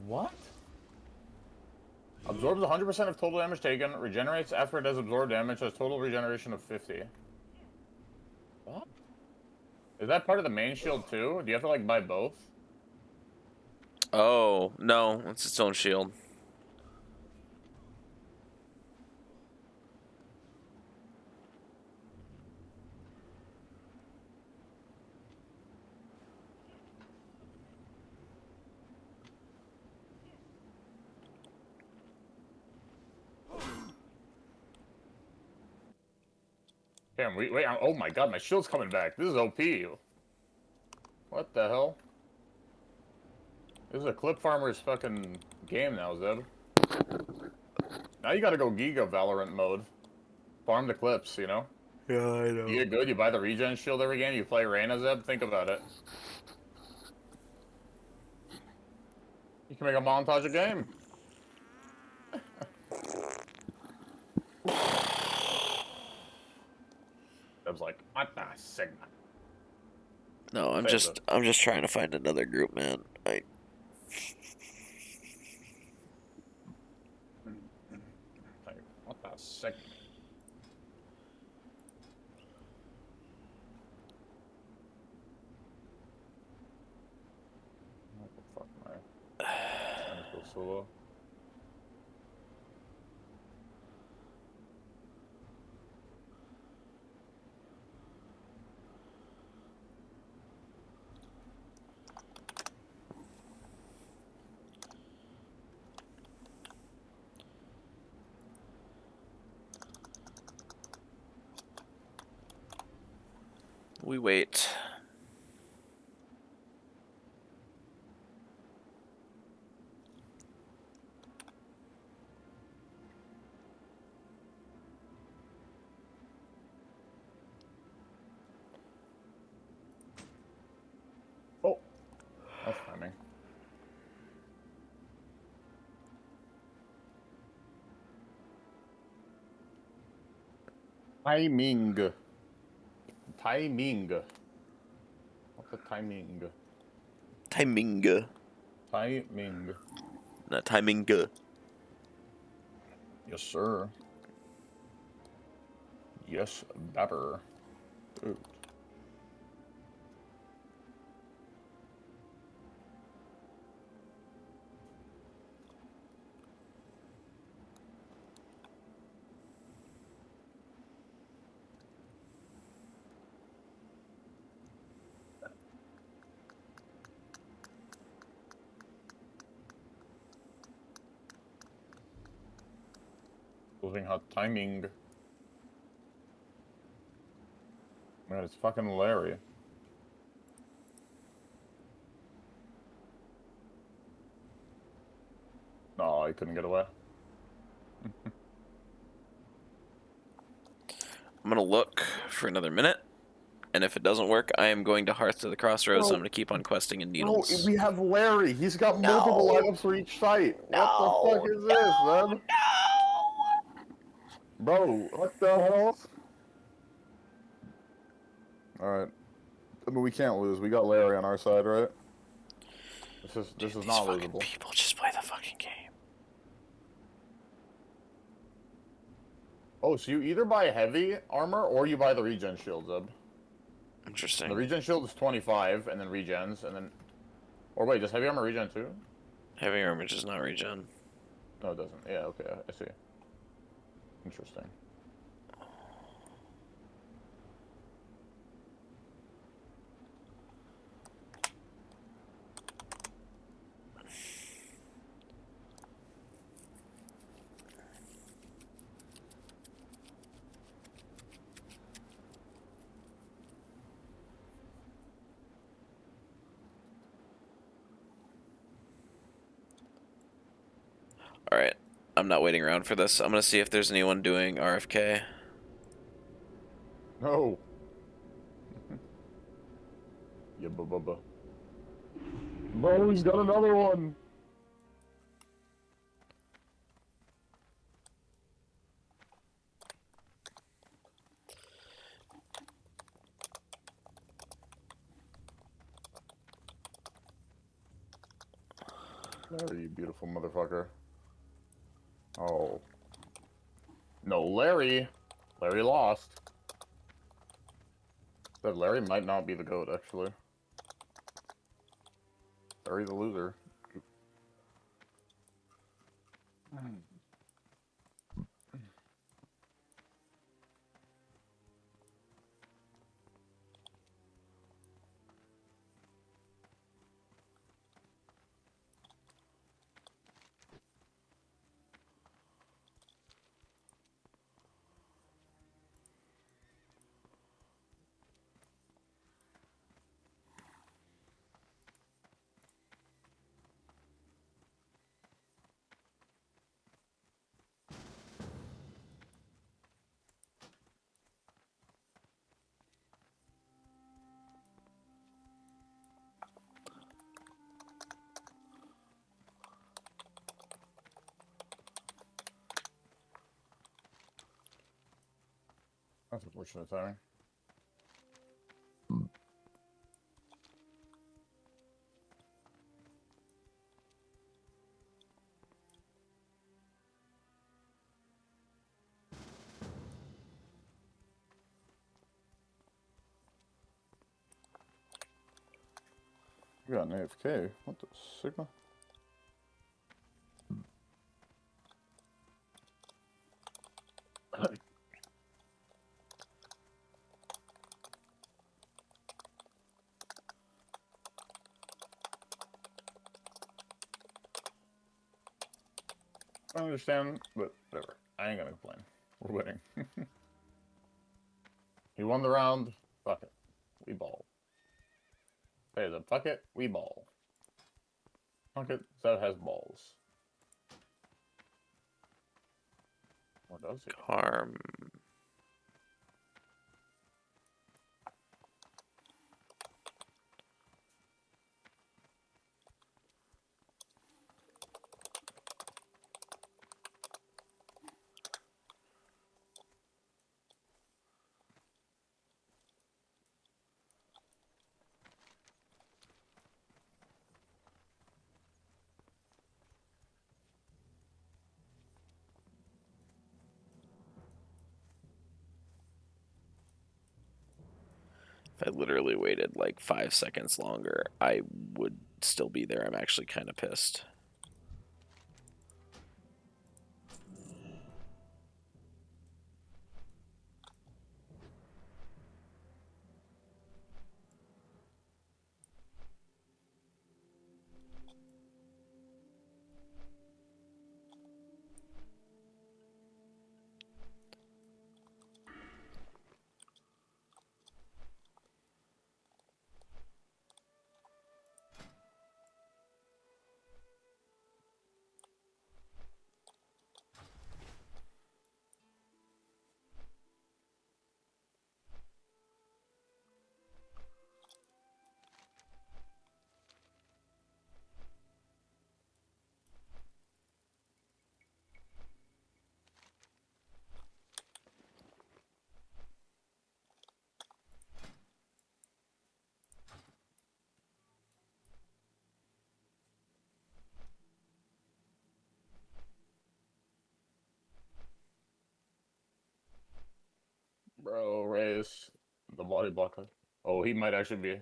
Speaker 5: What? Absorbs 100% of total damage taken. Regenerates after it has absorbed damage. Has total regeneration of 50. What? Is that part of the main shield too? Do you have to, like, buy both?
Speaker 1: Oh, no. It's its own shield.
Speaker 5: Damn, wait, oh my god, my shield's coming back. This is OP. What the hell? This is a clip farmer's fucking game now, Zeb. Now you gotta go Giga Valorant mode. Farm the clips, you know?
Speaker 1: Yeah, I know.
Speaker 5: You get good, you buy the regen shield every game, you play Reyna, Zeb, think about it. You can make a montage of game. Zeb's like, what the Sigma?
Speaker 1: No, I'm
Speaker 5: Same,
Speaker 1: just
Speaker 5: Zeb.
Speaker 1: I'm just trying to find another group, man.
Speaker 5: Like, what the Sigma? What the fuck am I trying to go solo?
Speaker 1: We wait.
Speaker 5: Oh, that's timing. Timing. Timing. What's the timing?
Speaker 1: Timing.
Speaker 5: Timing.
Speaker 1: Not timing.
Speaker 5: Yes, sir. Yes, babber. Dude. Losing hot timing. Man, it's fucking Larry. No, he couldn't get away.
Speaker 1: I'm gonna look for another minute, and if it doesn't work, I am going to Hearth to the Crossroads. So I'm gonna keep on questing in Needles.
Speaker 5: we have Larry. He's got multiple lineups for each site. What the fuck is this, man? Bro, what the hell? Alright. I mean, we can't lose. We got Larry on our side, right? This is not
Speaker 1: fucking
Speaker 5: losable.
Speaker 1: people just play the fucking game.
Speaker 5: Oh, so you either buy heavy armor or you buy the regen shield, Zeb.
Speaker 1: Interesting.
Speaker 5: The regen shield is 25, and then regens, and then... Or wait, does heavy armor regen too?
Speaker 1: Heavy armor does not regen.
Speaker 5: No, it doesn't. Yeah, okay, I see. Interesting.
Speaker 1: Alright. I'm not waiting around for this. I'm gonna see if there's anyone doing RFK.
Speaker 5: No. Yeah, bubba. Bro, he's got another one. Larry, you beautiful motherfucker. Oh. No, Larry. Larry lost. But Larry might not be the GOAT, actually. Larry the loser. That's unfortunate timing. You got an AFK. What the signal? I understand, but whatever. I ain't gonna complain. We're winning. He won the round. Fuck it. We ball. Hey, the fuck it. We ball. Fuck it. Zev has balls. What does he?
Speaker 1: Harm. If I literally waited like 5 seconds longer, I would still be there. I'm actually kind of pissed.
Speaker 5: Bro, Reyes. The body blocker. Oh, he might actually be.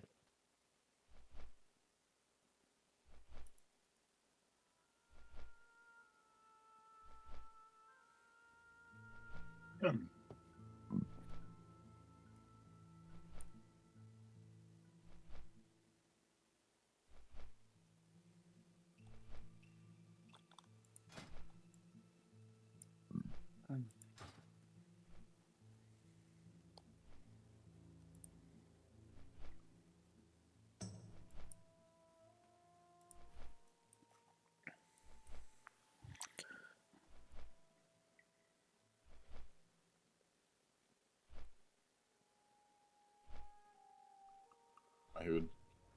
Speaker 5: He would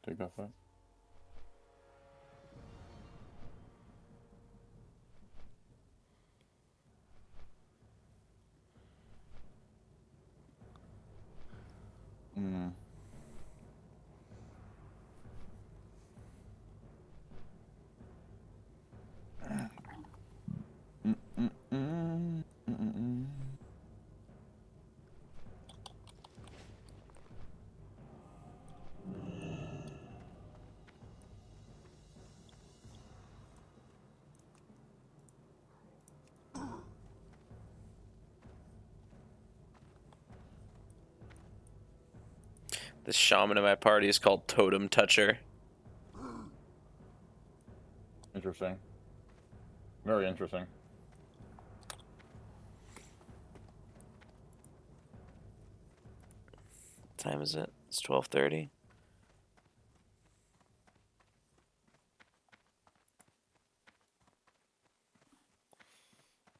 Speaker 5: take that fight. Mm.
Speaker 1: This shaman in my party is called Totem Toucher.
Speaker 5: Interesting. Very interesting.
Speaker 1: What time is it? It's 12:30.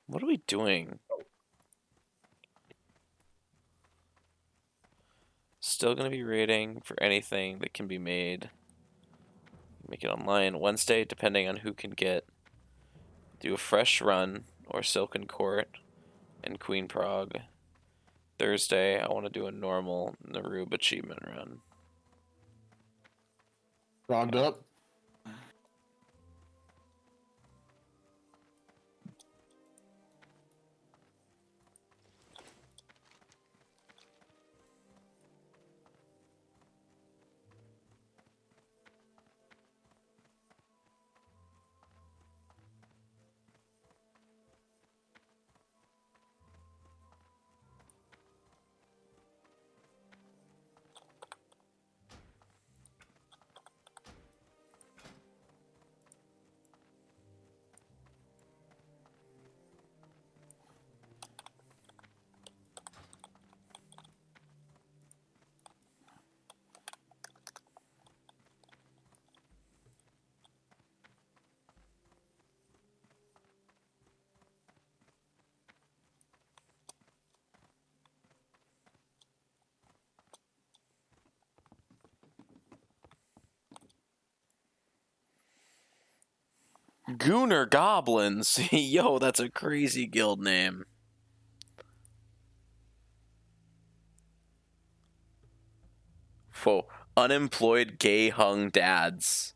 Speaker 1: What are we doing? Still gonna be raiding for anything that can be made. Make it online Wednesday, depending on who can get. Do a fresh run or Silken Court and Queen Prague. Thursday, I want to do a normal Narub achievement run.
Speaker 5: Rogged up.
Speaker 1: Gooner Goblins. Yo, that's a crazy guild name. Whoa. Unemployed gay hung dads.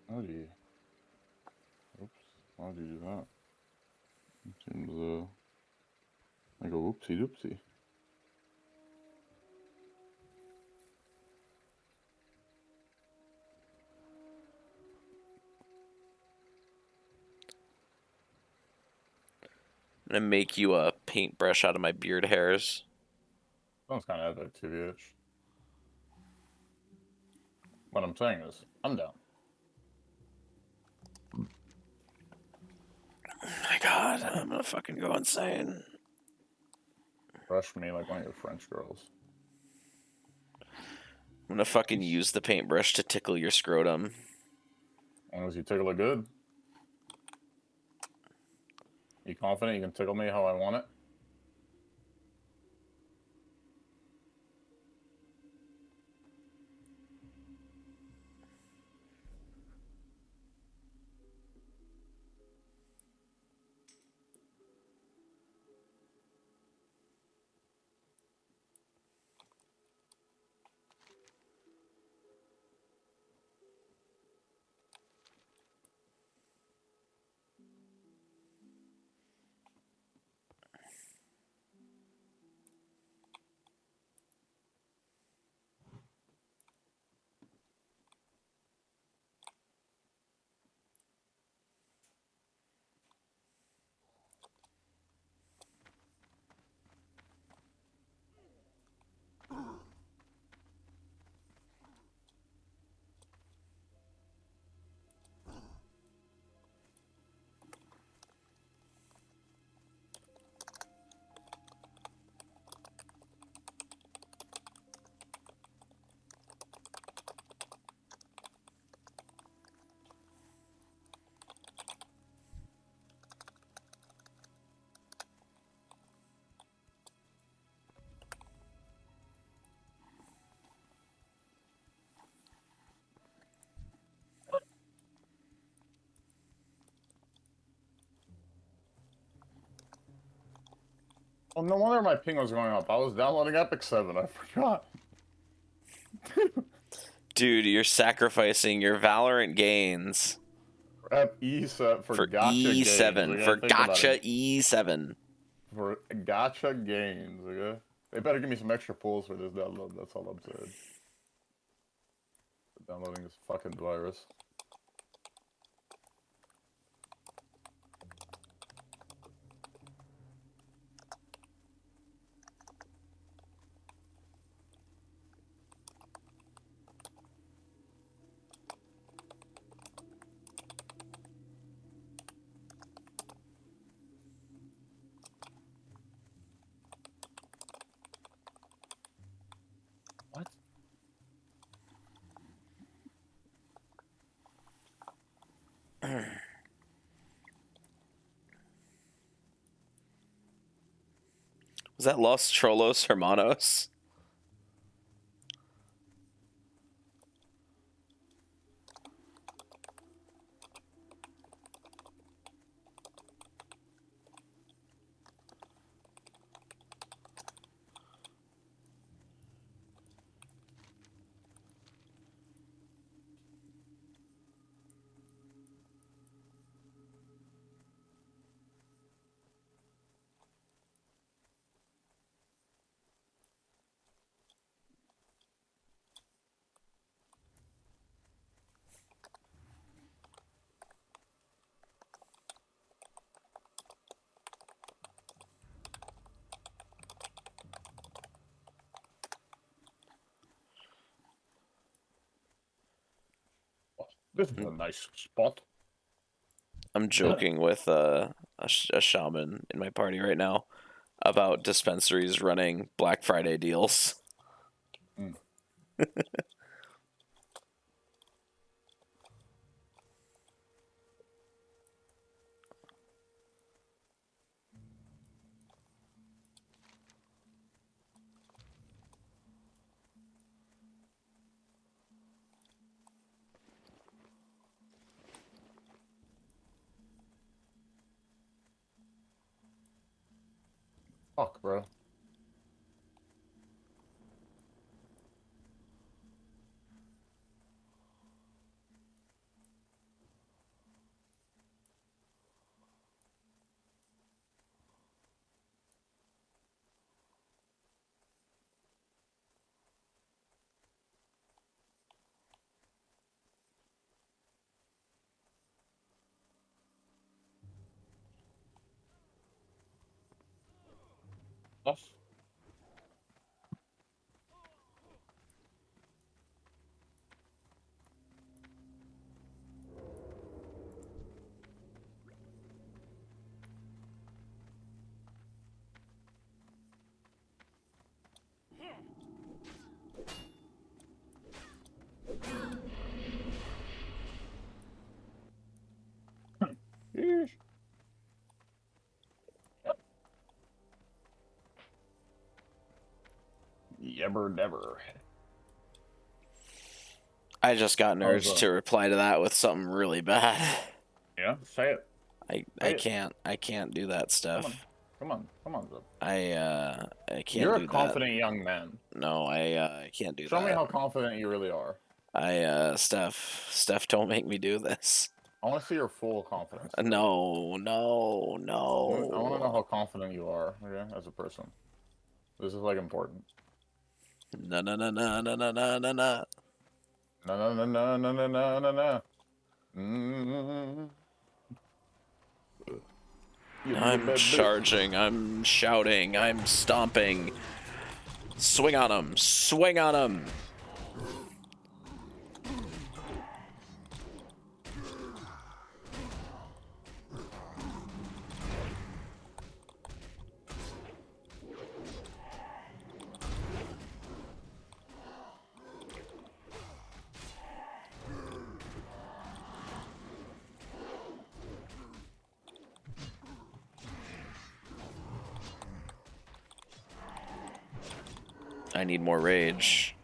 Speaker 5: How do you? Oops. Why did you do that? It seems like a whoopsie doopsie.
Speaker 1: I'm gonna make you a paintbrush out of my beard hairs.
Speaker 5: Sounds kind of epic, TVH. What I'm saying is, I'm down.
Speaker 1: Oh my god, I'm gonna fucking go insane.
Speaker 5: Brush me like one of your French girls.
Speaker 1: I'm gonna fucking use the paintbrush to tickle your scrotum.
Speaker 5: As long as you tickle it good. You confident you can tickle me how I want it? Well, no wonder my ping was going up. I was downloading Epic 7. I forgot.
Speaker 1: Dude, you're sacrificing your Valorant gains
Speaker 5: Rep E7 for gotcha
Speaker 1: E7.
Speaker 5: gains. Okay?
Speaker 1: For
Speaker 5: Think about
Speaker 1: gotcha
Speaker 5: it.
Speaker 1: E7.
Speaker 5: For gotcha gains, okay? They better give me some extra pulls for this download. That's all I'm saying. Downloading this fucking virus.
Speaker 1: Is that Los Trolos Hermanos?
Speaker 5: This is a nice spot.
Speaker 1: I'm joking with a shaman in my party right now about dispensaries running Black Friday deals.
Speaker 5: Mm. Fuck, bro. Us? Yeesh. Yebber never.
Speaker 1: I just got an urge
Speaker 5: How's,
Speaker 1: to reply to that with something really bad.
Speaker 5: Yeah, say it.
Speaker 1: I
Speaker 5: Say it.
Speaker 1: can't do that stuff.
Speaker 5: Come on, Zip.
Speaker 1: I can't
Speaker 5: You're
Speaker 1: do
Speaker 5: a confident young man.
Speaker 1: that. No, I can't do
Speaker 5: Show
Speaker 1: that.
Speaker 5: me how confident you really are.
Speaker 1: Steph, don't make me do this.
Speaker 5: I want to see your full confidence.
Speaker 1: No.
Speaker 5: I want to know how confident you are, okay, as a person. This is like important.
Speaker 1: No.
Speaker 5: No, no, no, no, no, no, no, no, no.
Speaker 1: I'm charging, I'm shouting, I'm stomping. Swing on him, swing on him. I need more rage.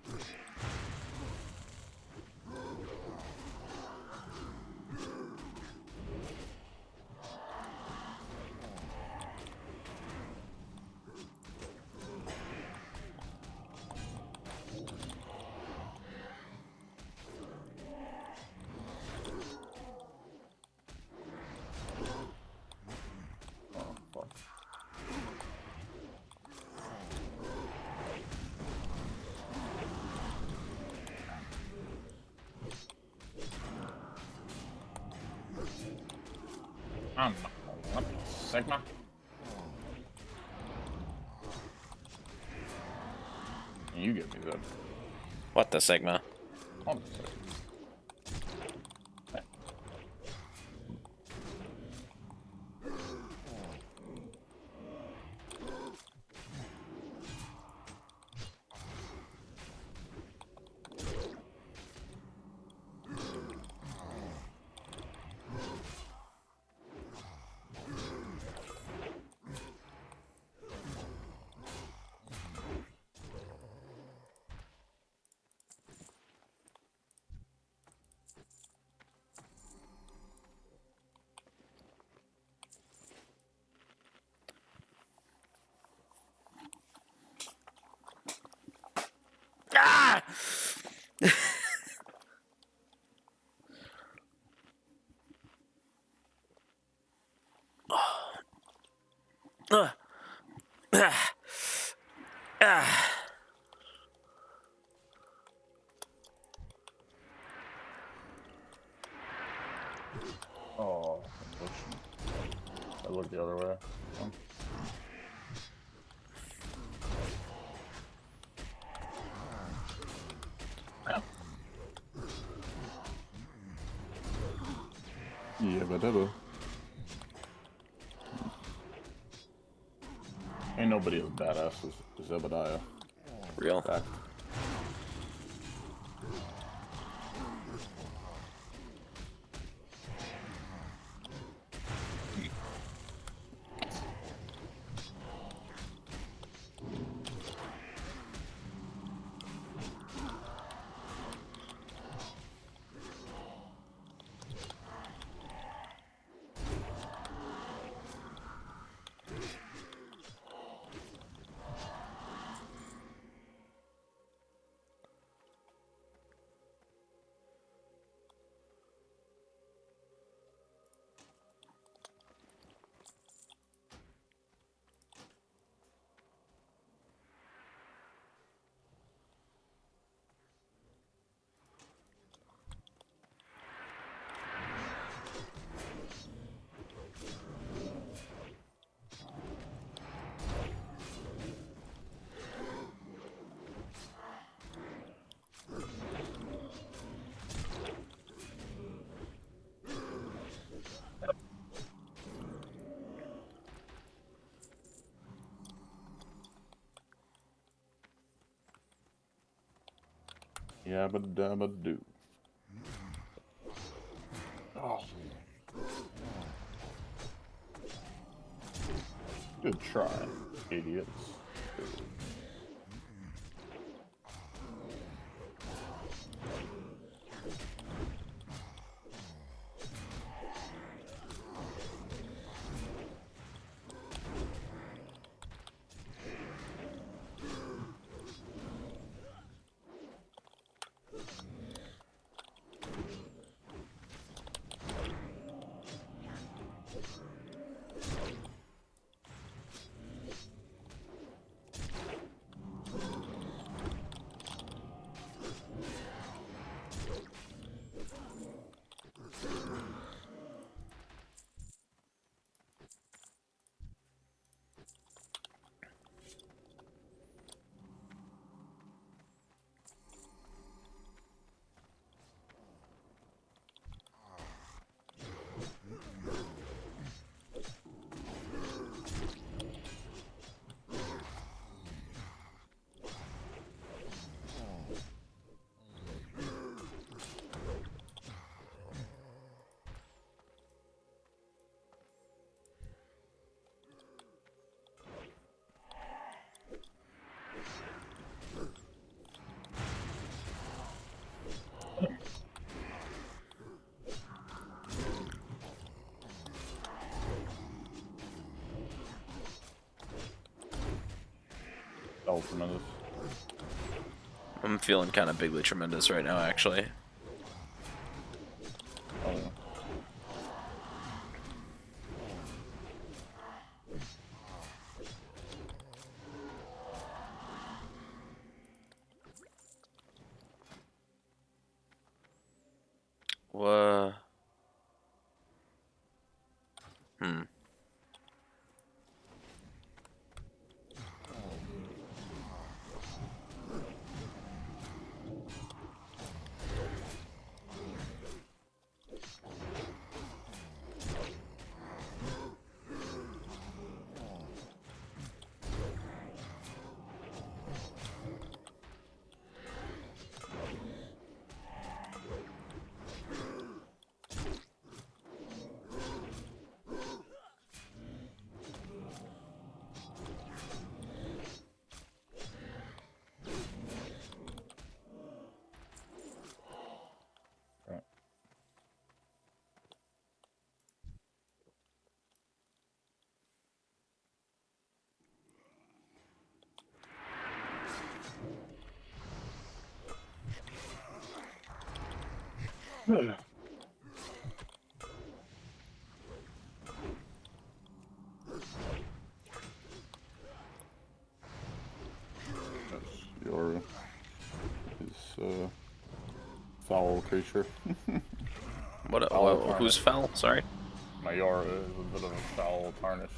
Speaker 5: Oh, fuck. What? Sigma? You give me that.
Speaker 1: What the Sigma?
Speaker 5: Hold on a second. I look the other way. Oh. Yeah, but ain't nobody as badass as Zebediah.
Speaker 1: Real.
Speaker 5: Fact. Yabba dabba do. Oh. Good try, idiots. Oh, tremendous.
Speaker 1: I'm feeling kind of bigly tremendous right now, actually.
Speaker 5: Oh, yeah.
Speaker 1: Whoa.
Speaker 5: Right. That's your foul creature.
Speaker 1: What?
Speaker 5: Foul
Speaker 1: Who's
Speaker 5: incarnate.
Speaker 1: fell? Sorry.
Speaker 5: My Yara is a bit of a foul tarnished.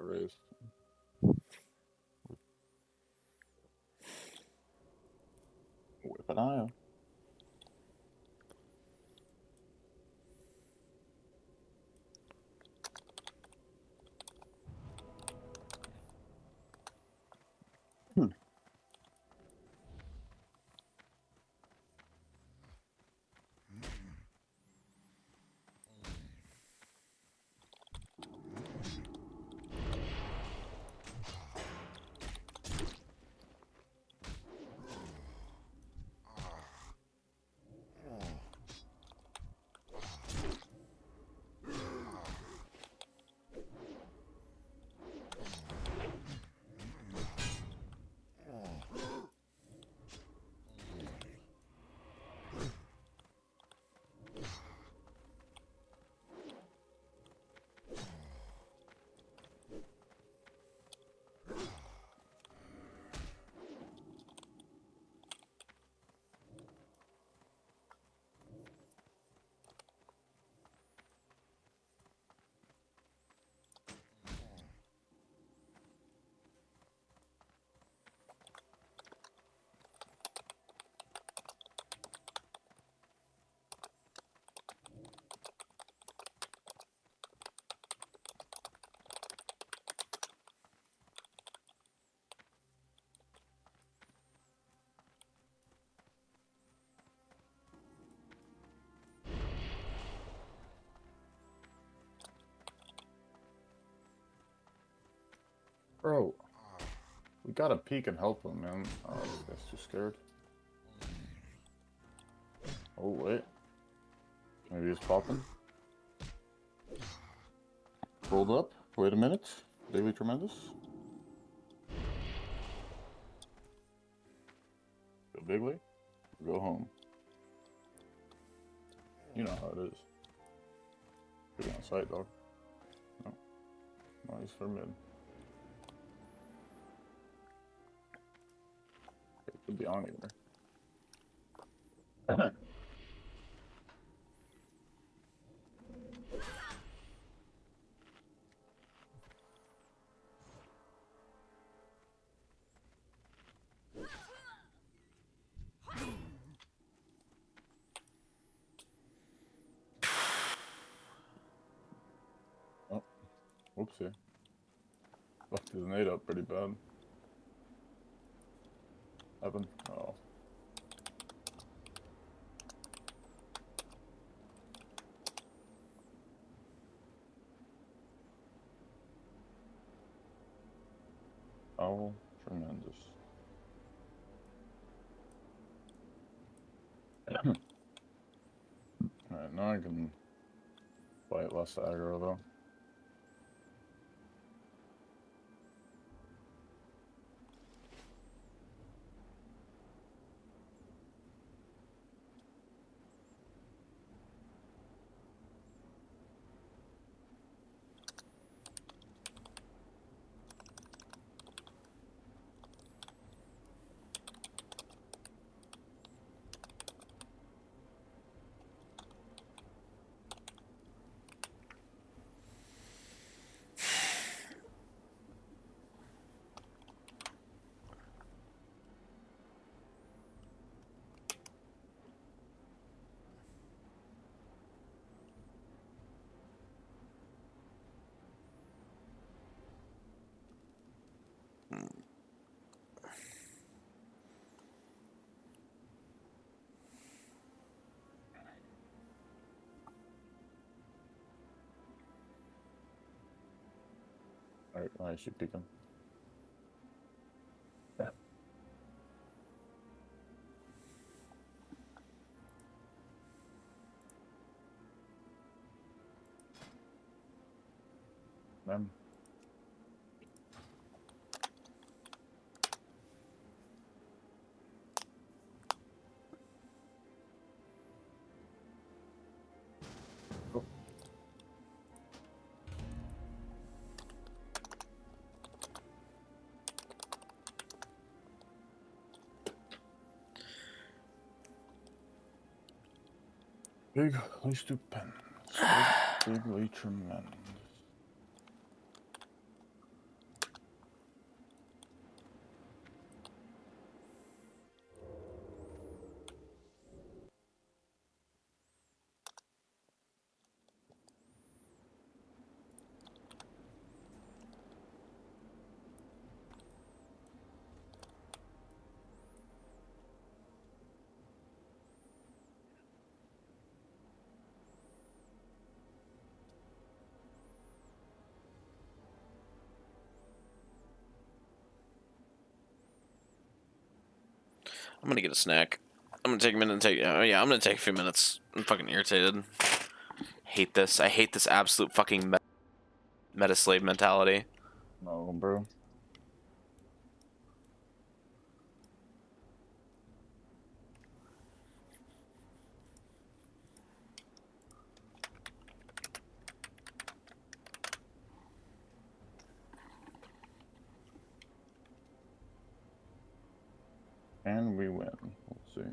Speaker 5: Raised. Whip an eye out. Bro, we gotta peek and help him, man. Oh, this guy's too scared. Oh, wait. Maybe he's popping. Hold up. Wait a minute. Daily Tremendous. Go bigly. Go home. You know how it is. Could be on site, dog. No. No, he's for mid. It could be on either. Oh, whoopsie. Fucked his nade up pretty bad. Evan. Oh. Oh, tremendous. Alright, now I can fight less aggro though. Alright, I should pick him. Them. Bigly stupendous. Bigly tremendous.
Speaker 1: I'm gonna get a snack. I'm gonna take a minute and take. Oh yeah, I'm gonna take a few minutes. I'm fucking irritated. Hate this. I hate this absolute fucking meta slave mentality.
Speaker 5: No, bro. And we win. We'll see.